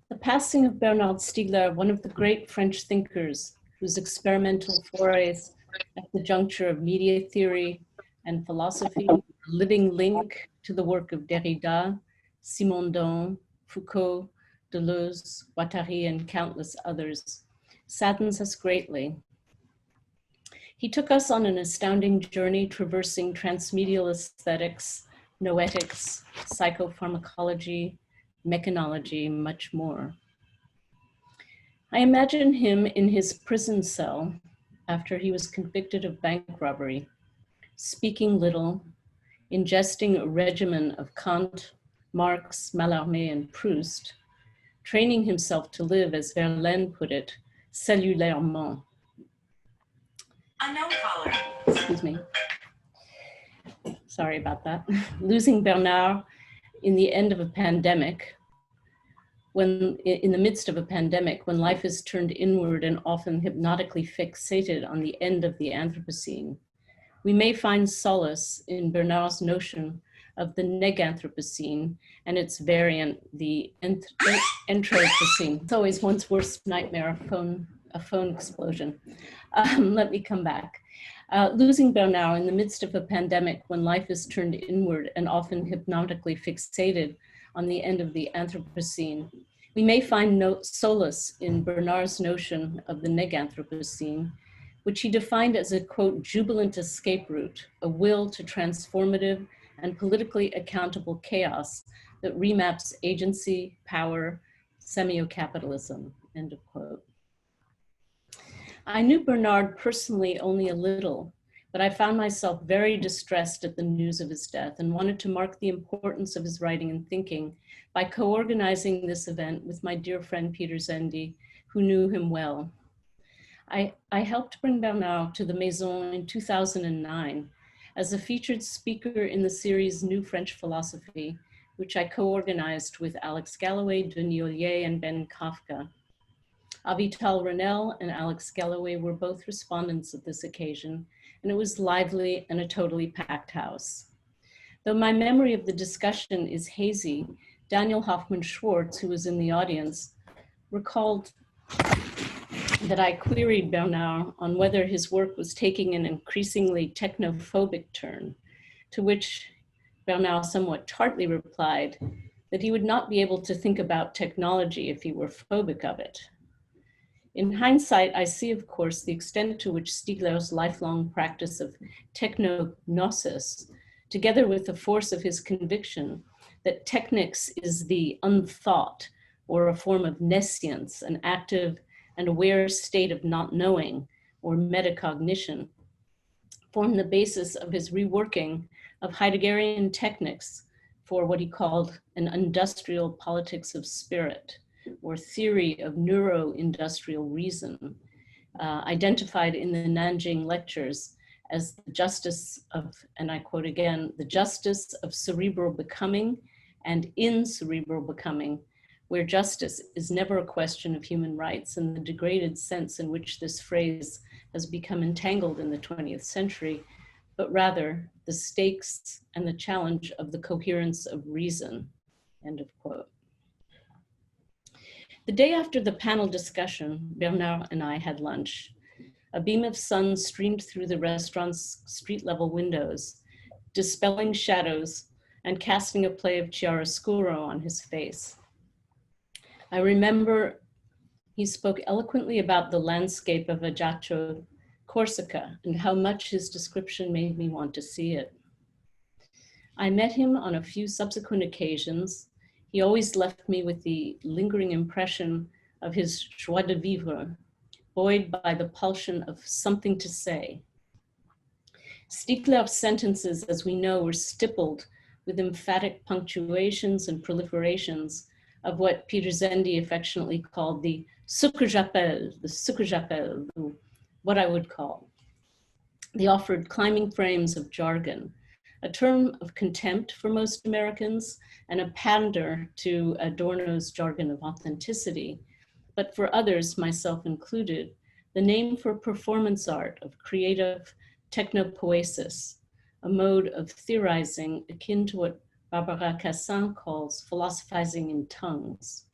Speaker 2: The passing of Bernard Stiegler, one of the great French thinkers whose experimental forays at the juncture of media theory and philosophy, a living link to the work of Derrida, Simondon, Foucault, Deleuze, Guattari, and countless others, saddens us greatly. He took us on an astounding journey traversing transmedial aesthetics, noetics, psychopharmacology, mechanology, much more. I imagine him in his prison cell after he was convicted of bank robbery, speaking little, ingesting a regimen of Kant, Marx, Mallarmé, and Proust, training himself to live, as Verlaine put it, cellulairement. Unknown caller. Excuse me. Sorry about that. Losing Bernard in the end of a pandemic, when in the midst of a pandemic, when life is turned inward and often hypnotically fixated on the end of the Anthropocene, we may find solace in Bernard's notion of the Neganthropocene and its variant, the Anthropocene. It's always one's worst nightmare, a phone explosion. Let me come back. Losing Bernard in the midst of a pandemic when life is turned inward and often hypnotically fixated on the end of the Anthropocene, we may find solace in Bernard's notion of the Neganthropocene, which he defined as a, quote, jubilant escape route, a will to transformative and politically accountable chaos that remaps agency, power, semio-capitalism, end of quote. I knew Bernard personally only a little, but I found myself very distressed at the news of his death and wanted to mark the importance of his writing and thinking by co-organizing this event with my dear friend Peter Szendy, who knew him well. I helped bring Bernard to the Maison in 2009 as a featured speaker in the series New French Philosophy, which I co-organized with Alex Galloway, Denis Ollier, and Ben Kafka. Avital Ronell and Alex Galloway were both respondents at this occasion, and it was lively and a totally packed house. Though my memory of the discussion is hazy, Daniel Hoffman-Schwartz, who was in the audience, recalled that I queried Bernard on whether his work was taking an increasingly technophobic turn, to which Bernard somewhat tartly replied that he would not be able to think about technology if he were phobic of it. In hindsight, I see, of course, the extent to which Stiegler's lifelong practice of technognosis, together with the force of his conviction that technics is the unthought or a form of nescience, an active and aware state of not knowing or metacognition, formed the basis of his reworking of Heideggerian techniques for what he called an industrial politics of spirit, or theory of neuro-industrial reason, identified in the Nanjing lectures as the justice of, and I quote again, the justice of cerebral becoming and in cerebral becoming, where justice is never a question of human rights, and the degraded sense in which this phrase has become entangled in the 20th century, but rather the stakes and the challenge of the coherence of reason, end of quote. The day after the panel discussion, Bernard and I had lunch. A beam of sun streamed through the restaurant's street-level windows, dispelling shadows and casting a play of chiaroscuro on his face. I remember he spoke eloquently about the landscape of Ajaccio, Corsica, and how much his description made me want to see it. I met him on a few subsequent occasions. He always left me with the lingering impression of his joie de vivre, buoyed by the pulsion of something to say. Stiegler's sentences, as we know, were stippled with emphatic punctuations and proliferations of what Peter Szendy affectionately called the ce que j'appelle, what I would call. They offered climbing frames of jargon, a term of contempt for most Americans and a pander to Adorno's jargon of authenticity, but for others, myself included, the name for performance art of creative technopoiesis, a mode of theorizing akin to what Barbara Cassin calls philosophizing in tongues.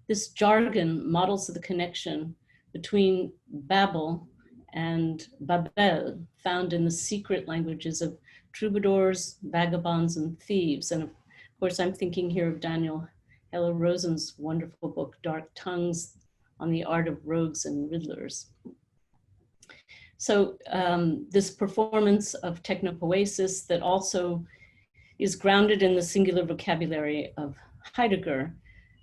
Speaker 2: This jargon models the connection between Babel and Babel, found in the secret languages of troubadours, vagabonds, and thieves. And of course, I'm thinking here of Daniel Heller Rosen's wonderful book, Dark Tongues, on the art of rogues and riddlers. So this performance of technopoiesis that also is grounded in the singular vocabulary of Heidegger,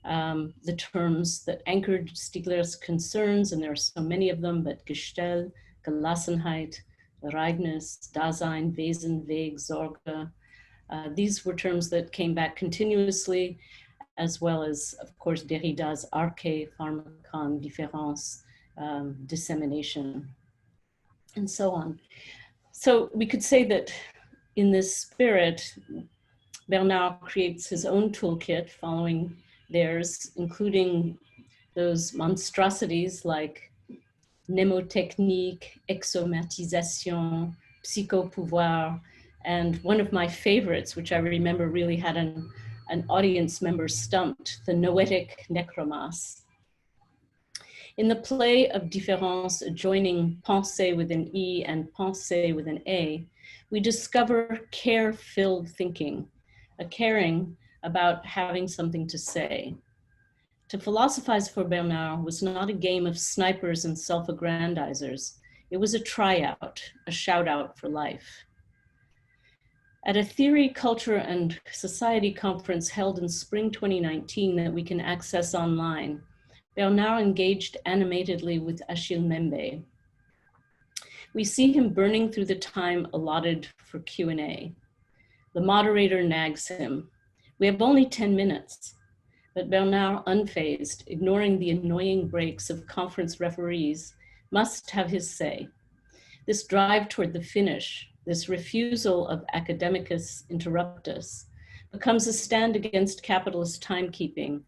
Speaker 2: the terms that anchored Stiegler's concerns, and there are so many of them, but Gestell, Gelassenheit, Ereignis, Dasein, Wesen, Weg, Sorge. These were terms that came back continuously, as well as, of course, Derrida's arche, pharmakon, difference, dissemination. and so on. So we could say that in this spirit, Bernard creates his own toolkit following theirs, including those monstrosities like mnémotechnique, exomatisation, psychopouvoir, and one of my favorites, which I remember really had an audience member stumped, the noetic necromas. In the play of Différence adjoining pensée with an E and pensée with an A, we discover care-filled thinking, a caring about having something to say. To philosophize for Bernard was not a game of snipers and self-aggrandizers. It was a tryout, a shout out for life. At a Theory, Culture, and Society conference held in spring 2019 that we can access online, Bernard engaged animatedly with Achille Mbembe. We see him burning through the time allotted for Q&A. The moderator nags him. We have only 10 minutes. But Bernard, unfazed, ignoring the annoying breaks of conference referees, must have his say. This drive toward the finish, this refusal of academicus interruptus, becomes a stand against capitalist timekeeping,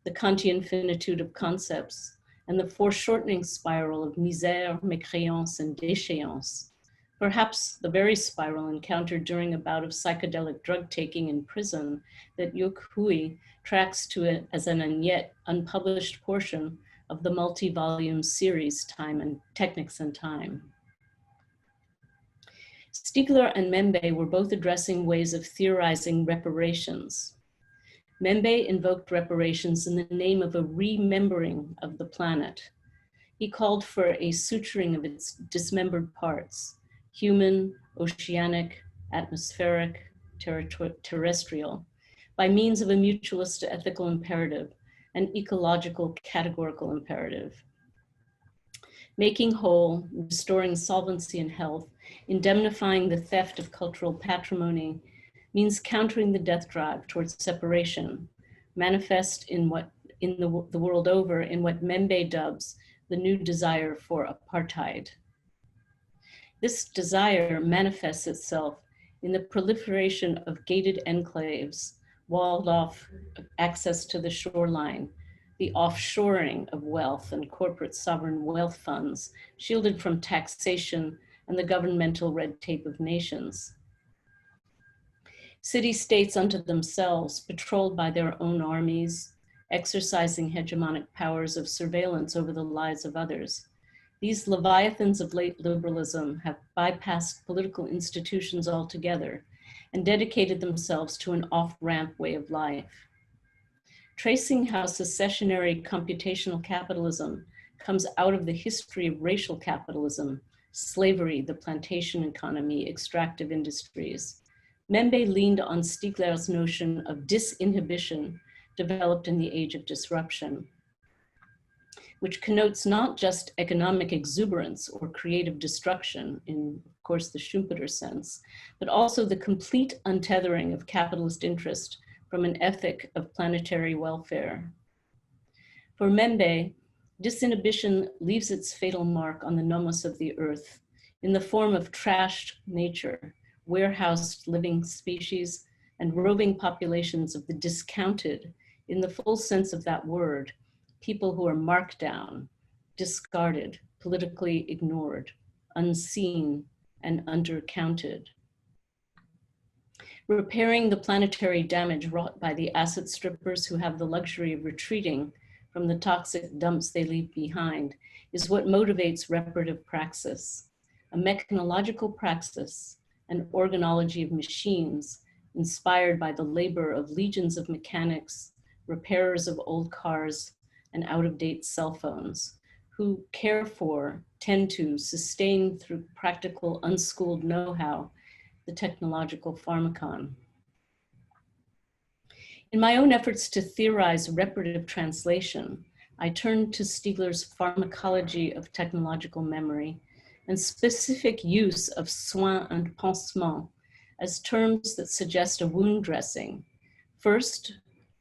Speaker 2: the Kantian finitude of concepts, and the foreshortening spiral of misère, mécréance, and déchéance, perhaps the very spiral encountered during a bout of psychedelic drug taking in prison that Yuk Hui tracks to it as an yet unpublished portion of the multi-volume series Time and Technics and Time. Stiegler and Mbembe were both addressing ways of theorizing reparations. Mbembe invoked reparations in the name of a remembering of the planet. He called for a suturing of its dismembered parts, human, oceanic, atmospheric, terrestrial, by means of a mutualist ethical imperative, an ecological categorical imperative. Making whole, restoring solvency and health, indemnifying the theft of cultural patrimony, means countering the death drive towards separation, manifest in the world over in what Mbembe dubs the new desire for apartheid. This desire manifests itself in the proliferation of gated enclaves, walled off access to the shoreline, the offshoring of wealth and corporate sovereign wealth funds, shielded from taxation and the governmental red tape of nations. City-states unto themselves, patrolled by their own armies, exercising hegemonic powers of surveillance over the lives of others. These leviathans of late liberalism have bypassed political institutions altogether and dedicated themselves to an off-ramp way of life. Tracing how secessionary computational capitalism comes out of the history of racial capitalism, slavery, the plantation economy, extractive industries, Mbembe leaned on Stiegler's notion of disinhibition developed in the age of disruption, which connotes not just economic exuberance or creative destruction in, of course, the Schumpeter sense, but also the complete untethering of capitalist interest from an ethic of planetary welfare. For Mbembe, disinhibition leaves its fatal mark on the nomos of the earth in the form of trashed nature, warehoused living species, and roving populations of the discounted in the full sense of that word, people who are marked down, discarded, politically ignored, unseen, and undercounted. Repairing the planetary damage wrought by the asset strippers who have the luxury of retreating from the toxic dumps they leave behind is what motivates reparative praxis, a mechanological praxis, an organology of machines inspired by the labor of legions of mechanics, repairers of old cars, and out-of-date cell phones, who care for, tend to, sustain through practical, unschooled know-how, the technological pharmacon. In my own efforts to theorize reparative translation, I turned to Stiegler's pharmacology of technological memory and specific use of soin and pansement as terms that suggest a wound dressing. First,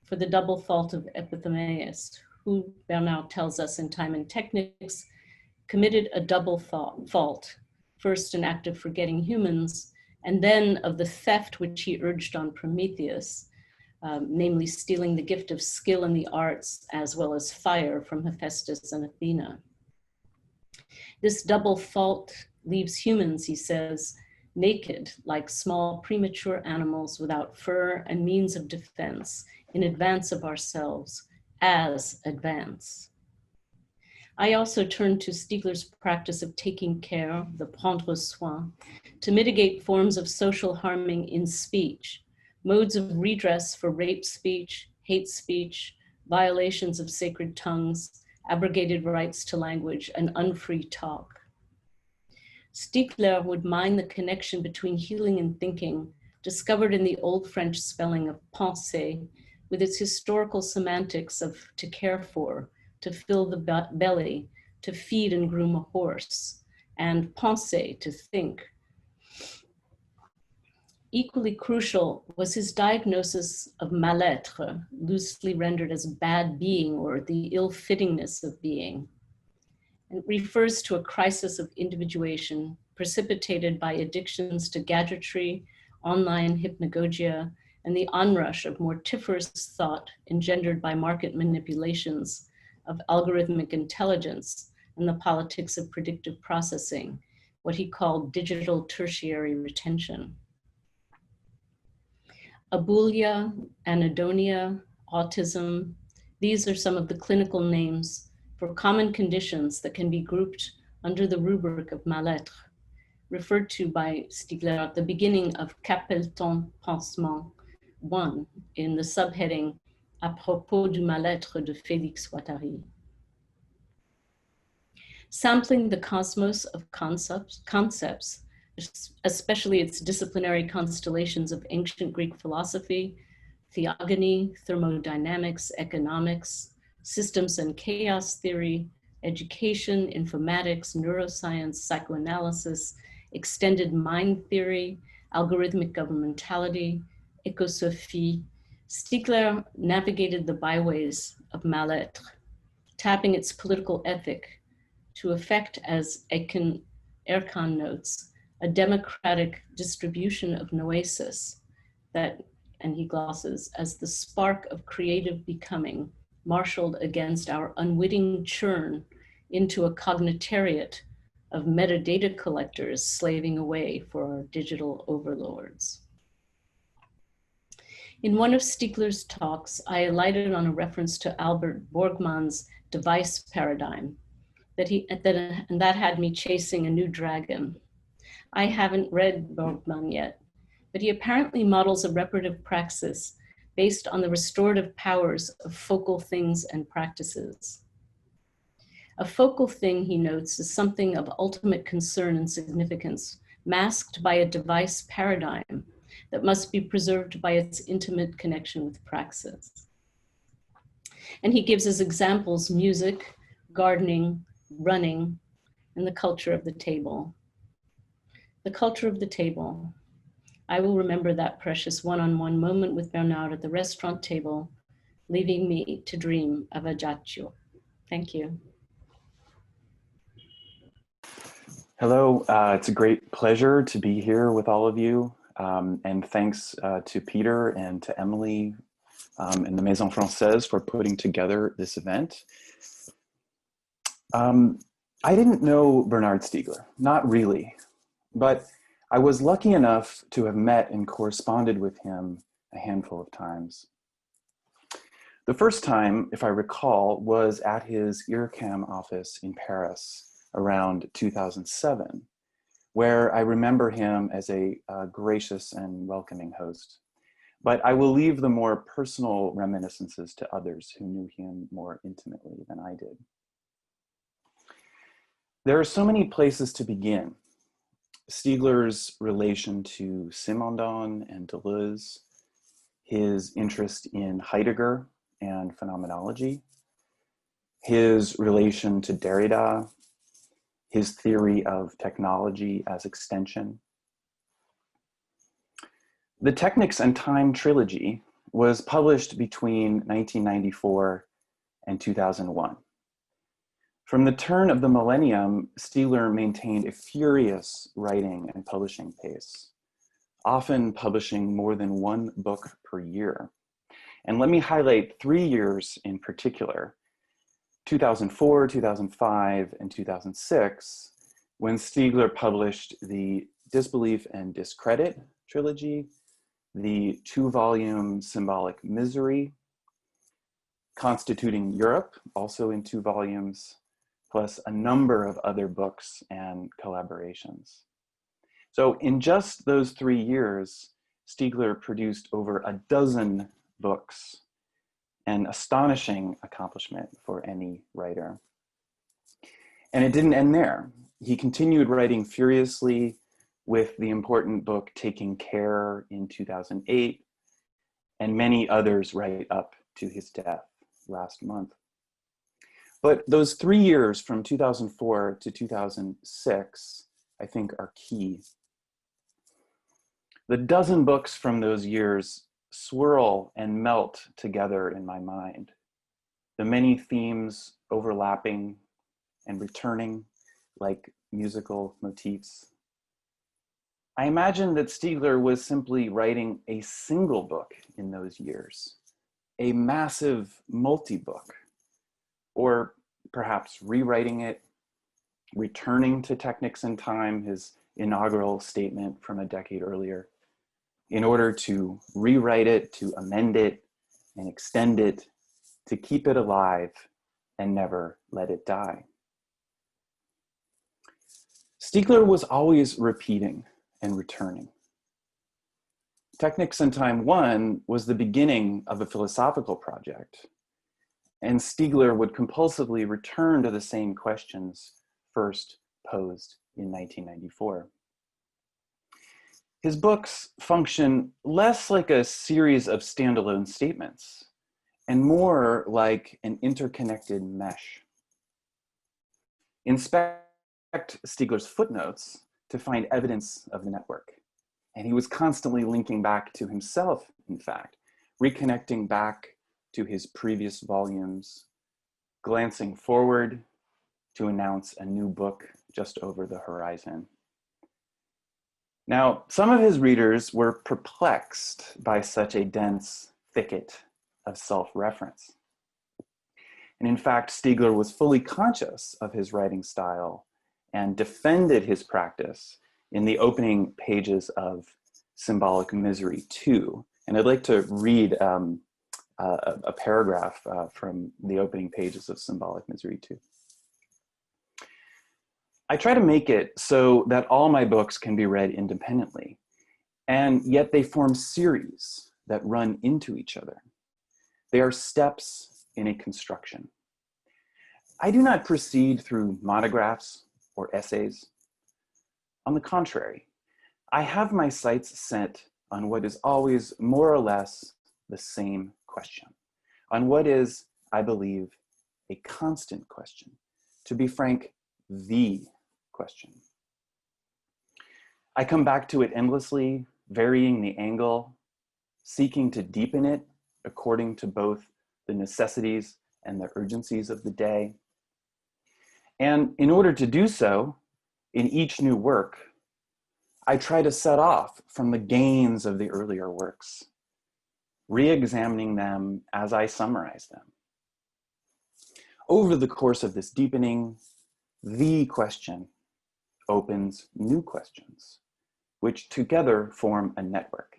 Speaker 2: for the double fault of epithemius, who Bernard tells us in Time and Technics committed a double fault, first an act of forgetting humans, and then of the theft which he urged on Prometheus, namely stealing the gift of skill in the arts as well as fire from Hephaestus and Athena. This double fault leaves humans, he says, naked, like small premature animals without fur and means of defense, in advance of ourselves, as advance. I also turned to Stiegler's practice of taking care, the prendre soin, to mitigate forms of social harming in speech, modes of redress for rape speech, hate speech, violations of sacred tongues, abrogated rights to language, and unfree talk. Stiegler would mine the connection between healing and thinking, discovered in the Old French spelling of penser, with its historical semantics of to care for, to fill the belly, to feed and groom a horse, and penser, to think. Equally crucial was his diagnosis of mal-être, loosely rendered as bad being or the ill-fittingness of being. It refers to a crisis of individuation precipitated by addictions to gadgetry, online hypnagogia, and the onrush of mortiferous thought engendered by market manipulations of algorithmic intelligence and the politics of predictive processing, what he called digital tertiary retention. Abulia, anhedonia, autism, these are some of the clinical names for common conditions that can be grouped under the rubric of mal-être, referred to by Stiegler at the beginning of Qu'appelle-t-on pansement 1 in the subheading À propos du mal-être de Félix Guattari. Sampling the cosmos of concepts, especially its disciplinary constellations of ancient Greek philosophy, theogony, thermodynamics, economics, systems and chaos theory, education, informatics, neuroscience, psychoanalysis, extended mind theory, algorithmic governmentality, ecosophie, Stiegler navigated the byways of mal-être, tapping its political ethic to effect, as Erkan notes, a democratic distribution of noesis that, and he glosses, as the spark of creative becoming marshaled against our unwitting churn into a cognitariat of metadata collectors slaving away for our digital overlords. In one of Stiegler's talks, I alighted on a reference to Albert Borgmann's device paradigm, and that had me chasing a new dragon. I haven't read Borgmann yet, but he apparently models a reparative praxis based on the restorative powers of focal things and practices. A focal thing, he notes, is something of ultimate concern and significance, masked by a device paradigm that must be preserved by its intimate connection with praxis. And he gives as examples music, gardening, running, and the culture of the table. The culture of the table. I will remember that precious one-on-one moment with Bernard at the restaurant table, leaving me to dream of Ajaccio. Thank you.
Speaker 13: Hello, it's a great pleasure to be here with all of you. And thanks to Peter and to Emily and the Maison Française for putting together this event. I didn't know Bernard Stiegler, not really, but I was lucky enough to have met and corresponded with him a handful of times. The first time, if I recall, was at his IRCAM office in Paris around 2007, where I remember him as a gracious and welcoming host. But I will leave the more personal reminiscences to others who knew him more intimately than I did. There are so many places to begin. Stiegler's relation to Simondon and Deleuze, his interest in Heidegger and phenomenology, his relation to Derrida, his theory of technology as extension. The Technics and Time trilogy was published between 1994 and 2001. From the turn of the millennium, Stiegler maintained a furious writing and publishing pace, often publishing more than one book per year. And let me highlight 3 years in particular, 2004, 2005, and 2006, when Stiegler published the Disbelief and Discredit trilogy, the 2-volume Symbolic Misery, Constituting Europe, also in 2 volumes, plus a number of other books and collaborations. So in just those 3 years, Stiegler produced over a dozen books, an astonishing accomplishment for any writer. And it didn't end there. He continued writing furiously with the important book Taking Care in 2008, and many others right up to his death last month. But those 3 years from 2004 to 2006, I think, are key. The dozen books from those years swirl and melt together in my mind. The many themes overlapping and returning like musical motifs. I imagine that Stiegler was simply writing a single book in those years, a massive multi-book, or perhaps rewriting it, returning to Technics and Time, his inaugural statement from a decade earlier, in order to rewrite it, to amend it, and extend it, to keep it alive and never let it die. Stiegler was always repeating and returning. Technics and Time 1 was the beginning of a philosophical project, and Stiegler would compulsively return to the same questions first posed in 1994. His books function less like a series of standalone statements and more like an interconnected mesh. Inspect Stiegler's footnotes to find evidence of the network. And he was constantly linking back to himself, in fact, reconnecting back to his previous volumes, glancing forward to announce a new book just over the horizon. Now, some of his readers were perplexed by such a dense thicket of self-reference. And in fact, Stiegler was fully conscious of his writing style and defended his practice in the opening pages of Symbolic Misery 2. And I'd like to read a paragraph from the opening pages of Symbolic Misery 2. I try to make it so that all my books can be read independently, and yet they form series that run into each other. They are steps in a construction. I do not proceed through monographs or essays. On the contrary, I have my sights set on what is always more or less the same question, on what is, I believe, a constant question. To be frank, the question. I come back to it endlessly, varying the angle, seeking to deepen it according to both the necessities and the urgencies of the day. And in order to do so, in each new work, I try to set off from the gains of the earlier works, re-examining them as I summarize them. Over the course of this deepening, the question opens new questions, which together form a network.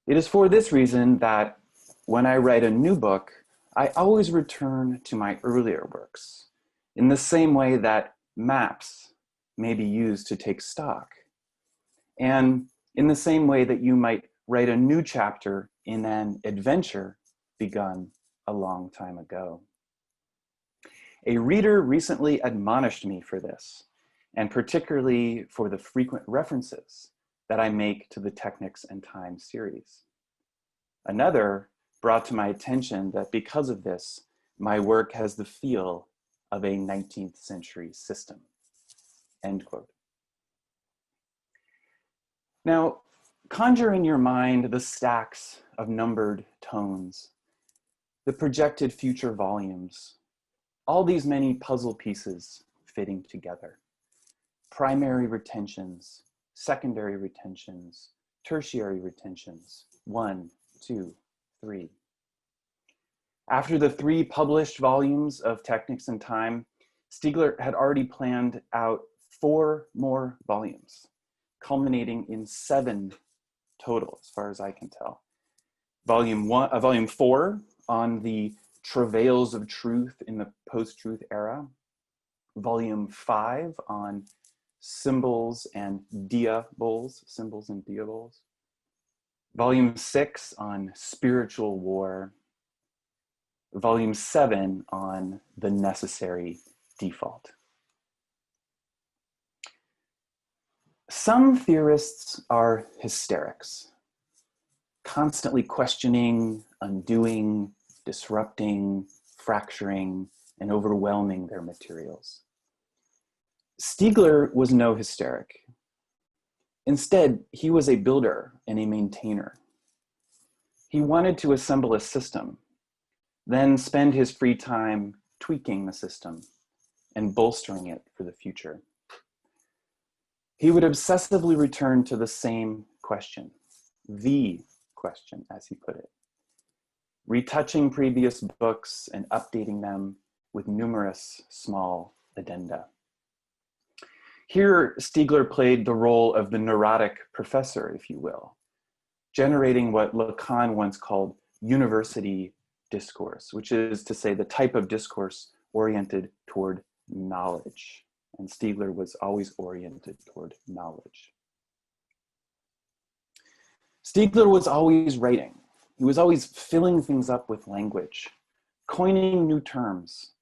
Speaker 13: It is for this reason that when I write a new book, I always return to my earlier works, in the same way that maps may be used to take stock, and in the same way that you might write a new chapter in an adventure begun a long time ago. A reader recently admonished me for this, and particularly for the frequent references that I make to the Technics and Time series. Another brought to my attention that because of this, my work has the feel of a 19th century system, end quote. Now, conjure in your mind the stacks of numbered tones, the projected future volumes, all these many puzzle pieces fitting together. Primary retentions, secondary retentions, tertiary retentions, 1, 2, 3. After the 3 published volumes of Technics and Time, Stiegler had already planned out 4 more volumes, culminating in 7 total, as far as I can tell. Volume 4 on the travails of truth in the post-truth era. Volume 5 on symbols and diabols, symbols and diabols. Volume 6 on spiritual war. Volume 7 on the necessary default. Some theorists are hysterics, constantly questioning, undoing, disrupting, fracturing, and overwhelming their materials. Stiegler was no hysteric. Instead, he was a builder and a maintainer. He wanted to assemble a system, then spend his free time tweaking the system and bolstering it for the future. He would obsessively return to the same question, the question, as he put it, retouching previous books and updating them with numerous small addenda. Here, Stiegler played the role of the neurotic professor, if you will, generating what Lacan once called university discourse, which is to say the type of discourse oriented toward knowledge. And Stiegler was always oriented toward knowledge. Stiegler was always writing. He was always filling things up with language, coining new terms,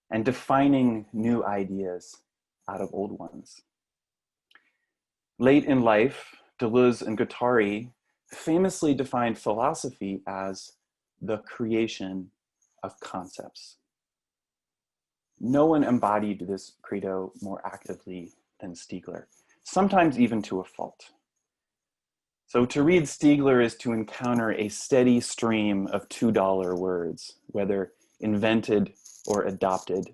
Speaker 13: and defining new ideas out of old ones. Late in life, Deleuze and Guattari famously defined philosophy as the creation of concepts. No one embodied this credo more actively than Stiegler, sometimes even to a fault. So to read Stiegler is to encounter a steady stream of $2 words, whether invented or adopted.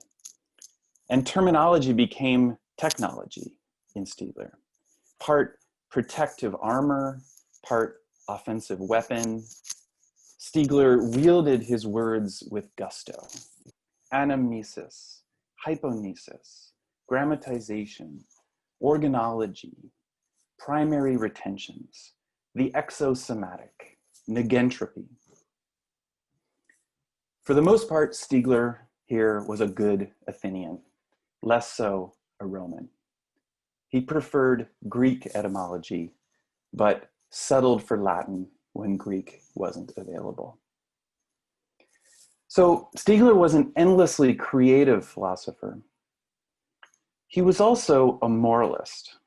Speaker 13: And terminology became technology in Stiegler. Part protective armor, part offensive weapon. Stiegler wielded his words with gusto. Anamnesis, hyponesis, grammatization, organology, primary retentions, the exosomatic, negentropy. For the most part, Stiegler here was a good Athenian, less so a Roman. He preferred Greek etymology, but settled for Latin when Greek wasn't available. So Stiegler was an endlessly creative philosopher. He was also a moralist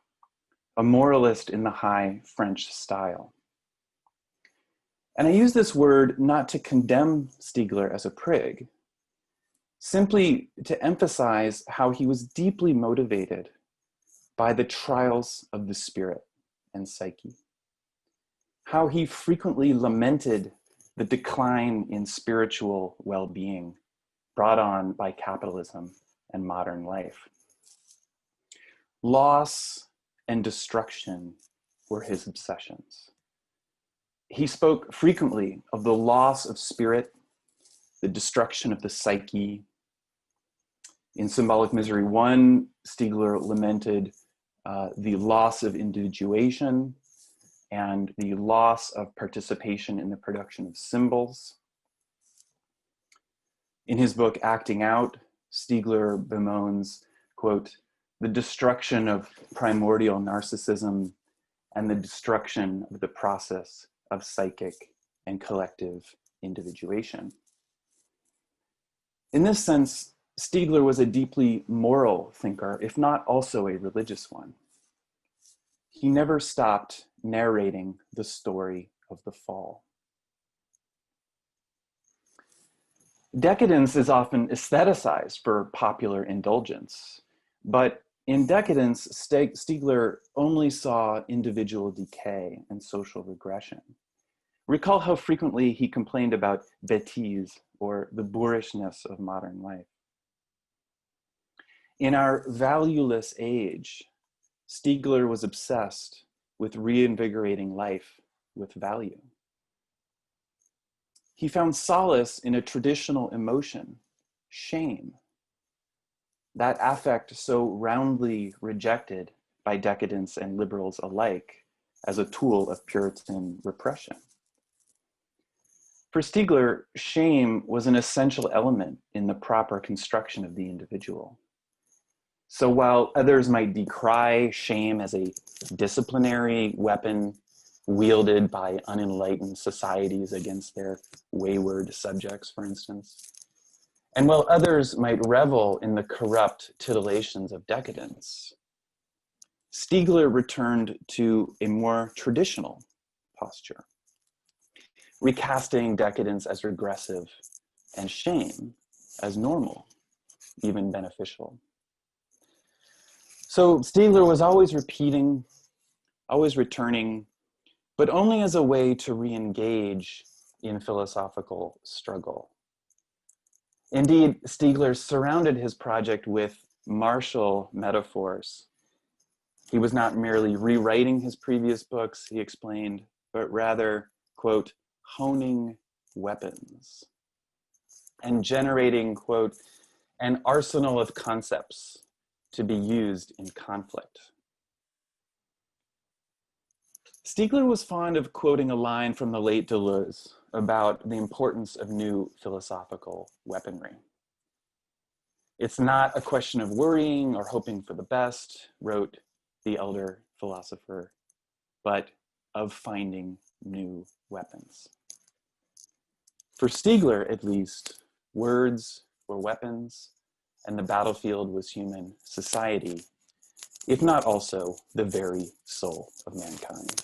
Speaker 13: in the high French style. And I use this word not to condemn Stiegler as a prig, simply to emphasize how he was deeply motivated by the trials of the spirit and psyche, how he frequently lamented the decline in spiritual well-being brought on by capitalism and modern life. Loss and destruction were his obsessions. He spoke frequently of the loss of spirit, the destruction of the psyche. In Symbolic Misery 1, Stiegler lamented the loss of individuation and the loss of participation in the production of symbols. In his book, Acting Out, Stiegler bemoans, quote, the destruction of primordial narcissism and the destruction of the process of psychic and collective individuation. In this sense, Stiegler was a deeply moral thinker, if not also a religious one. He never stopped narrating the story of the fall. Decadence is often aestheticized for popular indulgence, but in decadence, Stiegler only saw individual decay and social regression. Recall how frequently he complained about bêtise, or the boorishness of modern life. In our valueless age, Stiegler was obsessed with reinvigorating life with value. He found solace in a traditional emotion, shame, that affect so roundly rejected by decadents and liberals alike as a tool of Puritan repression. For Stiegler, shame was an essential element in the proper construction of the individual. So while others might decry shame as a disciplinary weapon wielded by unenlightened societies against their wayward subjects, for instance, and while others might revel in the corrupt titillations of decadence, Stiegler returned to a more traditional posture, recasting decadence as regressive and shame as normal, even beneficial. So Stiegler was always repeating, always returning, but only as a way to re-engage in philosophical struggle. Indeed, Stiegler surrounded his project with martial metaphors. He was not merely rewriting his previous books, he explained, but rather, quote, honing weapons and generating, quote, an arsenal of concepts to be used in conflict. Stiegler was fond of quoting a line from the late Deleuze about the importance of new philosophical weaponry. It's not a question of worrying or hoping for the best, wrote the elder philosopher, but of finding new weapons. For Stiegler, at least, words were weapons, and the battlefield was human society, if not also the very soul of mankind.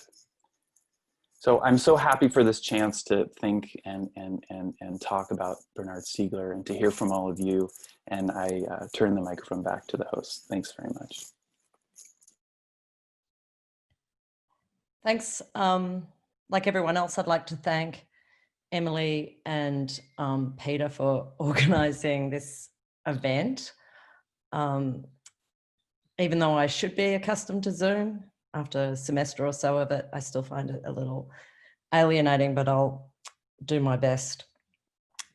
Speaker 13: So I'm so happy for this chance to think and talk about Bernard Stiegler and to hear from all of you. And I turn the microphone back to the host. Thanks very much.
Speaker 14: Thanks. Like everyone else, I'd like to thank Emily and Peter for organizing this event. Even though I should be accustomed to Zoom, after a semester or so of it, I still find it a little alienating, but I'll do my best.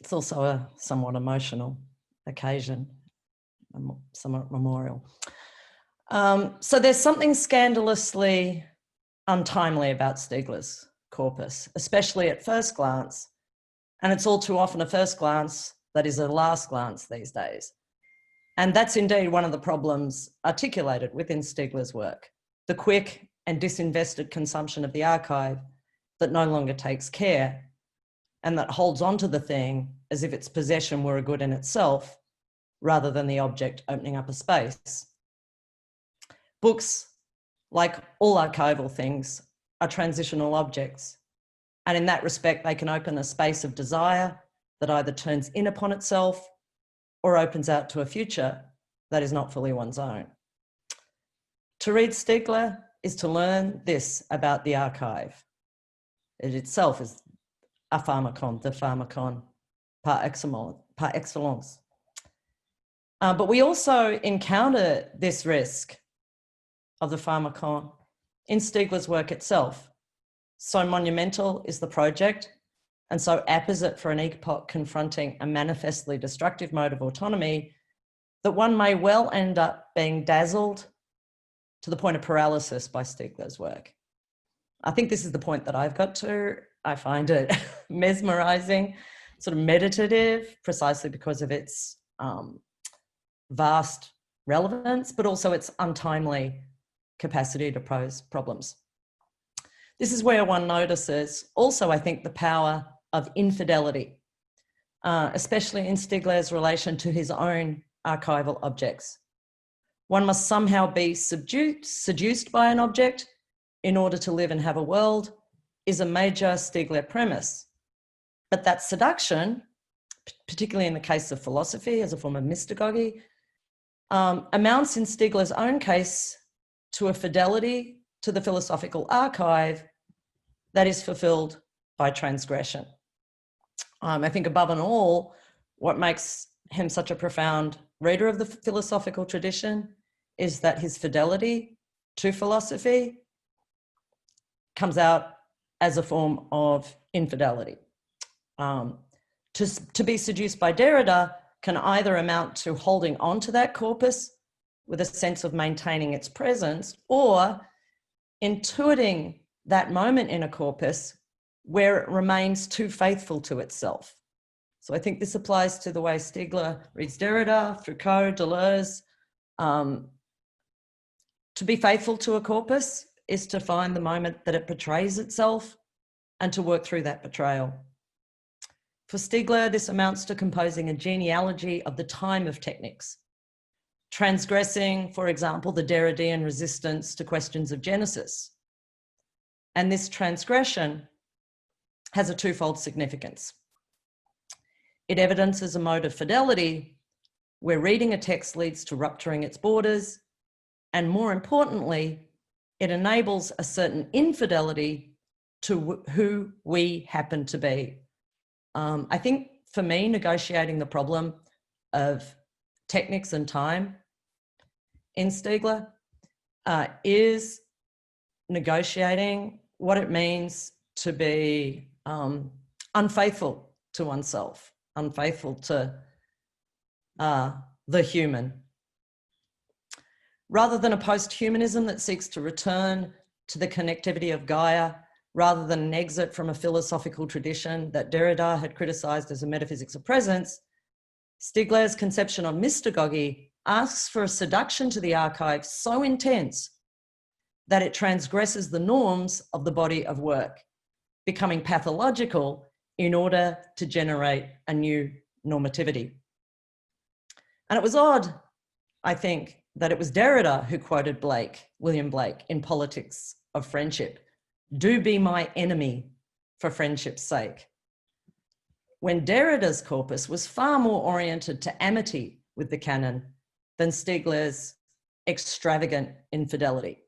Speaker 14: It's also a somewhat emotional occasion, somewhat memorial. So there's something scandalously untimely about Stiegler's corpus, especially at first glance. And it's all too often a first glance that is a last glance these days. And that's indeed one of the problems articulated within Stiegler's work, the quick and disinvested consumption of the archive that no longer takes care and that holds on to the thing as if its possession were a good in itself, rather than the object opening up a space. Books, like all archival things, are transitional objects. And in that respect, they can open a space of desire that either turns in upon itself or opens out to a future that is not fully one's own. To read Stiegler is to learn this about the archive. It itself is a pharmacon, the pharmacon par excellence. But we also encounter this risk of the pharmacon in Stiegler's work itself. So monumental is the project, and so apposite for an epoch confronting a manifestly destructive mode of autonomy, that one may well end up being dazzled to the point of paralysis by Stiegler's work. I think this is the point that I've got to. I find it mesmerizing, sort of meditative, precisely because of its vast relevance, but also its untimely capacity to pose problems. This is where one notices also, I think, the power of infidelity, especially in Stiegler's relation to his own archival objects. One must somehow be seduced by an object in order to live and have a world is a major Stiegler premise. But that seduction, particularly in the case of philosophy as a form of mystagogy, amounts in Stiegler's own case to a fidelity to the philosophical archive that is fulfilled by transgression. I think above and all, what makes him such a profound reader of the philosophical tradition is that his fidelity to philosophy comes out as a form of infidelity. To be seduced by Derrida can either amount to holding on to that corpus with a sense of maintaining its presence, or intuiting that moment in a corpus where it remains too faithful to itself. So I think this applies to the way Stiegler reads Derrida, Foucault, Deleuze. To be faithful to a corpus is to find the moment that it betrays itself and to work through that betrayal. For Stiegler, this amounts to composing a genealogy of the time of techniques, transgressing, for example, the Derridean resistance to questions of Genesis. And this transgression has a twofold significance. It evidences a mode of fidelity where reading a text leads to rupturing its borders, and more importantly, it enables a certain infidelity to who we happen to be. I think for me, negotiating the problem of techniques and time in Stiegler is negotiating what it means to be unfaithful to oneself, unfaithful to the human. Rather than a post-humanism that seeks to return to the connectivity of Gaia, rather than an exit from a philosophical tradition that Derrida had criticized as a metaphysics of presence, Stiegler's conception of mystagogy asks for a seduction to the archive so intense that it transgresses the norms of the body of work, becoming pathological in order to generate a new normativity. And it was odd, I think, that it was Derrida who quoted William Blake in Politics of Friendship, "Do be my enemy for friendship's sake," when Derrida's corpus was far more oriented to amity with the canon than Stiegler's extravagant infidelity.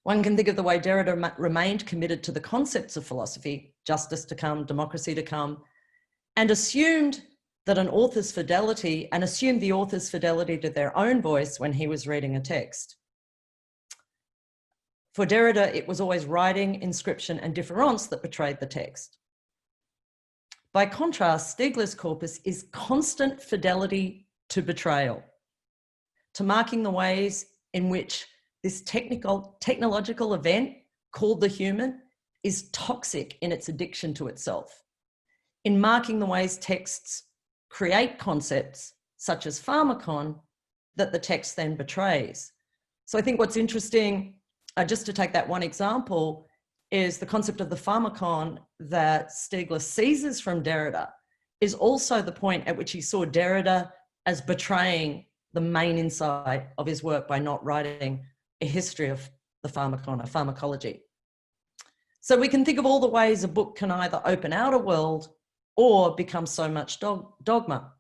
Speaker 14: One can think of the way Derrida remained committed to the concepts of philosophy, justice to come, democracy to come, and assumed that the author's fidelity to their own voice when he was reading a text. For Derrida, it was always writing, inscription, and difference that betrayed the text. By contrast, Stiegler's corpus is constant fidelity to betrayal, to marking the ways in which this technological event called the human is toxic in its addiction to itself, in marking the ways texts create concepts such as pharmacon that the text then betrays. So I think what's interesting, just to take that one example, is the concept of the pharmacon that Stiegler seizes from Derrida is also the point at which he saw Derrida as betraying the main insight of his work by not writing a history of the pharmacon, or pharmacology. So we can think of all the ways a book can either open out a world or become so much dogma.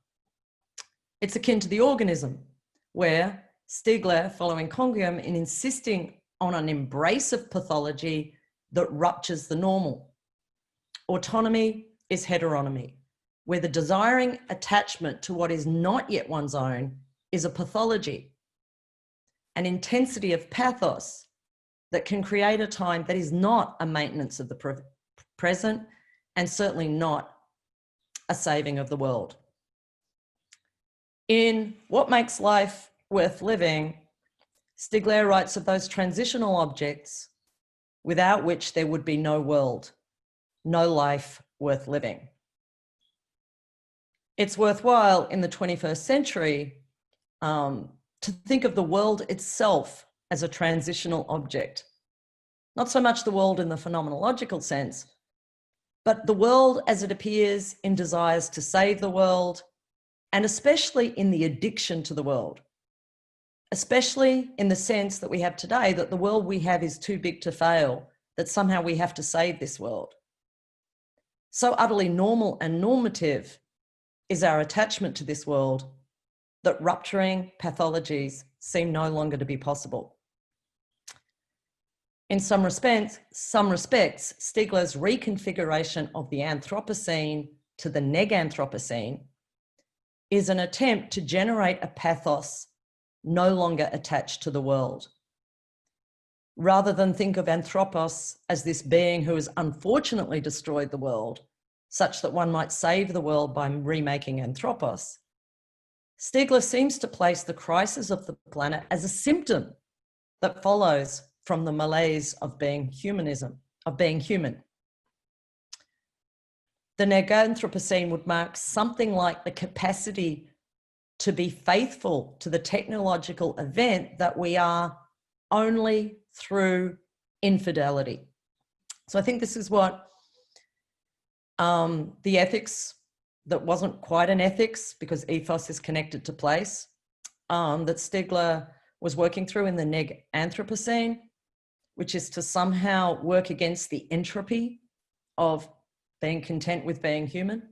Speaker 14: It's akin to the organism, where Stiegler, following Congium, in insisting on an embrace of pathology that ruptures the normal. Autonomy is heteronomy, where the desiring attachment to what is not yet one's own is a pathology, an intensity of pathos that can create a time that is not a maintenance of the present, and certainly not a saving of the world. In What Makes Life Worth Living, Stiegler writes of those transitional objects without which there would be no world, no life worth living. It's worthwhile in the 21st century to think of the world itself as a transitional object. Not so much the world in the phenomenological sense, but the world as it appears in desires to save the world, and especially in the addiction to the world, especially in the sense that we have today, that the world we have is too big to fail, that somehow we have to save this world. So utterly normal and normative is our attachment to this world that rupturing pathologies seem no longer to be possible. In some respects, Stiegler's reconfiguration of the Anthropocene to the Neganthropocene is an attempt to generate a pathos no longer attached to the world. Rather than think of anthropos as this being who has unfortunately destroyed the world, such that one might save the world by remaking anthropos, Stiegler seems to place the crisis of the planet as a symptom that follows from the malaise of being humanism, of being human. The Neganthropocene would mark something like the capacity to be faithful to the technological event that we are only through infidelity. So I think this is what the ethics that wasn't quite an ethics, because ethos is connected to place, that Stiegler was working through in the Neganthropocene, which is to somehow work against the entropy of being content with being human,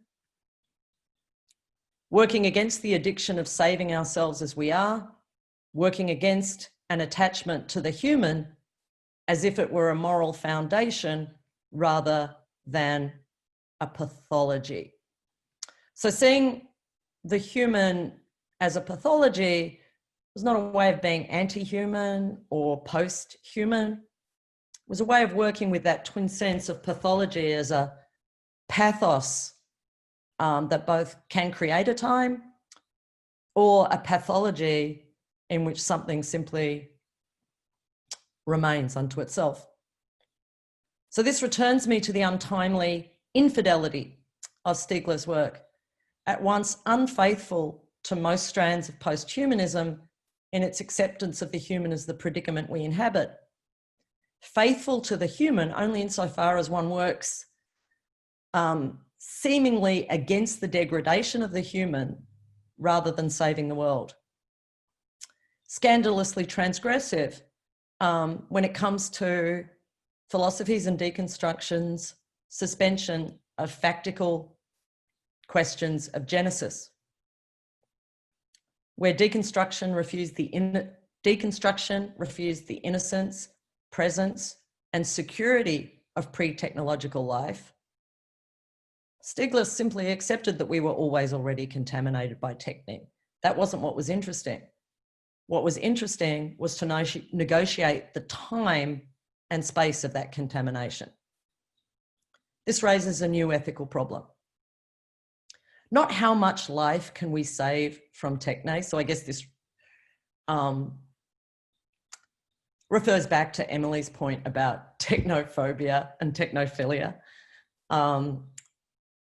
Speaker 14: working against the addiction of saving ourselves as we are, working against an attachment to the human as if it were a moral foundation rather than a pathology. So seeing the human as a pathology was not a way of being anti-human or post-human. It was a way of working with that twin sense of pathology as a pathos that both can create a time, or a pathology in which something simply remains unto itself. So this returns me to the untimely infidelity of Stiegler's work, at once unfaithful to most strands of post-humanism in its acceptance of the human as the predicament we inhabit, faithful to the human only insofar as one works seemingly against the degradation of the human rather than saving the world. Scandalously transgressive when it comes to philosophies and deconstructions, suspension of factical questions of genesis, where deconstruction refused the innocence, presence, and security of pre-technological life. Stiegler simply accepted that we were always already contaminated by technique. That wasn't what was interesting. What was interesting was to negotiate the time and space of that contamination. This raises a new ethical problem. Not how much life can we save from techne. So I guess this refers back to Emily's point about technophobia and technophilia.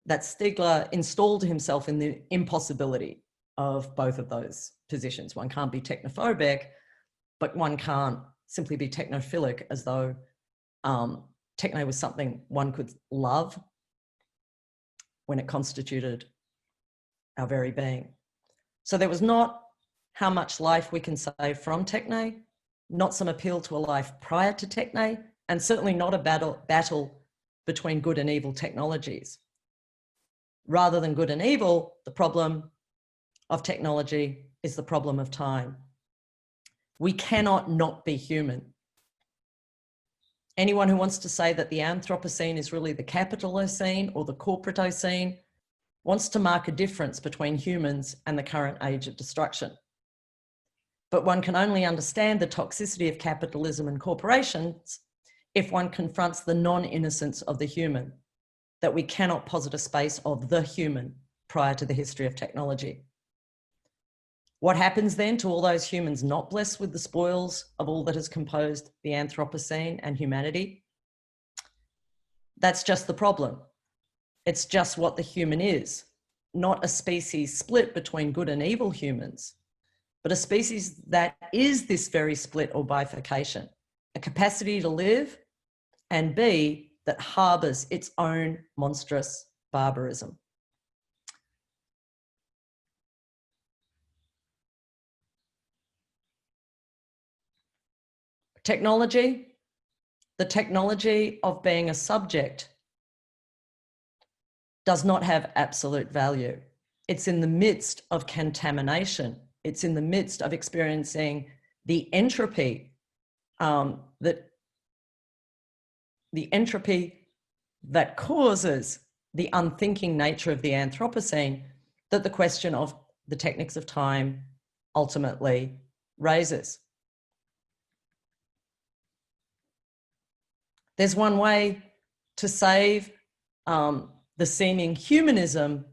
Speaker 14: That Stiegler installed himself in the impossibility of both of those positions. One can't be technophobic, but one can't simply be technophilic, as though techno was something one could love when it constituted our very being. So there was not how much life we can save from techno, not some appeal to a life prior to techno, and certainly not a battle between good and evil technologies. Rather than good and evil, the problem of technology is the problem of time. We cannot not be human. Anyone who wants to say that the Anthropocene is really the Capitalocene or the Corporatocene wants to mark a difference between humans and the current age of destruction. But one can only understand the toxicity of capitalism and corporations if one confronts the non-innocence of the human, that we cannot posit a space of the human prior to the history of technology. What happens then to all those humans not blessed with the spoils of all that has composed the Anthropocene and humanity? That's just the problem. It's just what the human is, not a species split between good and evil humans, but a species that is this very split or bifurcation, a capacity to live and be that harbours its own monstrous barbarism. Technology, the technology of being a subject, does not have absolute value. It's in the midst of contamination. It's in the midst of experiencing the entropy that causes the unthinking nature of the Anthropocene, that the question of the techniques of time ultimately raises. There's one way to save the seeming humanism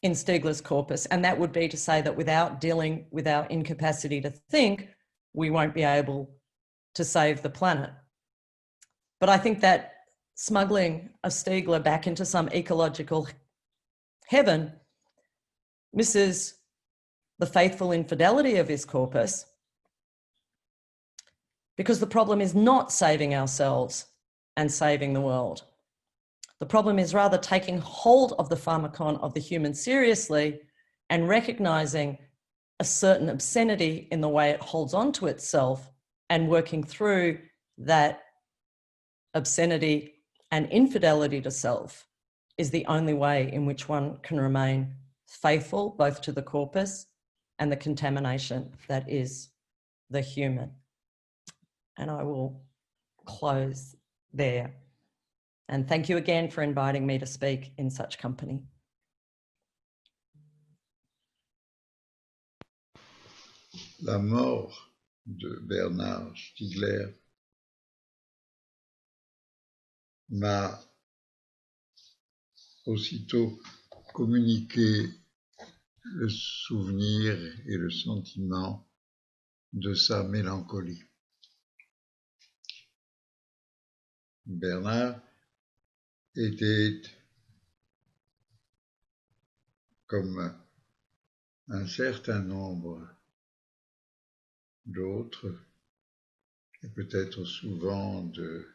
Speaker 14: in Stiegler's corpus, and that would be to say that without dealing with our incapacity to think, we won't be able to save the planet. But I think that smuggling a Stiegler back into some ecological heaven misses the faithful infidelity of his corpus, because the problem is not saving ourselves and saving the world. The problem is rather taking hold of the pharmacon of the human seriously and recognizing a certain obscenity in the way it holds on to itself and working through that obscenity and infidelity to self is the only way in which one can remain faithful both to the corpus and the contamination that is the human. And I will close there. And thank you again for inviting me to speak in such company.
Speaker 15: La mort de Bernard Stiegler m'a aussitôt communiqué le souvenir et le sentiment de sa mélancolie. Bernard était, comme un certain nombre d'autres, et peut-être souvent de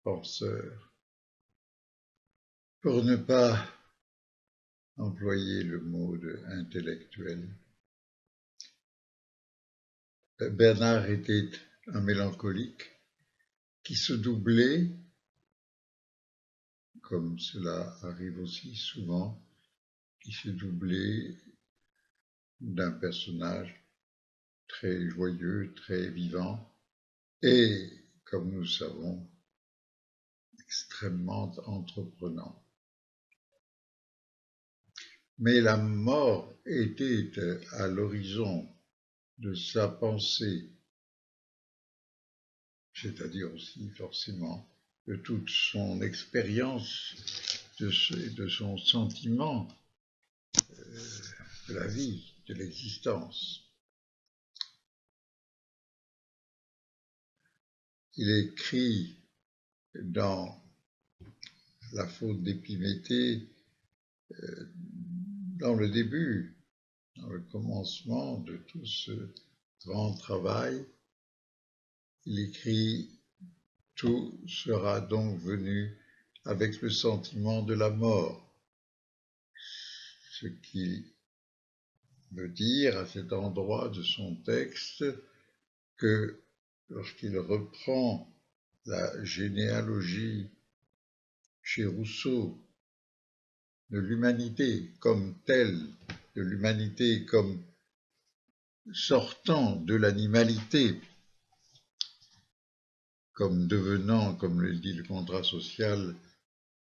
Speaker 15: penseurs, pour ne pas employer le mot de intellectuel. Bernard était un mélancolique qui se doublait, comme cela arrive aussi souvent, qui se doublait d'un personnage très joyeux, très vivant, et, comme nous savons, extrêmement entreprenant. Mais la mort était à l'horizon de sa pensée, c'est-à-dire aussi forcément de toute son expérience, de son sentiment de la vie, de l'existence. Il écrit dans La faute d'Épiméthée, dans le début, dans le commencement de tout ce grand travail, il écrit « Tout sera donc venu avec le sentiment de la mort », ce qui veut dire à cet endroit de son texte que lorsqu'il reprend la généalogie chez Rousseau de l'humanité comme telle, de l'humanité comme sortant de l'animalité, comme devenant, comme le dit le contrat social,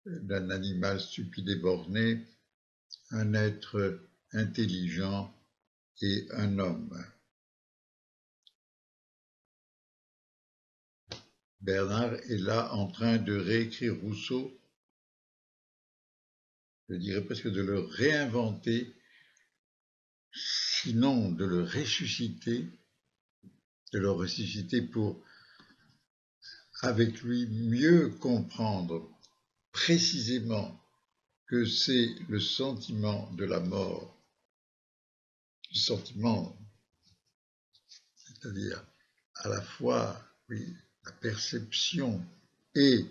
Speaker 15: d'un animal stupide et borné, un être intelligent et un homme. Bernard est là en train de réécrire Rousseau, je dirais presque de le réinventer, sinon de le ressusciter pour, avec lui, mieux comprendre précisément que c'est le sentiment de la mort, le sentiment, c'est-à-dire à la fois, oui, la perception et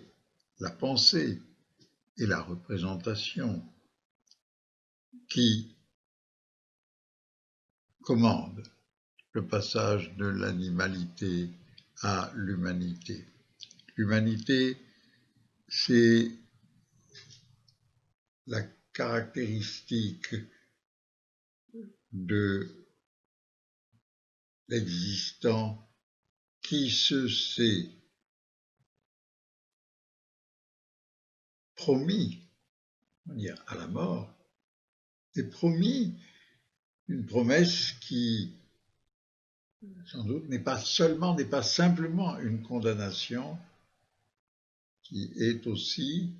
Speaker 15: la pensée et la représentation qui commande le passage de l'animalité à l'humanité. L'humanité, c'est la caractéristique de l'existant qui se sait promis à la mort est promis, une promesse qui, sans doute, n'est pas simplement une condamnation, qui est aussi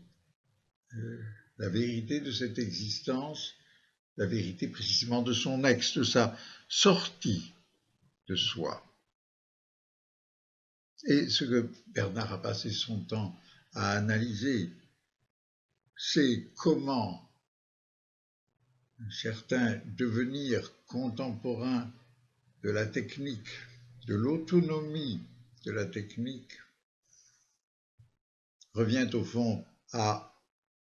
Speaker 15: la vérité de cette existence, la vérité précisément de son ex, de sa sortie de soi. Et ce que Bernard a passé son temps à analyser, c'est comment certains devenir contemporains de la technique, de l'autonomie de la technique, revient au fond à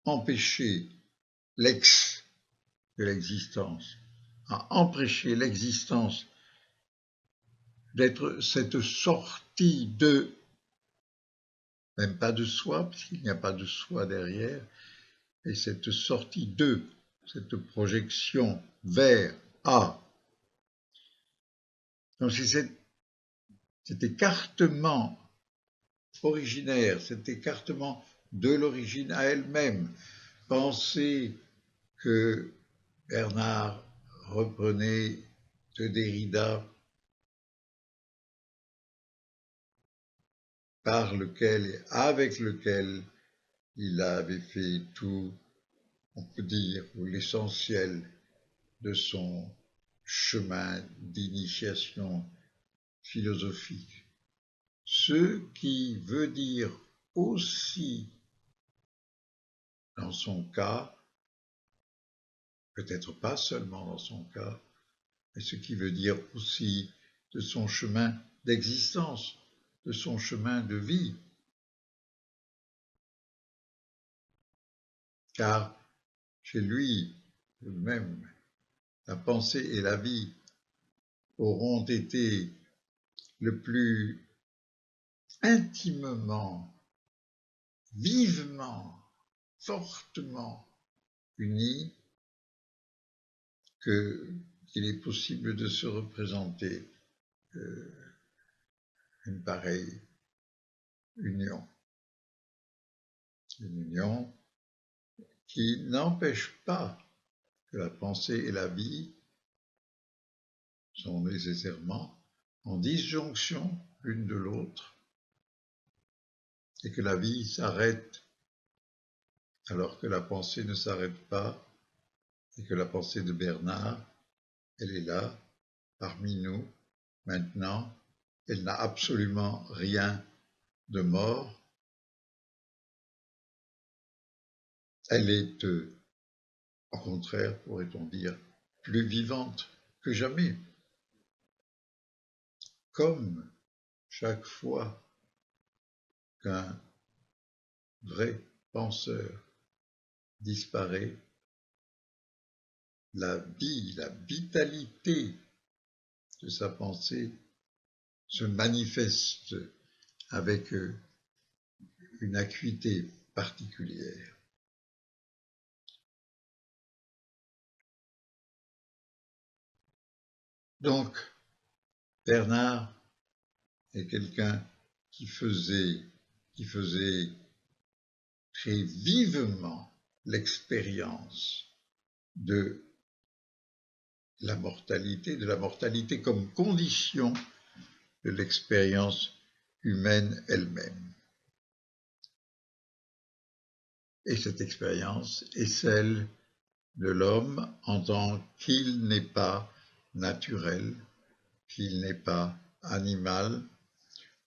Speaker 15: empêcher l'ex de l'existence, à empêcher l'existence d'être cette sortie de, même pas de soi, puisqu'il n'y a pas de soi derrière, et cette sortie de, cette projection vers A. Donc c'est cet écartement originaire, cet écartement de l'origine à elle-même. Pensez que Bernard reprenait de Derrida, par lequel et avec lequel il avait fait tout, on peut dire, l'essentiel de son chemin d'initiation philosophique. Ce qui veut dire aussi, dans son cas, peut-être pas seulement dans son cas, mais ce qui veut dire aussi de son chemin d'existence, de son chemin de vie. Car chez lui, même, la pensée et la vie auront été le plus intimement, vivement, fortement unis qu'il est possible de se représenter une pareille union. Une union qui n'empêche pas que la pensée et la vie sont nécessairement en disjonction l'une de l'autre et que la vie s'arrête alors que la pensée ne s'arrête pas et que la pensée de Bernard, elle est là, parmi nous, maintenant, elle n'a absolument rien de mort. Elle est, au contraire, pourrait-on dire, plus vivante que jamais. Comme chaque fois qu'un vrai penseur disparaît, la vie, la vitalité de sa pensée se manifeste avec une acuité particulière. Donc, Bernard est quelqu'un qui faisait très vivement l'expérience de la mortalité comme condition de l'expérience humaine elle-même. Et cette expérience est celle de l'homme en tant qu'il n'est pas naturel, qu'il n'est pas animal,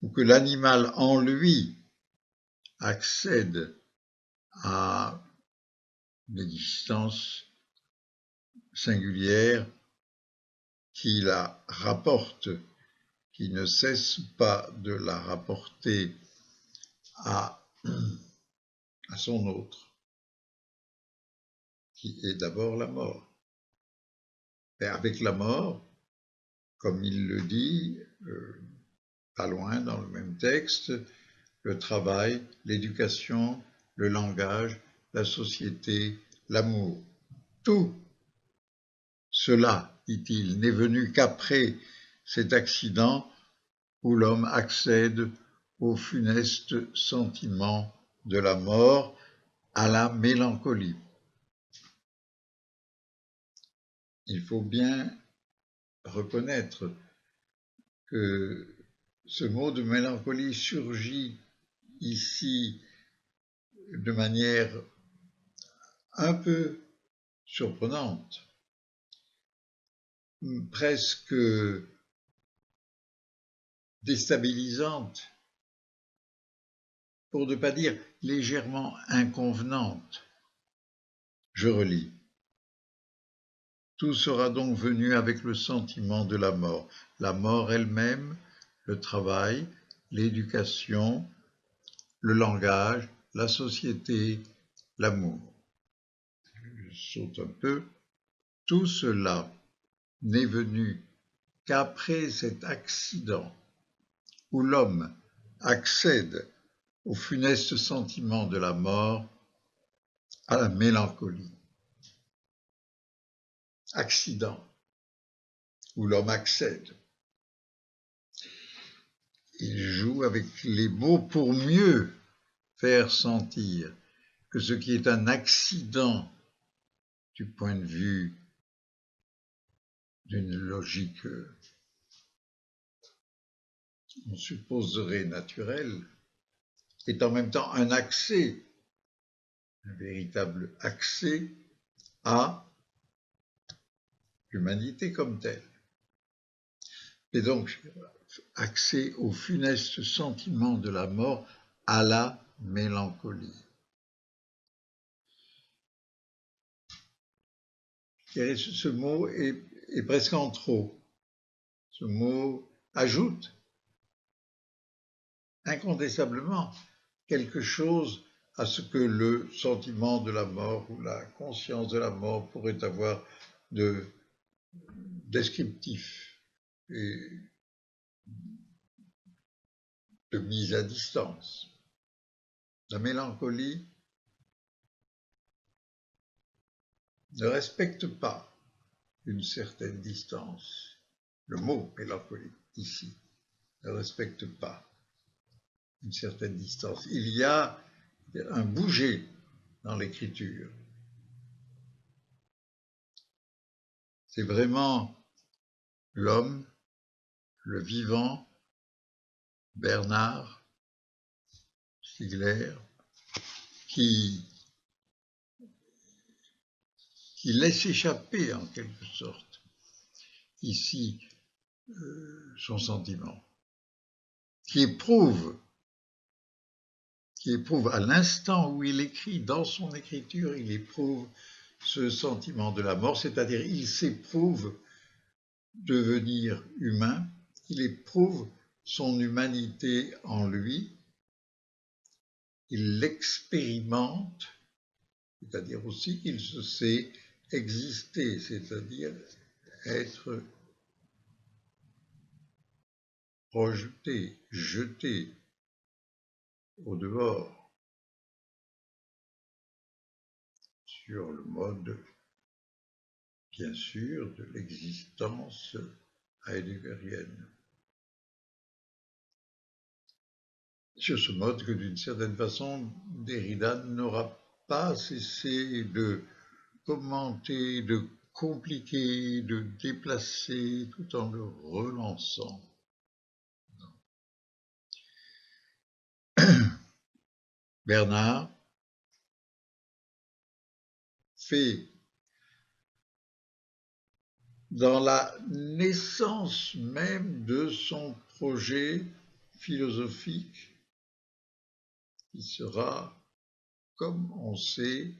Speaker 15: ou que l'animal en lui accède à l'existence singulière qui la rapporte, qui ne cesse pas de la rapporter à son autre, qui est d'abord la mort. Et avec la mort, comme il le dit, pas loin dans le même texte, le travail, l'éducation, le langage, la société, l'amour, tout cela, dit-il, n'est venu qu'après cet accident où l'homme accède au funeste sentiment de la mort, à la mélancolie. il faut bien reconnaître que ce mot de mélancolie surgit ici de manière un peu surprenante, presque déstabilisante, pour ne pas dire légèrement inconvenante. Je relis. Tout sera donc venu avec le sentiment de la mort elle-même, le travail, l'éducation, le langage, la société, l'amour. Je saute un peu. Tout cela n'est venu qu'après cet accident où l'homme accède au funeste sentiment de la mort, à la mélancolie. Accident où l'homme accède. Il joue avec les mots pour mieux faire sentir que ce qui est un accident du point de vue d'une logique, on supposerait naturelle, est en même temps un accès, un véritable accès à l'humanité comme telle. Et donc, accès au funeste sentiment de la mort, à la mélancolie. Et ce mot est presque en trop. Ce mot ajoute incontestablement quelque chose à ce que le sentiment de la mort ou la conscience de la mort pourrait avoir de descriptif et de mise à distance. La mélancolie ne respecte pas une certaine distance. Le mot mélancolie, ici, ne respecte pas une certaine distance. Il y a un bouger dans l'écriture. C'est vraiment l'homme, le vivant, Bernard Stiegler, qui laisse échapper en quelque sorte ici son sentiment, qui éprouve à l'instant où il écrit, dans son écriture, il éprouve ce sentiment de la mort, c'est-à-dire il s'éprouve devenir humain, il éprouve son humanité en lui, il l'expérimente, c'est-à-dire aussi qu'il se sait exister, c'est-à-dire être projeté, jeté au dehors, sur le mode, bien sûr, de l'existence heideggerienne. Sur ce mode que, d'une certaine façon, Derrida n'aura pas cessé de commenter, de compliquer, de déplacer, tout en le relançant. Bernard fait, dans la naissance même de son projet philosophique, qui sera, comme on sait,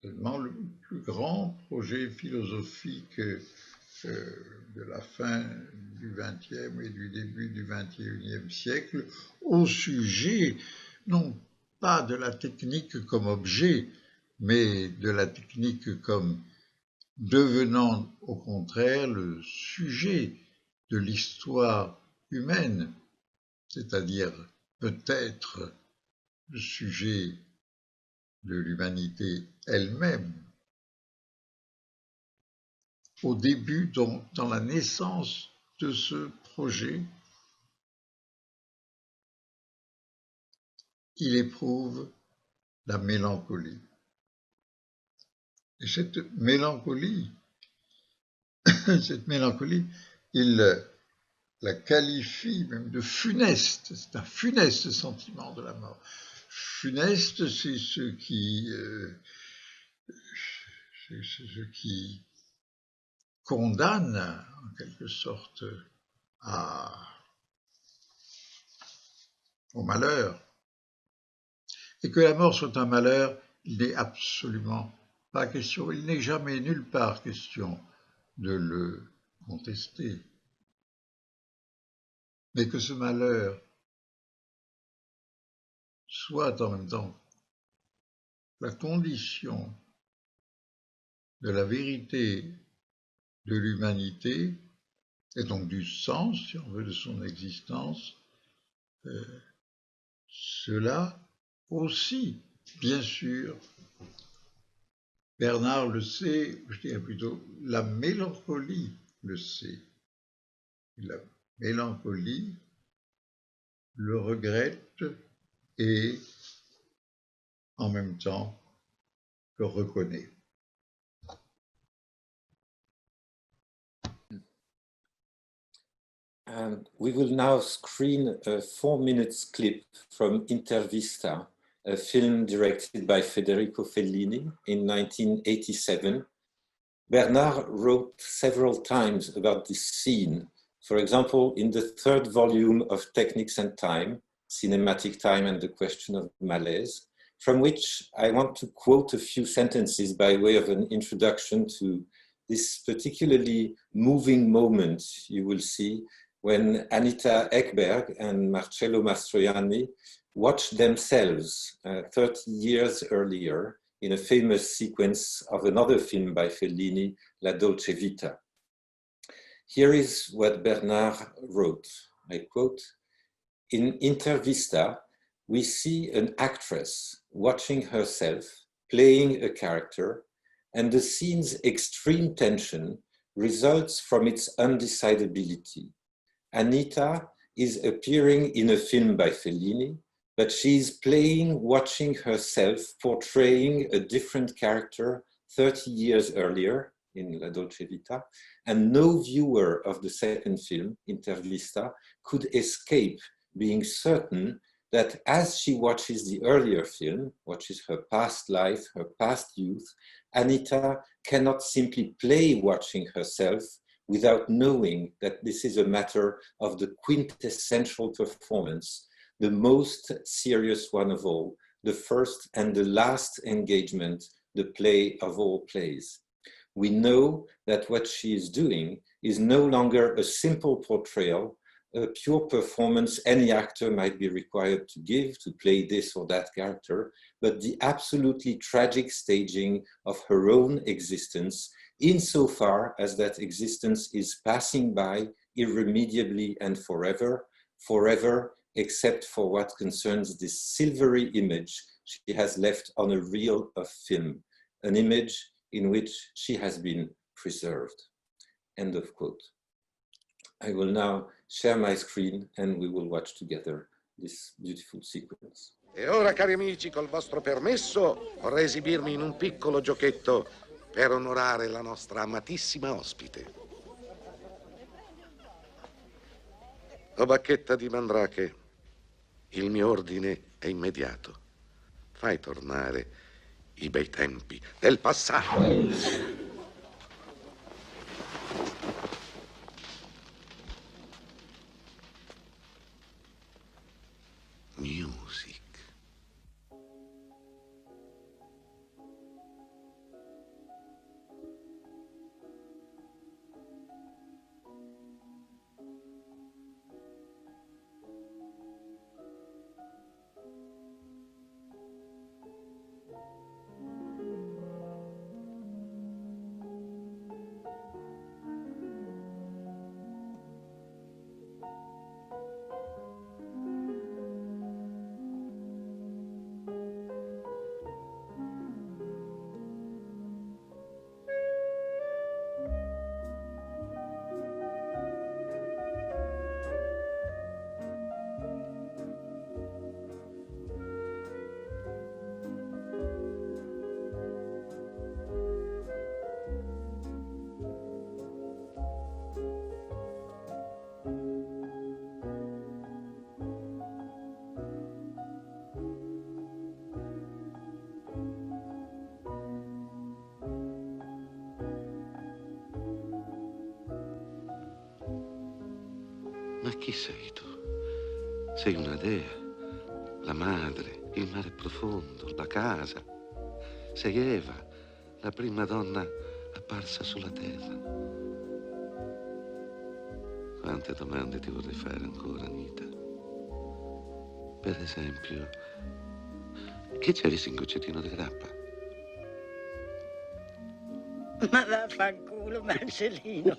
Speaker 15: vraiment le plus grand projet philosophique de la fin du XXe et du début du XXIe siècle, au sujet non pas de la technique comme objet, mais de la technique comme devenant au contraire le sujet de l'histoire humaine, c'est-à-dire peut-être le sujet de l'humanité elle-même. Au début, dans la naissance de ce projet, il éprouve la mélancolie. Et cette mélancolie cette mélancolie, il la qualifie même de funeste. C'est un funeste sentiment de la mort. Funeste, c'est ce qui condamne, en quelque sorte, au malheur. Et que la mort soit un malheur, il n'est absolument pas question, il n'est jamais nulle part question de le contester. Mais que ce malheur soit en même temps la condition de la vérité de l'humanité, et donc du sens, si on veut, de son existence, cela aussi, bien sûr, Bernard le sait, je dirais plutôt, la mélancolie le sait. La mélancolie le regrette et en même temps le reconnaît.
Speaker 1: We will now screen a 4-minute clip from Intervista, a film directed by Federico Fellini in 1987. Bernard wrote several times about this scene. For example, in the 3rd volume of Techniques and Time, Cinematic Time and the Question of Malaise, from which I want to quote a few sentences by way of an introduction to this particularly moving moment you will see when Anita Ekberg and Marcello Mastroianni watched themselves 30 years earlier in a famous sequence of another film by Fellini, La Dolce Vita. Here is what Bernard wrote, I quote, "In Intervista, we see an actress watching herself, playing a character, and the scene's extreme tension results from its undecidability. Anita is appearing in a film by Fellini, but she is playing, watching herself, portraying a different character 30 years earlier in La Dolce Vita, and no viewer of the second film, Intervista, could escape being certain that as she watches the earlier film, watches her past life, her past youth, Anita cannot simply play watching herself without knowing that this is a matter of the quintessential performance, the most serious one of all, the first and the last engagement, the play of all plays. We know that what she is doing is no longer a simple portrayal, a pure performance any actor might be required to give to play this or that character, but the absolutely tragic staging of her own existence, insofar as that existence is passing by irremediably and forever, forever, except for what concerns this silvery image she has left on a reel of film, an image in which she has been preserved." End of quote. I will now share my screen and we will watch together this beautiful sequence.
Speaker 16: E ora, cari amici, col vostro permesso, vorrei esibirmi in un piccolo giochetto per onorare la nostra amatissima ospite. O bacchetta di Mandrake, il mio ordine è immediato. Fai tornare i bei tempi del passato. Music. Ma chi sei tu? Sei una dea, la madre, il mare profondo, la casa. Sei Eva, la prima donna apparsa sulla terra. Quante domande ti vorrei fare ancora, Anita? Per esempio, che c'è in goccettino di grappa?
Speaker 17: Ma vaffanculo, Marcellino.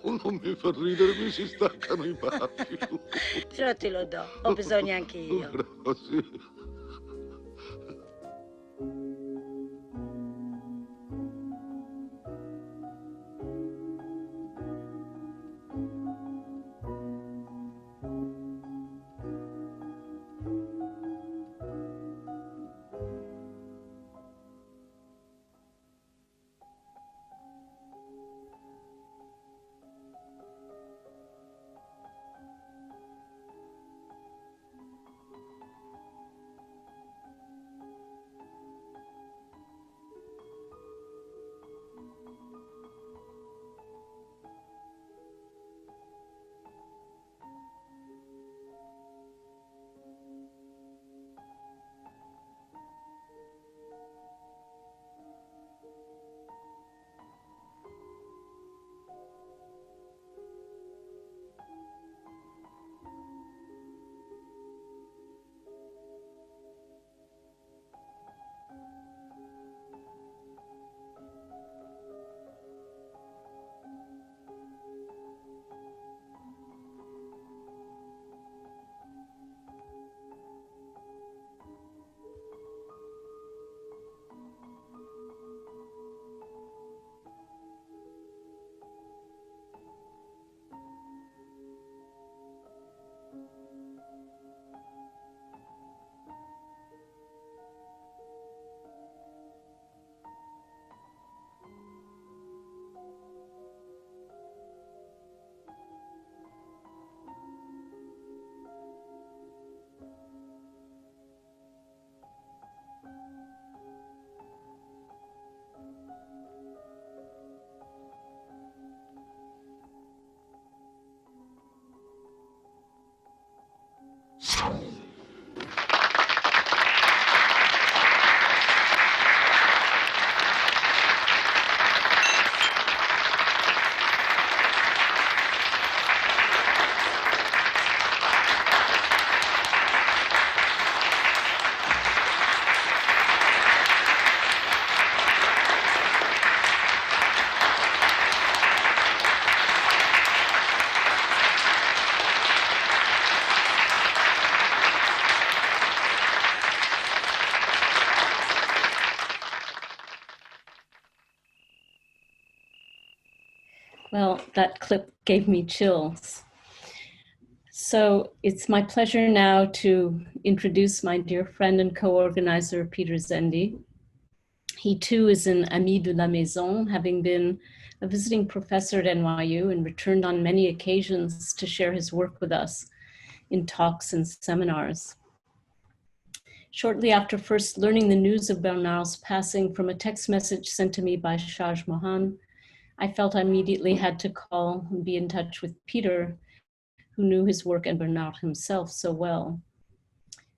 Speaker 16: Non mi fa ridere, mi si staccano i baffi.
Speaker 17: Però te lo do, ho bisogno anche io.
Speaker 16: Grazie.
Speaker 2: Well, that clip gave me chills. So it's my pleasure now to introduce my dear friend and co-organizer, Peter Szendy. He too is an ami de la maison, having been a visiting professor at NYU and returned on many occasions to share his work with us in talks and seminars. Shortly after first learning the news of Bernard's passing from a text message sent to me by Shaj Mohan, I felt I immediately had to call and be in touch with Peter, who knew his work and Bernard himself so well.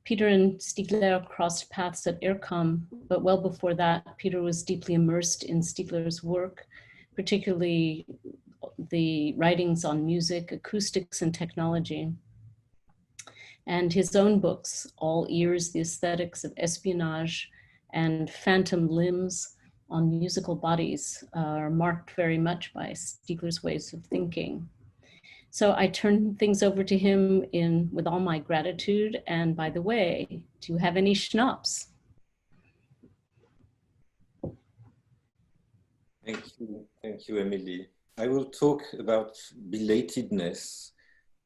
Speaker 2: Peter and Stiegler crossed paths at ERCOM, but well before that, Peter was deeply immersed in Stiegler's work, particularly the writings on music, acoustics, and technology. And his own books, All Ears, The Aesthetics of Espionage, and Phantom Limbs on Musical Bodies are marked very much by Stiegler's ways of thinking. So I turn things over to him with all my gratitude. And by the way, do you have any schnapps?
Speaker 1: Thank you, Emily. I will talk about belatedness,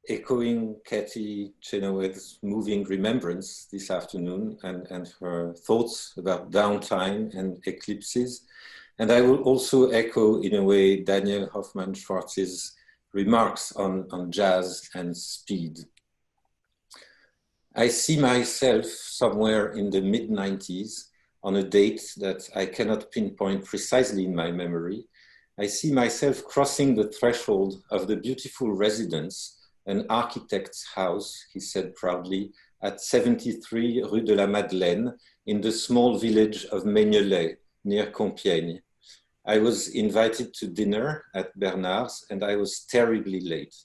Speaker 1: echoing Kathy Chenoweth's moving remembrance this afternoon and her thoughts about downtime and eclipses. And I will also echo, in a way, Daniel Hoffman-Schwartz's remarks on jazz and speed. I see myself somewhere in the mid-90s on a date that I cannot pinpoint precisely in my memory, I see myself crossing the threshold of the beautiful residence, an architect's house, he said proudly, at 73 Rue de la Madeleine, in the small village of Meignelay, near Compiègne. I was invited to dinner at Bernard's, and I was terribly late.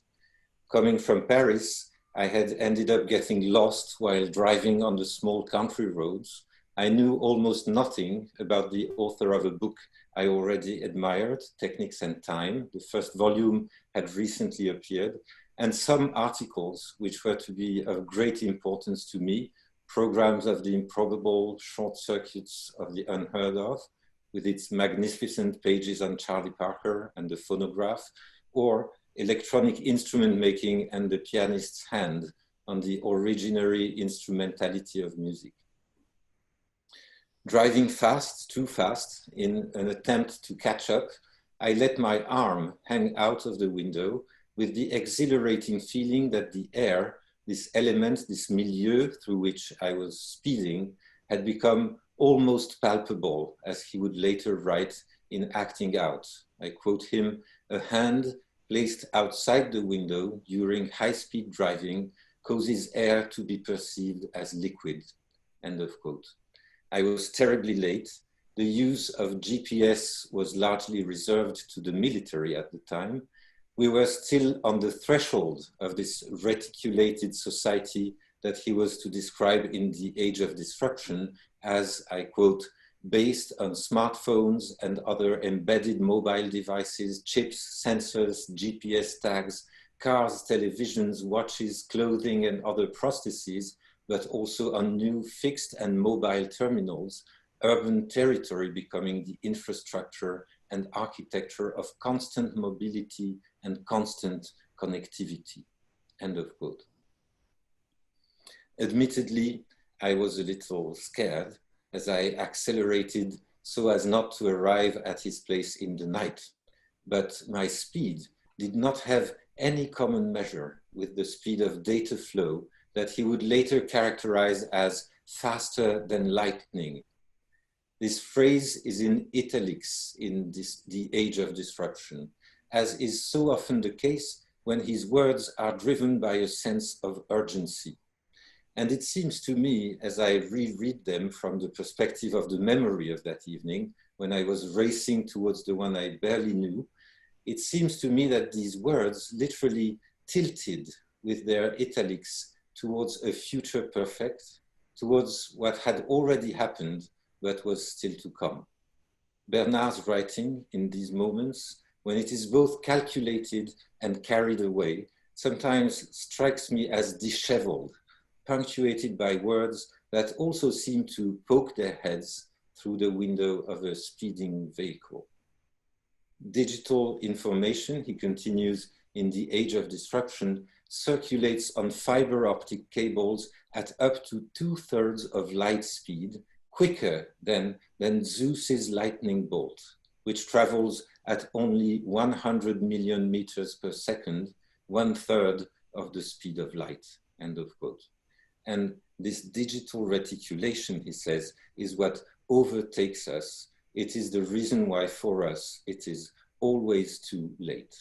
Speaker 1: Coming from Paris, I had ended up getting lost while driving on the small country roads. I knew almost nothing about the author of a book I already admired, Techniques and Time. The first volume had recently appeared, and some articles which were to be of great importance to me, Programs of the Improbable, Short Circuits of the Unheard of, with its magnificent pages on Charlie Parker and the phonograph, or Electronic Instrument Making and the Pianist's Hand on the originary instrumentality of music. Driving fast, too fast, in an attempt to catch up, I let my arm hang out of the window with the exhilarating feeling that the air, this element, this milieu through which I was speeding, had become almost palpable, as he would later write in Acting Out. I quote him, "A hand placed outside the window during high-speed driving causes air to be perceived as liquid," end of quote. I was terribly late. The use of GPS was largely reserved to the military at the time. We were still on the threshold of this reticulated society that he was to describe in The Age of Disruption as, I quote, "based on smartphones and other embedded mobile devices, chips, sensors, GPS tags, cars, televisions, watches, clothing, and other prostheses, but also on new fixed and mobile terminals, urban territory becoming the infrastructure and architecture of constant mobility and constant connectivity," end of quote. Admittedly, I was a little scared as I accelerated so as not to arrive at his place in the night, but my speed did not have any common measure with the speed of data flow that he would later characterize as faster than lightning. This phrase is in italics in The Age of Disruption, as is so often the case when his words are driven by a sense of urgency. And it seems to me, as I reread them from the perspective of the memory of that evening, when I was racing towards the one I barely knew, it seems to me that these words literally tilted with their italics towards a future perfect, towards what had already happened, but was still to come. Bernard's writing in these moments, when it is both calculated and carried away, sometimes strikes me as disheveled, punctuated by words that also seem to poke their heads through the window of a speeding vehicle. Digital information, he continues in The Age of Disruption, circulates on fiber optic cables at up to 2/3 of light speed, quicker than Zeus's lightning bolt, which travels at only 100 million meters per second, 1/3 of the speed of light, end of quote. And this digital reticulation, he says, is what overtakes us. It is the reason why for us, it is always too late.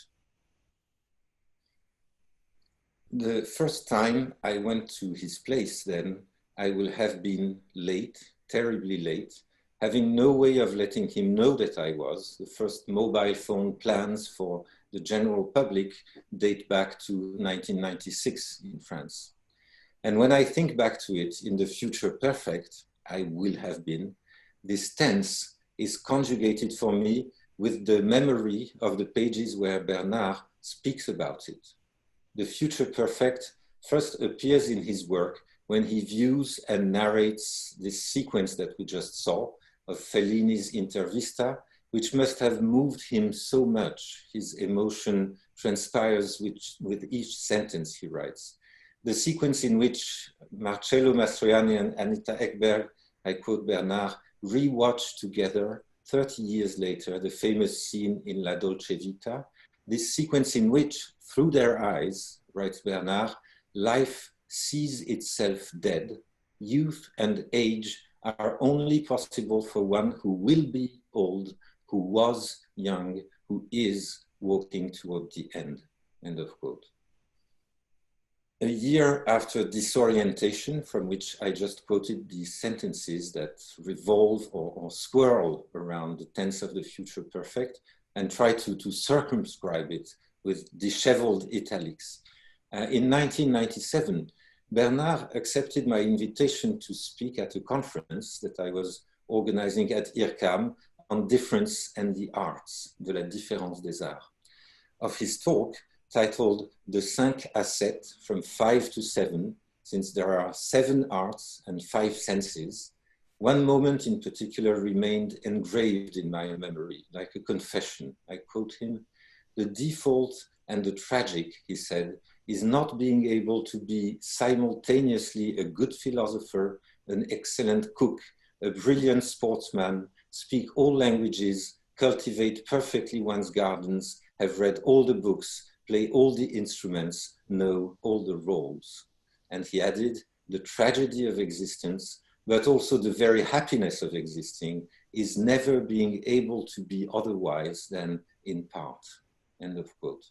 Speaker 1: The first time I went to his place then, I will have been late, terribly late, having no way of letting him know that I was. The first mobile phone plans for the general public date back to 1996 in France. And when I think back to it in the future perfect, I will have been, this tense is conjugated for me with the memory of the pages where Bernard speaks about it. The future perfect first appears in his work when he views and narrates this sequence that we just saw of Fellini's Intervista, which must have moved him so much. His emotion transpires with each sentence he writes. The sequence in which Marcello Mastroianni and Anita Ekberg, I quote Bernard, rewatch together 30 years later, the famous scene in La Dolce Vita, this sequence in which, through their eyes, writes Bernard, life sees itself dead. Youth and age are only possible for one who will be old, who was young, who is walking toward the end, end of quote. A year after disorientation, from which I just quoted the sentences that revolve or swirl around the tense of the future perfect and try to circumscribe it with disheveled italics. In 1997, Bernard accepted my invitation to speak at a conference that I was organizing at IRCAM on difference and the arts, de la différence des arts. Of his talk, titled The 5 à 7, from 5 to 7, since there are 7 arts and 5 senses, one moment in particular remained engraved in my memory, like a confession. I quote him, "The default and the tragic," he said, "is not being able to be simultaneously a good philosopher, an excellent cook, a brilliant sportsman, speak all languages, cultivate perfectly one's gardens, have read all the books, play all the instruments, know all the roles." And he added, "The tragedy of existence, but also the very happiness of existing, is never being able to be otherwise than in part." End of quote.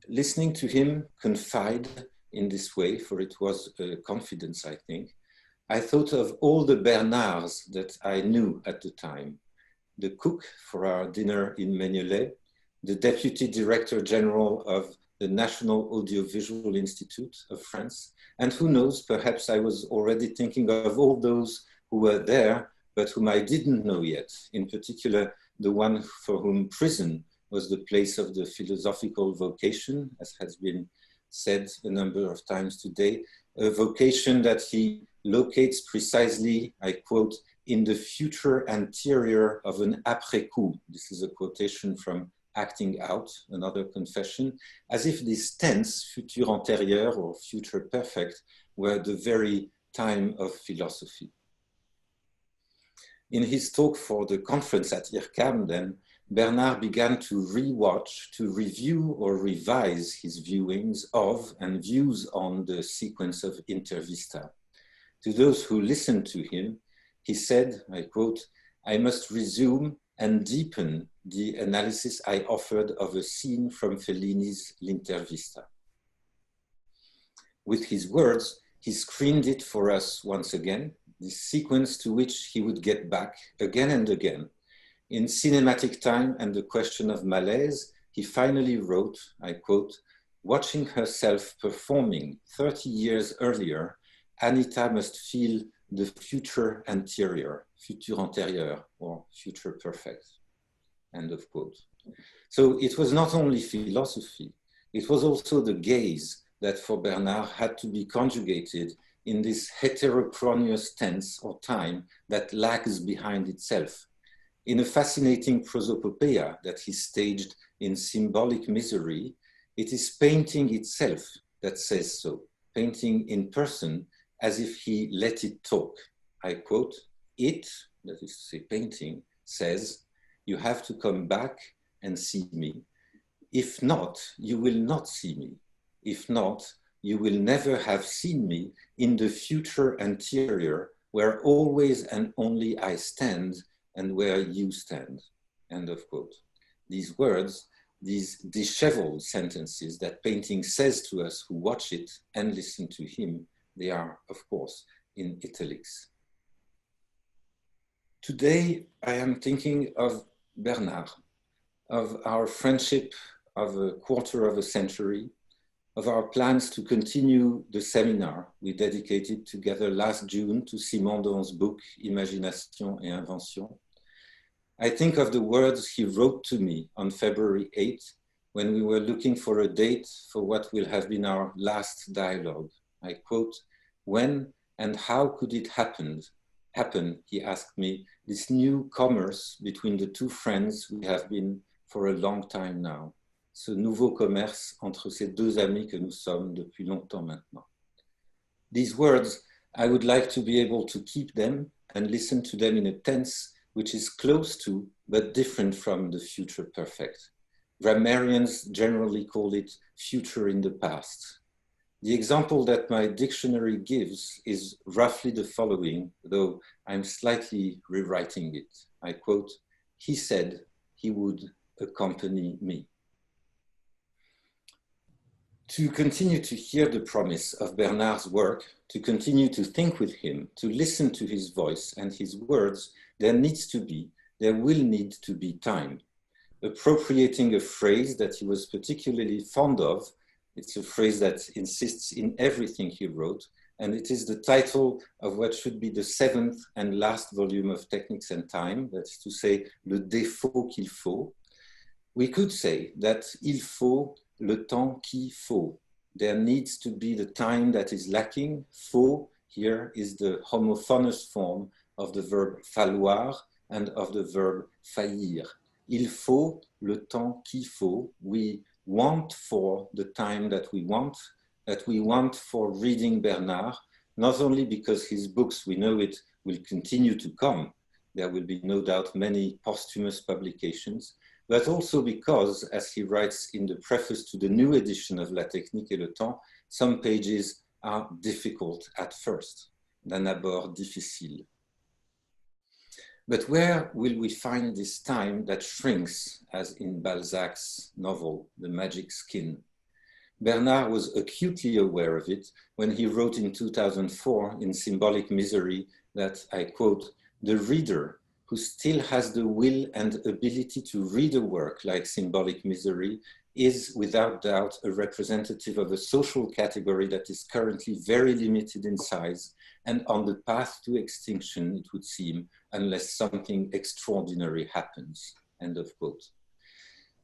Speaker 1: Listening to him confide in this way, for it was a confidence, I think, I thought of all the Bernards that I knew at the time. The cook for our dinner in Mignolet, the Deputy Director General of the National Audiovisual Institute of France, and who knows, perhaps I was already thinking of all those who were there, but whom I didn't know yet, in particular, the one for whom prison was the place of the philosophical vocation, as has been said a number of times today, a vocation that he locates precisely, I quote, "in the future anterior of an après-coup." This is a quotation from Acting Out, another confession, as if this tense, futur antérieur or future perfect, were the very time of philosophy. In his talk for the conference at IRCAM then, Bernard began to rewatch, to review or revise his viewings of and views on the sequence of Intervista. To those who listened to him, he said, I quote, "I must resume and deepen the analysis I offered of a scene from Fellini's L'Intervista." With his words, he screened it for us once again, this sequence to which he would get back again and again. In Cinematic Time and the Question of Malaise, he finally wrote, I quote, "Watching herself performing 30 years earlier, Anita must feel the future anterior, futur antérieur, or future perfect." End of quote. So it was not only philosophy, it was also the gaze that for Bernard had to be conjugated in this heterochronous tense or time that lags behind itself. In a fascinating prosopopeia that he staged in Symbolic Misery, it is painting itself that says so, painting in person as if he let it talk. I quote, "It," that is to say painting, says, "You have to come back and see me. If not, you will not see me. If not, you will never have seen me in the future anterior where always and only I stand and where you stand." End of quote. These words, these disheveled sentences that painting says to us who watch it and listen to him, they are, of course, in italics. Today, I am thinking of Bernard, of our friendship of a quarter of a century, of our plans to continue the seminar we dedicated together last June to Simondon's book, Imagination et Invention. I think of the words he wrote to me on February 8th when we were looking for a date for what will have been our last dialogue. I quote, "When and how could it happen, he asked me, this new commerce between the two friends we have been for a long time now. Ce nouveau commerce entre ces deux amis que nous sommes depuis longtemps maintenant." These words, I would like to be able to keep them and listen to them in a tense which is close to, but different from the future perfect. Grammarians generally call it future in the past. The example that my dictionary gives is roughly the following, though I'm slightly rewriting it. I quote, "He said, he would accompany me. To continue to hear the promise of Bernard's work, to continue to think with him, to listen to his voice and his words, there will need to be time. Appropriating a phrase that he was particularly fond of, it's a phrase that insists in everything he wrote, and it is the title of what should be the 7th and last volume of Techniques and Time, that is to say, Le défaut qu'il faut. We could say that il faut le temps qu'il faut. There needs to be the time that is lacking. Faut here is the homophonous form of the verb falloir and of the verb faillir. Il faut le temps qu'il faut. We want for the time that we want for reading Bernard, not only because his books, we know it, will continue to come. There will be no doubt many posthumous publications, but also because, as he writes in the preface to the new edition of La Technique et le Temps, some pages are difficult at first, d'un abord difficile. But where will we find this time that shrinks, as in Balzac's novel, The Magic Skin? Bernard was acutely aware of it when he wrote in 2004 in Symbolic Misery that, I quote, "The reader who still has the will and ability to read a work like Symbolic Misery is without doubt a representative of a social category that is currently very limited in size and on the path to extinction, it would seem, unless something extraordinary happens," end of quote.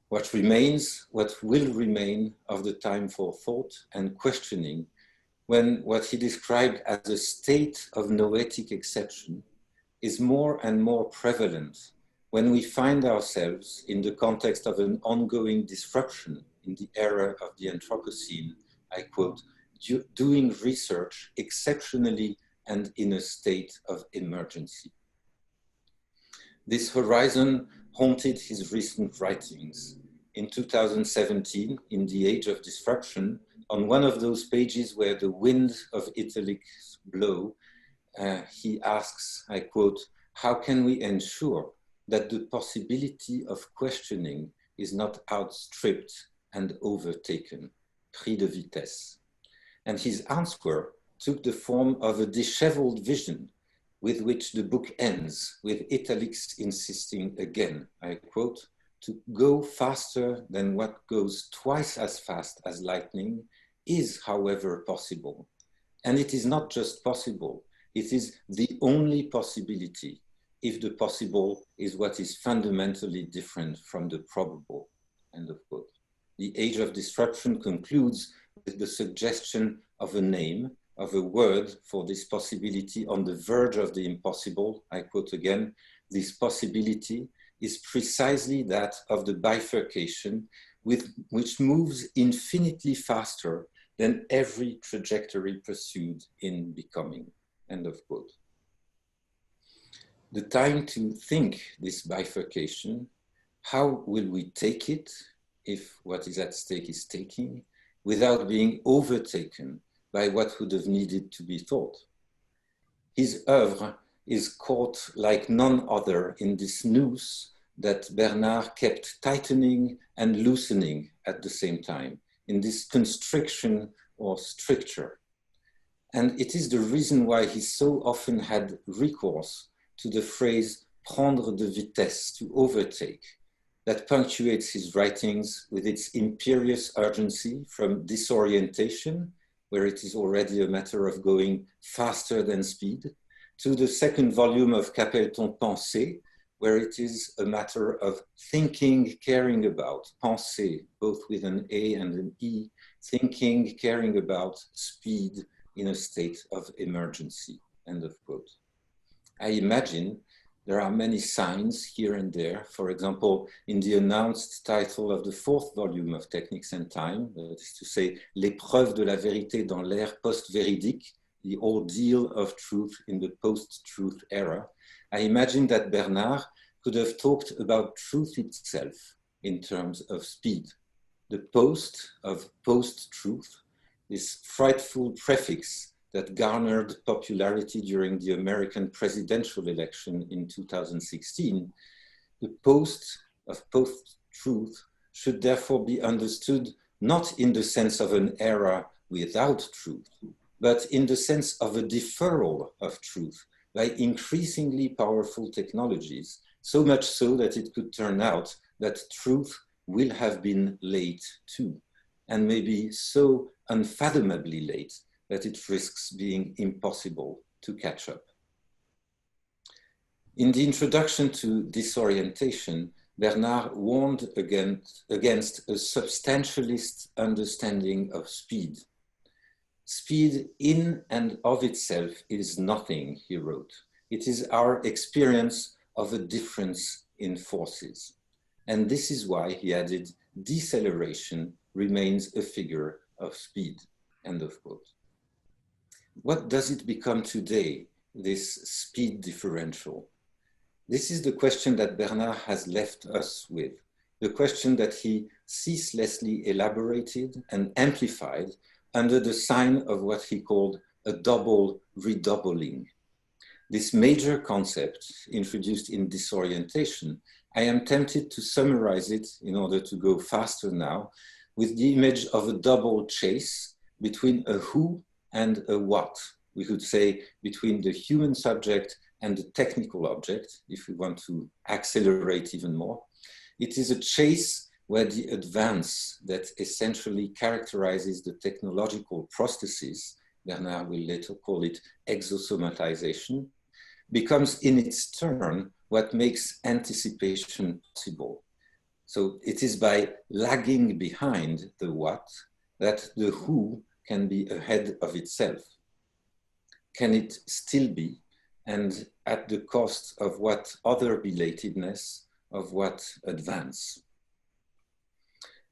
Speaker 1: What will remain of the time for thought and questioning when what he described as a state of noetic exception is more and more prevalent when we find ourselves in the context of an ongoing disruption in the era of the Anthropocene, I quote, "doing research exceptionally and in a state of emergency." This horizon haunted his recent writings. In 2017, in The Age of Disruption, on one of those pages where the wind of italics blow, he asks, I quote, "How can we ensure that the possibility of questioning is not outstripped and overtaken?" Prix de vitesse. And his answer took the form of a disheveled vision with which the book ends, with italics insisting again, I quote, "To go faster than what goes twice as fast as lightning is, however, possible. And it is not just possible, it is the only possibility if the possible is what is fundamentally different from the probable," end of quote. The Age of Disruption concludes with the suggestion of a name, of a word for this possibility on the verge of the impossible. I quote again, "This possibility is precisely that of the bifurcation which moves infinitely faster than every trajectory pursued in becoming," end of quote. The time to think this bifurcation, how will we take it if what is at stake is taking, without being overtaken by what would have needed to be thought? His oeuvre is caught like none other in this noose that Bernard kept tightening and loosening at the same time, in this constriction or stricture. And it is the reason why he so often had recourse to the phrase prendre de vitesse, to overtake, that punctuates his writings with its imperious urgency from disorientation, where it is already a matter of going faster than speed, to the second volume of Qu'appelle-t-on penser, where it is a matter of thinking, caring about, penser, both with an A and an E, thinking, caring about speed in a state of emergency, end of quote. I imagine there are many signs here and there, for example, in the announced title of the 4th volume of Techniques and Time, that is to say, L'épreuve de la vérité dans l'ère post-véridique, the ordeal of truth in the post-truth era. I imagine that Bernard could have talked about truth itself in terms of speed. The post of post-truth, this frightful prefix that garnered popularity during the American presidential election in 2016, the post of post-truth should therefore be understood not in the sense of an era without truth, but in the sense of a deferral of truth by increasingly powerful technologies, so much so that it could turn out that truth will have been late too, and maybe so unfathomably late that it risks being impossible to catch up. In the introduction to Disorientation, Bernard warned against a substantialist understanding of speed. Speed in and of itself is nothing, he wrote. It is our experience of a difference in forces. And this is why, he added, deceleration remains a figure of speed, end of quote. What does it become today, this speed differential? This is the question that Bernard has left us with, the question that he ceaselessly elaborated and amplified under the sign of what he called a double redoubling. This major concept, introduced in Disorientation, I am tempted to summarize it in order to go faster now, with the image of a double chase between a who and a what. We could say between the human subject and the technical object, if we want to accelerate even more. It is a chase where the advance that essentially characterizes the technological prosthesis, Bernard will later call it exosomatization, becomes in its turn what makes anticipation possible. So it is by lagging behind the what that the who can be ahead of itself. Can it still be? And at the cost of what other belatedness, of what advance?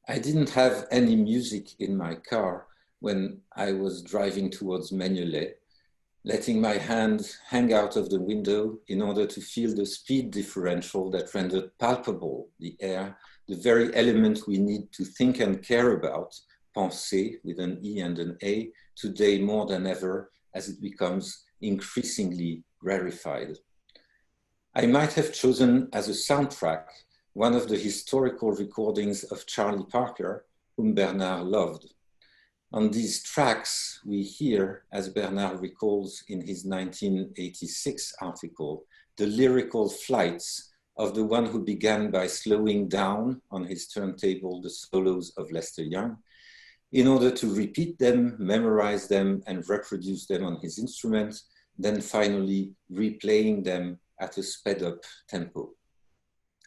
Speaker 1: I didn't have any music in my car when I was driving towards Magnolet, letting my hand hang out of the window in order to feel the speed differential that rendered palpable the air, the very element we need to think and care about, penser with an E and an A, today more than ever as it becomes increasingly rarefied. I might have chosen as a soundtrack one of the historical recordings of Charlie Parker, whom Bernard loved. On these tracks, we hear, as Bernard recalls in his 1986 article, the lyrical flights of the one who began by slowing down on his turntable the solos of Lester Young, in order to repeat them, memorize them, and reproduce them on his instrument, then finally replaying them at a sped up tempo.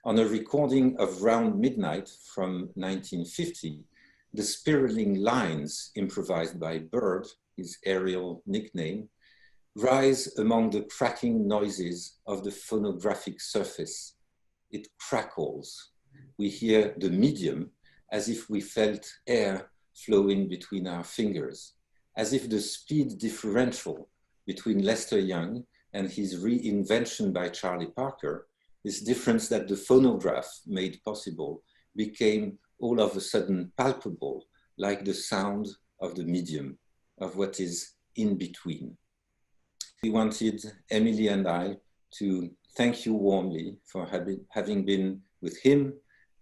Speaker 1: On a recording of Round Midnight from 1950, the spiraling lines improvised by Bird, his aerial nickname, rise among the cracking noises of the phonographic surface. It crackles. We hear the medium as if we felt air flowing between our fingers, as if the speed differential between Lester Young and his reinvention by Charlie Parker, this difference that the phonograph made possible, became all of a sudden palpable, like the sound of the medium, of what is in between. We wanted, Emily and I, to thank you warmly for having been with him,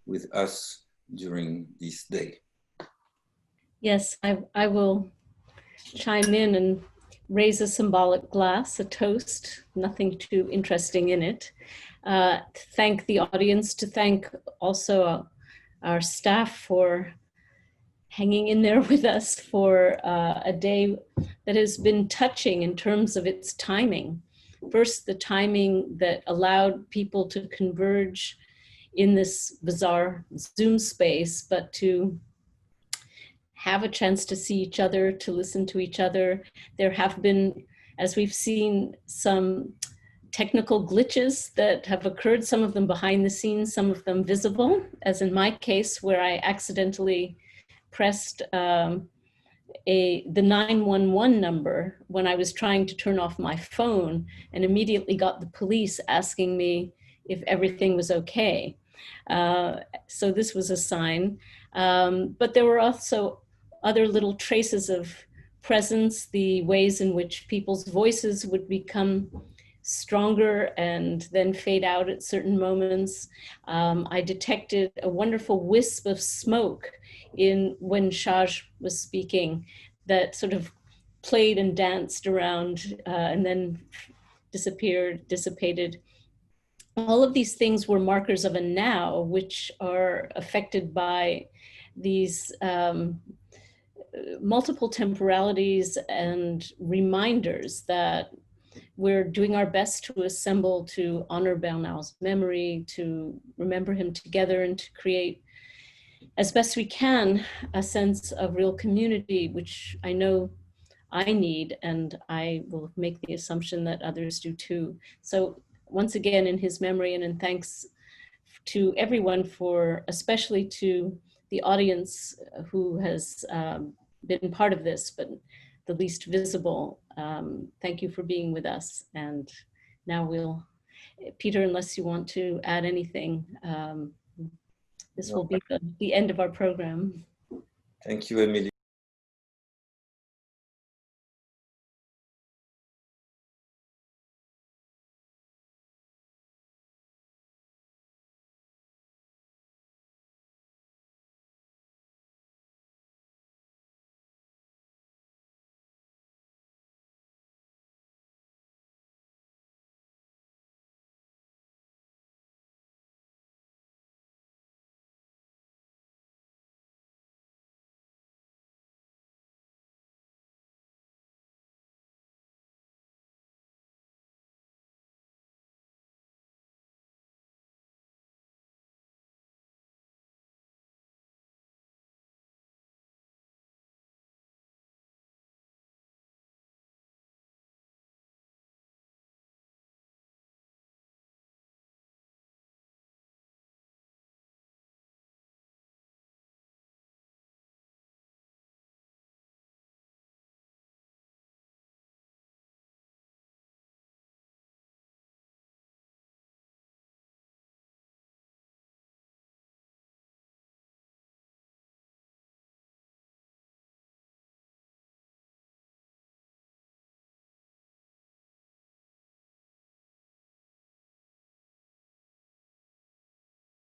Speaker 1: with us during this day.
Speaker 2: Yes, I will chime in and raise a symbolic glass, a toast, nothing too interesting in it. To thank the audience, to thank also our staff for hanging in there with us for a day that has been touching in terms of its timing. First, the timing that allowed people to converge in this bizarre Zoom space, but to have a chance to see each other, to listen to each other. There have been, as we've seen, some technical glitches that have occurred, some of them behind the scenes, some of them visible, as in my case, where I accidentally pressed the 911 number when I was trying to turn off my phone, and immediately got the police asking me if everything was okay. So this was a sign. But there were also other little traces of presence, the ways in which people's voices would become stronger and then fade out at certain moments. I detected a wonderful wisp of smoke when Shaj was speaking that sort of played and danced around and then disappeared, dissipated. All of these things were markers of a now, which are affected by these multiple temporalities and reminders that we're doing our best to assemble to honor Bernard's memory, to remember him together, and to create, as best we can, a sense of real community, which I know I need, and I will make the assumption that others do too. So once again, in his memory, and in thanks to everyone for, especially to the audience who has been part of this, but the least visible. Thank you for being with us. And now we'll, Peter, unless you want to add anything, this will be the end of our program.
Speaker 1: Thank you, Emily.